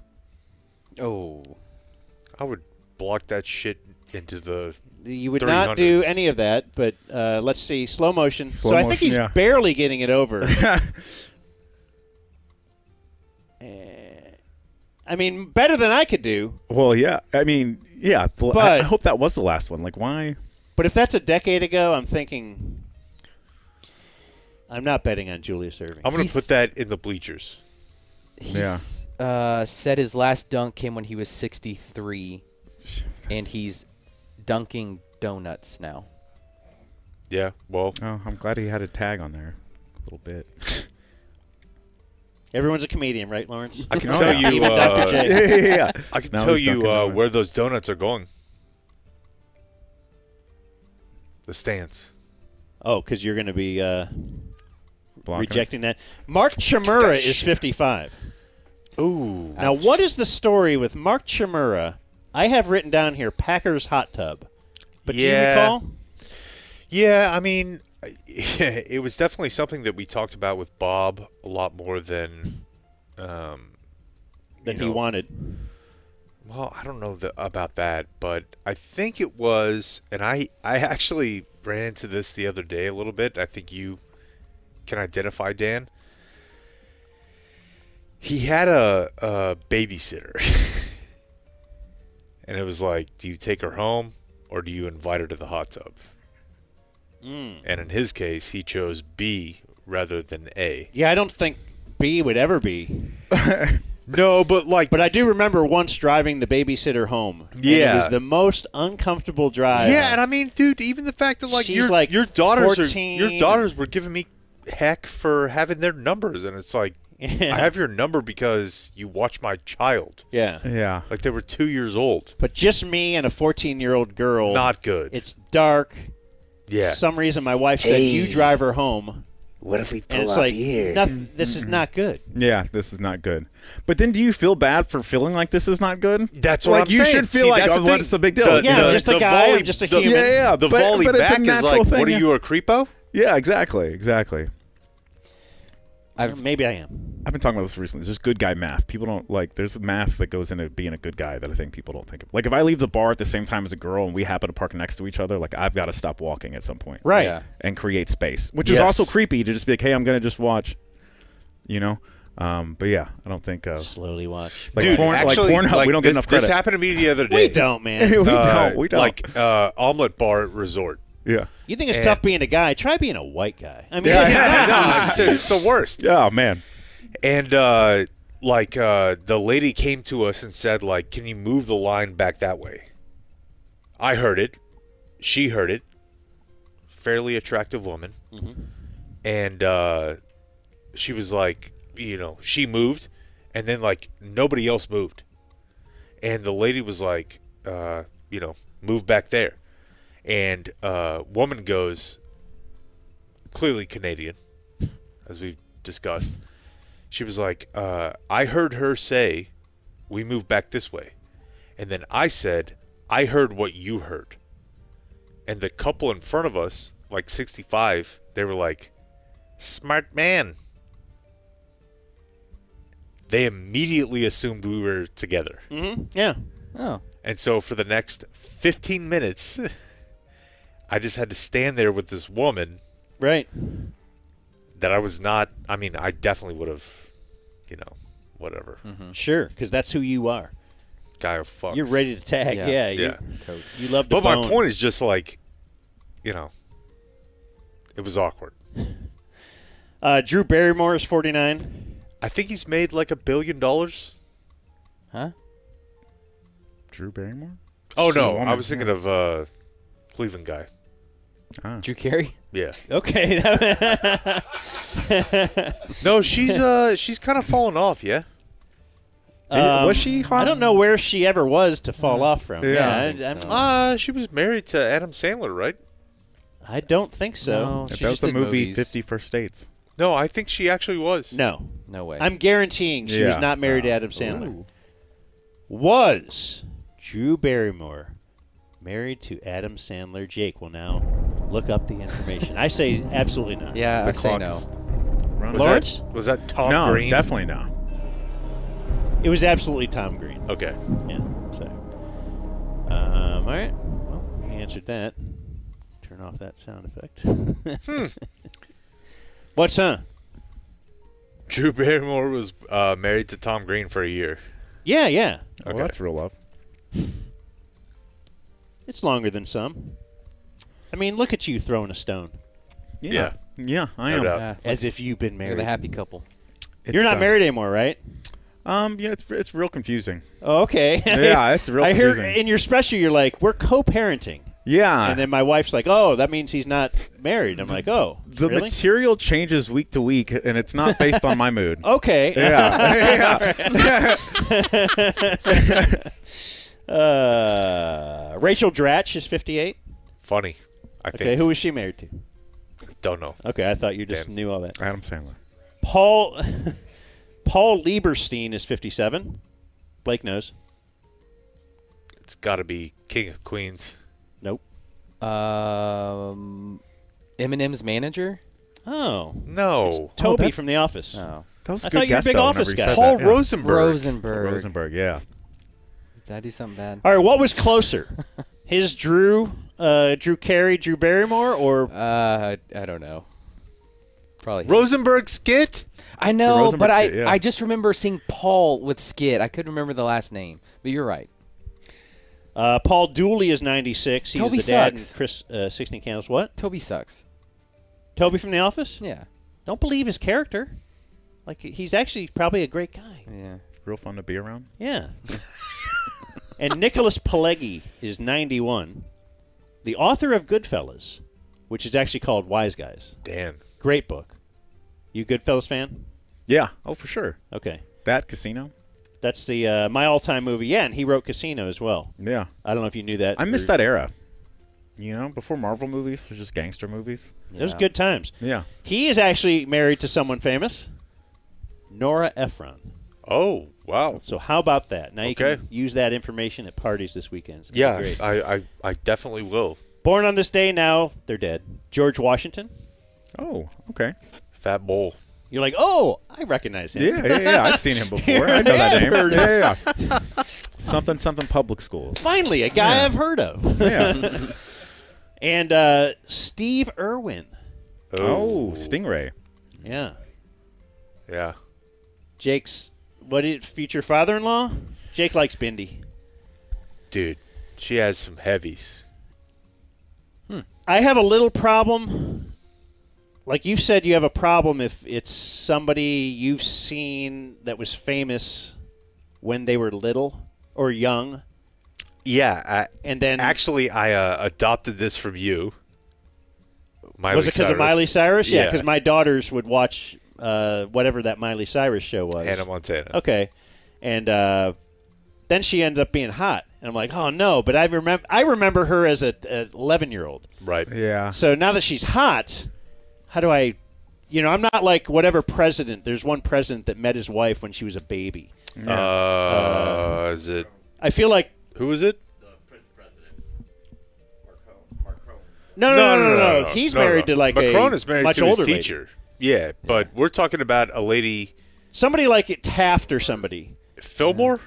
Oh. I would block that shit into the You would 300s. not do any of that, but let's see. Slow motion. I think he's barely getting it over. I mean, better than I could do. Well, yeah. I mean, yeah. But, I hope that was the last one. Like, why? But if that's a decade ago, I'm thinking I'm not betting on Julius Erving. I'm going to put that in the bleachers. He's said his last dunk came when he was 63, and he's dunking donuts now. Yeah, well. Oh, I'm glad he had a tag on there a little bit. Everyone's a comedian, right, Lawrence? I can tell you. Even Dr. J. Yeah. I can tell you where those donuts are going. The stands. Oh, because you're going to be rejecting that. Mark Chimura is 55. Ooh. Now, what is the story with Mark Chimura? I have written down here Packers hot tub. But do you recall? Yeah, I mean, it was definitely something that we talked about with Bob a lot more than he wanted. Well, I don't know about that, but I think it was, and I actually ran into this the other day a little bit. I think you can identify Dan. He had a babysitter, and it was like, do you take her home or do you invite her to the hot tub? And in his case, he chose B rather than A. Yeah, I don't think B would ever be. No, but But I do remember once driving the babysitter home. Yeah. And it was the most uncomfortable drive. Yeah, and I mean, dude, even the fact that She's your daughters 14. your daughters were giving me heck for having their numbers, and it's like, I have your number because you watch my child. Yeah. Yeah. Like they were 2 years old. But just me and a 14-year-old girl. Not good. It's dark. Yeah. For some reason, my wife said, you drive her home. What if we pull and it's up like, here? This is not good. Yeah, this is not good. But then do you feel bad for feeling like this is not good? That's what I'm you saying. should feel like, oh, what's the big deal? I'm just a guy. I'm just a human. Yeah, the volley but it's back a is natural like, thing. what are you, a creepo? Yeah, exactly. Maybe I am. I've been talking about this recently. It's just good guy math. People don't there's math that goes into being a good guy that I think people don't think of. Like if I leave the bar at the same time as a girl and we happen to park next to each other, like I've got to stop walking at some point. Right. Yeah. And create space, which is also creepy to just be like, hey, I'm going to just watch, you know? But yeah, I don't think slowly watch. Like Dude, actually, Pornhub, we don't get enough credit. This happened to me the other day. We don't, man. we don't. Like omelet bar at Resort. Yeah. You think it's tough being a guy? Try being a white guy. I mean, it's the worst. Oh, man. And, the lady came to us and said, like, can you move the line back that way? I heard it. She heard it. Fairly attractive woman. Mm-hmm. And she was like, she moved, and then, like, nobody else moved. And the lady was like, move back there. And woman goes, clearly Canadian, as we've discussed. She was like, I heard her say, we move back this way. And then I said, I heard what you heard. And the couple in front of us, like 65, they were like, smart man. They immediately assumed we were together. Mm-hmm. Yeah. Oh. And so for the next 15 minutes, I just had to stand there with this woman. Right. That I was not, I definitely would have, whatever. Mm-hmm. Sure, because that's who you are. Guy who fucks. You're ready to tag. Yeah. You love the But bone. my point is just like, it was awkward. Drew Barrymore is 49. I think he's made like $1 billion. Huh? Drew Barrymore? Oh, no. I was thinking of Cleveland guy. Drew Carey? Yeah. Okay. No, she's kind of fallen off, yeah? Was she hot? I don't know where she ever was to fall off from. She was married to Adam Sandler, right? I don't think so. No, If she that was just the did movie movies. 50 First Dates. No, I think she actually was. No. No way. I'm guaranteeing she was Yeah. not married to Adam Sandler. Ooh. Was Drew Barrymore married to Adam Sandler? Jake will now look up the information. I say absolutely not. Yeah, The I say clock no. is running. Lawrence? Was that Tom No, Green? definitely no. It was absolutely Tom Green. Okay. Yeah. So, all right. Well, he answered that. Turn off that sound effect. What's Drew Barrymore was married to Tom Green for a year. Yeah, yeah. Oh, that's real love. It's longer than some. I mean, look at you throwing a stone. Yeah. Yeah, I No am. doubt. As if you've been You're married. the happy couple. You're not married anymore, right? Yeah, it's real confusing. Oh, okay. Yeah, it's real I hear confusing. in your special you're like, we're co-parenting. Yeah. And then my wife's like, oh, that means he's not married. I'm like, oh, The really? material changes week to week, and it's not based on my mood. Okay. Yeah. Rachel Dratch is 58. Funny, I think. Okay, who was she married to? Don't know. Okay, I thought you just knew all that. Adam Sandler. Paul Lieberstein is 57. Blake knows. It's got to be King of Queens. Nope. Eminem's manager? Oh. No. Toby from The Office. Oh. That was a I good thought you were a guess, big though, Office whenever you guy. said Paul that, yeah. Rosenberg. Rosenberg, yeah. Did I do something bad? All right, what was closer? His Drew Carey, Drew Barrymore, or I don't know. Probably him. Rosenberg skit? I know, Rosenberg but skit, yeah. I just remember seeing Paul with Skid. I couldn't remember the last name, but you're right. Paul Dooley is 96. He's Toby the dad sucks. in Chris 16 Candles. What? Toby sucks. Toby from The Office? Yeah. Don't believe his character. Like, he's actually probably a great guy. Yeah. Real fun to be around. Yeah. And Nicholas Pileggi is 91. The author of Goodfellas, which is actually called Wise Guys. Dan. Great book. You Goodfellas fan? Yeah. Oh, for sure. Okay. That Casino? That's the my all-time movie. Yeah, and he wrote Casino as well. Yeah. I don't know if you knew that. I missed that era. You know, before Marvel movies, there's just gangster movies. Those good times. Yeah. He is actually married to someone famous, Nora Ephron. Oh, wow. So how about that? Now you Okay. can use that information at parties this weekend. It's gonna be Yeah, great. I definitely will. Born on this day, now they're dead. George Washington. Oh, okay. Fat Bowl. You're like, oh, I recognize him. Yeah. I've seen him before. I know that name. Yeah. Something public school. Finally, a guy I've heard of. Yeah. And Steve Irwin. Oh, Stingray. Yeah. Yeah. Jake's future father-in-law? Jake likes Bindi. Dude, she has some heavies. I have a little problem. Like you said, you have a problem if it's somebody you've seen that was famous when they were little or young. Yeah, and then actually, I adopted this from you. Was it because of Miley Cyrus? Yeah, because my daughters would watch whatever that Miley Cyrus show was. Hannah Montana. Okay, and then she ends up being hot, and I'm like, oh no! But I remember her as an 11-year-old. Right. Yeah. So now that she's hot, how do I? I'm not like whatever president. There's one president that met his wife when she was a baby. Is it? I feel like. Who is it? The French president. Macron. No. He's married to like Macron is married much to his older teacher. Lady. Yeah, but we're talking about a lady. Somebody like Taft or somebody. Fillmore?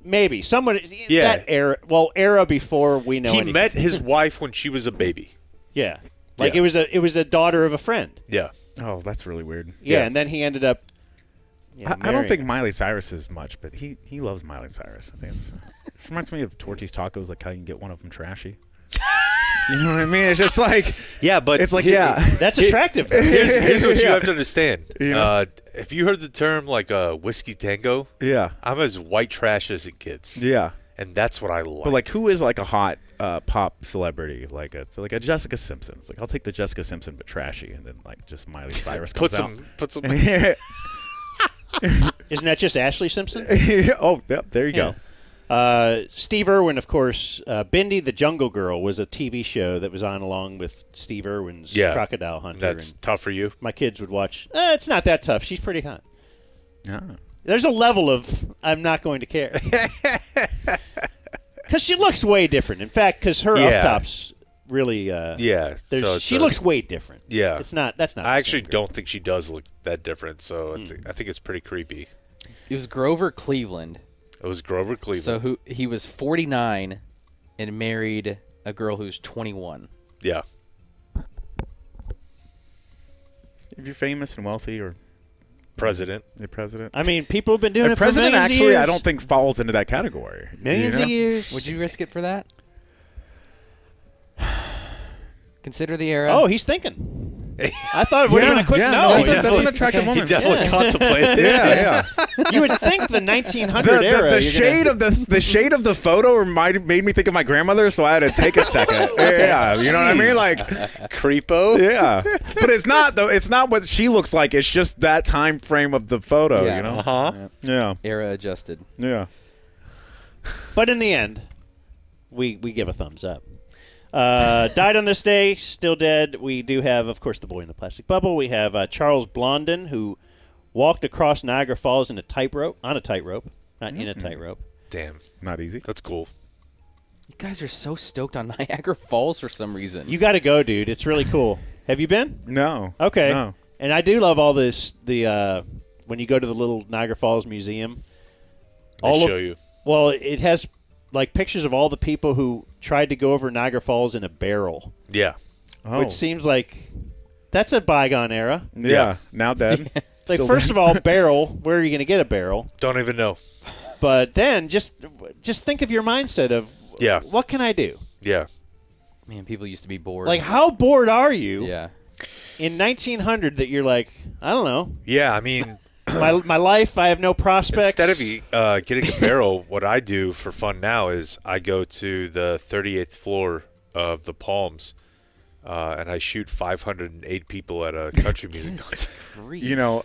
Maybe. Somebody. Yeah. That era. Well, era before we know anything. He met his wife when she was a baby. Yeah. Like it was a daughter of a friend. Yeah. Oh, that's really weird. Yeah, and then he ended up. I don't think Miley Cyrus is much, but he loves Miley Cyrus. I think it reminds me of Torchy's Tacos, like how you can get one of them trashy. You know what I mean? It's just like but it's like that's attractive. Here's what you have to understand. If you heard the term like whiskey tango, I'm as white trash as it gets. Yeah, and that's what I like. But like, who is like a hot pop celebrity? Like it's like a Jessica Simpson. It's like I'll take the Jessica Simpson, but trashy, and then like just Miley Cyrus comes out. Put some. Isn't that just Ashley Simpson? Oh, yep, there you go. Steve Irwin, of course. Bindi the Jungle Girl was a TV show that was on along with Steve Irwin's Crocodile Hunter. That's tough for you. My kids would watch. It's not that tough. She's pretty hot. Yeah. There's a level of I'm not going to care. Because she looks way different. In fact, because her up top's really she looks way different. Yeah, that's not. I actually don't think she does look that different. So I think it's pretty creepy. It was Grover Cleveland. It was Grover Cleveland. So he was 49 and married a girl who's 21. Yeah. If you're famous and wealthy or president, the president. I mean, people have been doing it for president. Millions Actually, of years. I don't think falls into that category. Millions of years. Would you risk it for that? Consider the era. Oh, he's thinking. I thought we were going to quit. No, that's an attractive woman. He definitely contemplated. Yeah. You would think the 1900 era. The shade of the shade of the photo made me think of my grandmother, so I had to take a second. Yeah, you know what I mean? Like creepo. Yeah, but it's not though. It's not what she looks like. It's just that time frame of the photo. Yeah. You know? Yeah. Yeah. Era adjusted. Yeah. But in the end, we give a thumbs up. Died on this day, still dead. We do have, of course, the boy in the plastic bubble. We have Charles Blondin, who walked across Niagara Falls on a tightrope, not in a tightrope. Damn, not easy. That's cool. You guys are so stoked on Niagara Falls for some reason. You got to go, dude. It's really cool. Have you been? No. Okay. No. And I do love all this. When you go to the little Niagara Falls Museum, They show you. Well, it has like pictures of all the people who tried to go over Niagara Falls in a barrel. Yeah. Oh. Which seems like that's a bygone era. Yeah. Now dead. Like, first of all, barrel, where are you going to get a barrel? Don't even know. But then just think of your mindset of, what can I do? Yeah. Man, people used to be bored. Like, how bored are you Yeah. in 1900 that you're like, I don't know. Yeah, I mean, my life, I have no prospects. instead of getting a barrel, what I do for fun now is I go to the 38th floor of the Palms, and I shoot 508 people at a country music concert. You know,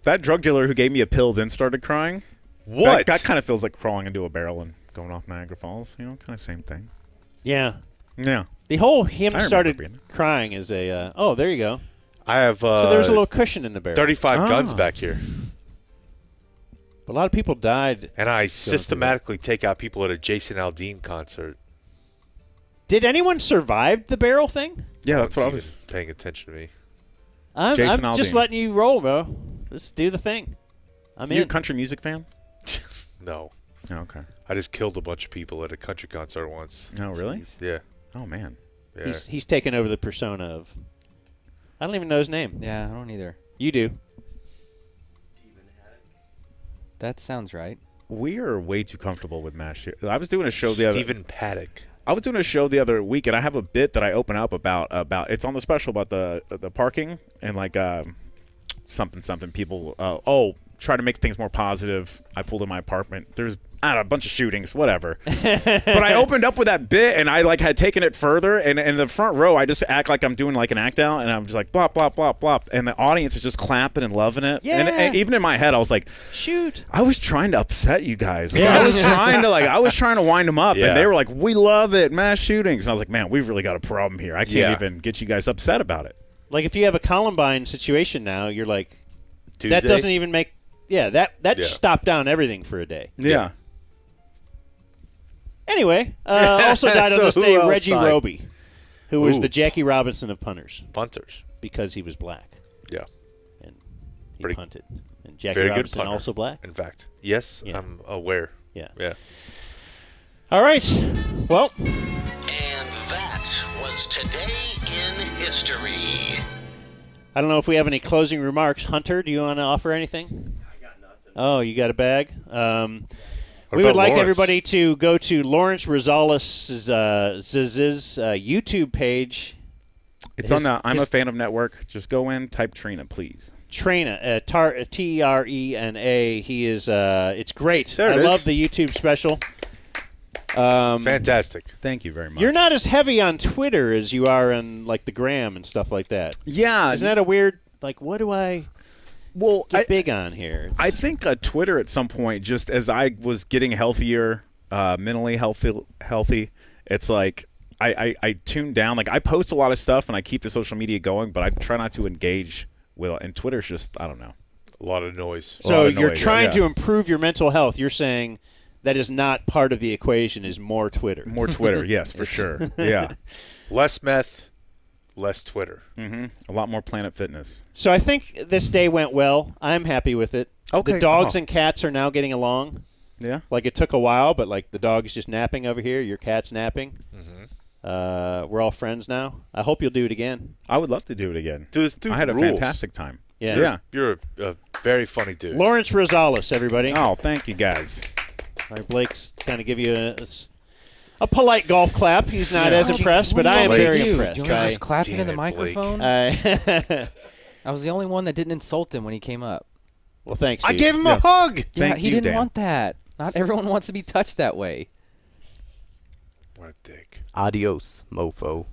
that drug dealer who gave me a pill then started crying. What? That kind of feels like crawling into a barrel and going off Niagara Falls. You know, kind of same thing. Yeah. Yeah. The whole him I started remember being crying is a, oh, there you go. I have So there's a little cushion in the barrel. 35 guns back here. A lot of people died. And I systematically take out people at a Jason Aldean concert. Did anyone survive the barrel thing? Yeah, that's what I He was. paying attention to me. I'm Jason just Aldean. letting you roll, bro. Let's do the thing. I'm You a in. country music fan? No. Oh, okay. I just killed a bunch of people at a country concert once. Oh, really? Yeah. Oh, man. Yeah. He's taken over the persona of. I don't even know his name. Yeah, I don't either. You do. That sounds right. We are way too comfortable with MASH. I was doing a show the other. Stephen Paddock. I was doing a show the other week, and I have a bit that I open up about it's on the special about the parking and like something people try to make things more positive. I pulled in my apartment. There's a bunch of shootings, whatever. But I opened up with that bit, and I like had taken it further. And in the front row, I just act like I'm doing like an act out, and I'm just like blop blop blop blop, and the audience is just clapping and loving it. Yeah. And even in my head, I was like, shoot, I was trying to upset you guys. Like, I was trying to wind them up, and they were like, we love it, mass shootings. And I was like, man, we've really got a problem here. I can't even get you guys upset about it. Like if you have a Columbine situation now, you're like, Tuesday? that doesn't even make. Yeah, that stopped down everything for a day. Yeah. Anyway, also died on this day Reggie died? Roby, who was the Jackie Robinson of punters because he was black. Yeah. And he punted. And Jackie Very Robinson good punter, also black? in fact. Yes, I'm aware. Yeah. Yeah. All right. Well. And that was Today in History. I don't know if we have any closing remarks. Hunter, do you want to offer anything? I got nothing. Oh, you got a bag? We would like everybody to go to Lawrence Rosales' YouTube page. It's on the I'm a Fan of Network. Just go in, type Trina, please. Trina, T-R-E-N-A. He is. It's great. I love the YouTube special. Fantastic. Thank you very much. You're not as heavy on Twitter as you are on like the Gram and stuff like that. Yeah. Isn't that a weird? Like, what do I? Get big on here. I think Twitter at some point, just as I was getting healthier, mentally healthy, it's like I tuned down. Like I post a lot of stuff and I keep the social media going, but I try not to engage with it. And Twitter's just, I don't know. A lot of noise. So you're trying to improve your mental health. You're saying that is not part of the equation is more Twitter. More Twitter, yes, for sure. Yeah. Less meth, less Twitter. Mm-hmm. A lot more Planet Fitness. So I think this day went well. I'm happy with it. Okay. The dogs and cats are now getting along. Yeah. Like it took a while, but like the dog is just napping over here. Your cat's napping. Mm-hmm. We're all friends now. I hope you'll do it again. I would love to do it again. Dude, I had a fantastic time. Yeah. You're a very funny dude. Lawrence Rosales, everybody. Oh, thank you guys. All right, Blake's kind of give you a polite golf clap. He's not as impressed, but I am very impressed. You just clapping in the microphone? I was the only one that didn't insult him when he came up. Well, thanks, I Steve. gave him a hug. Yeah, he didn't want that. Not everyone wants to be touched that way. What a dick. Adios, mofo.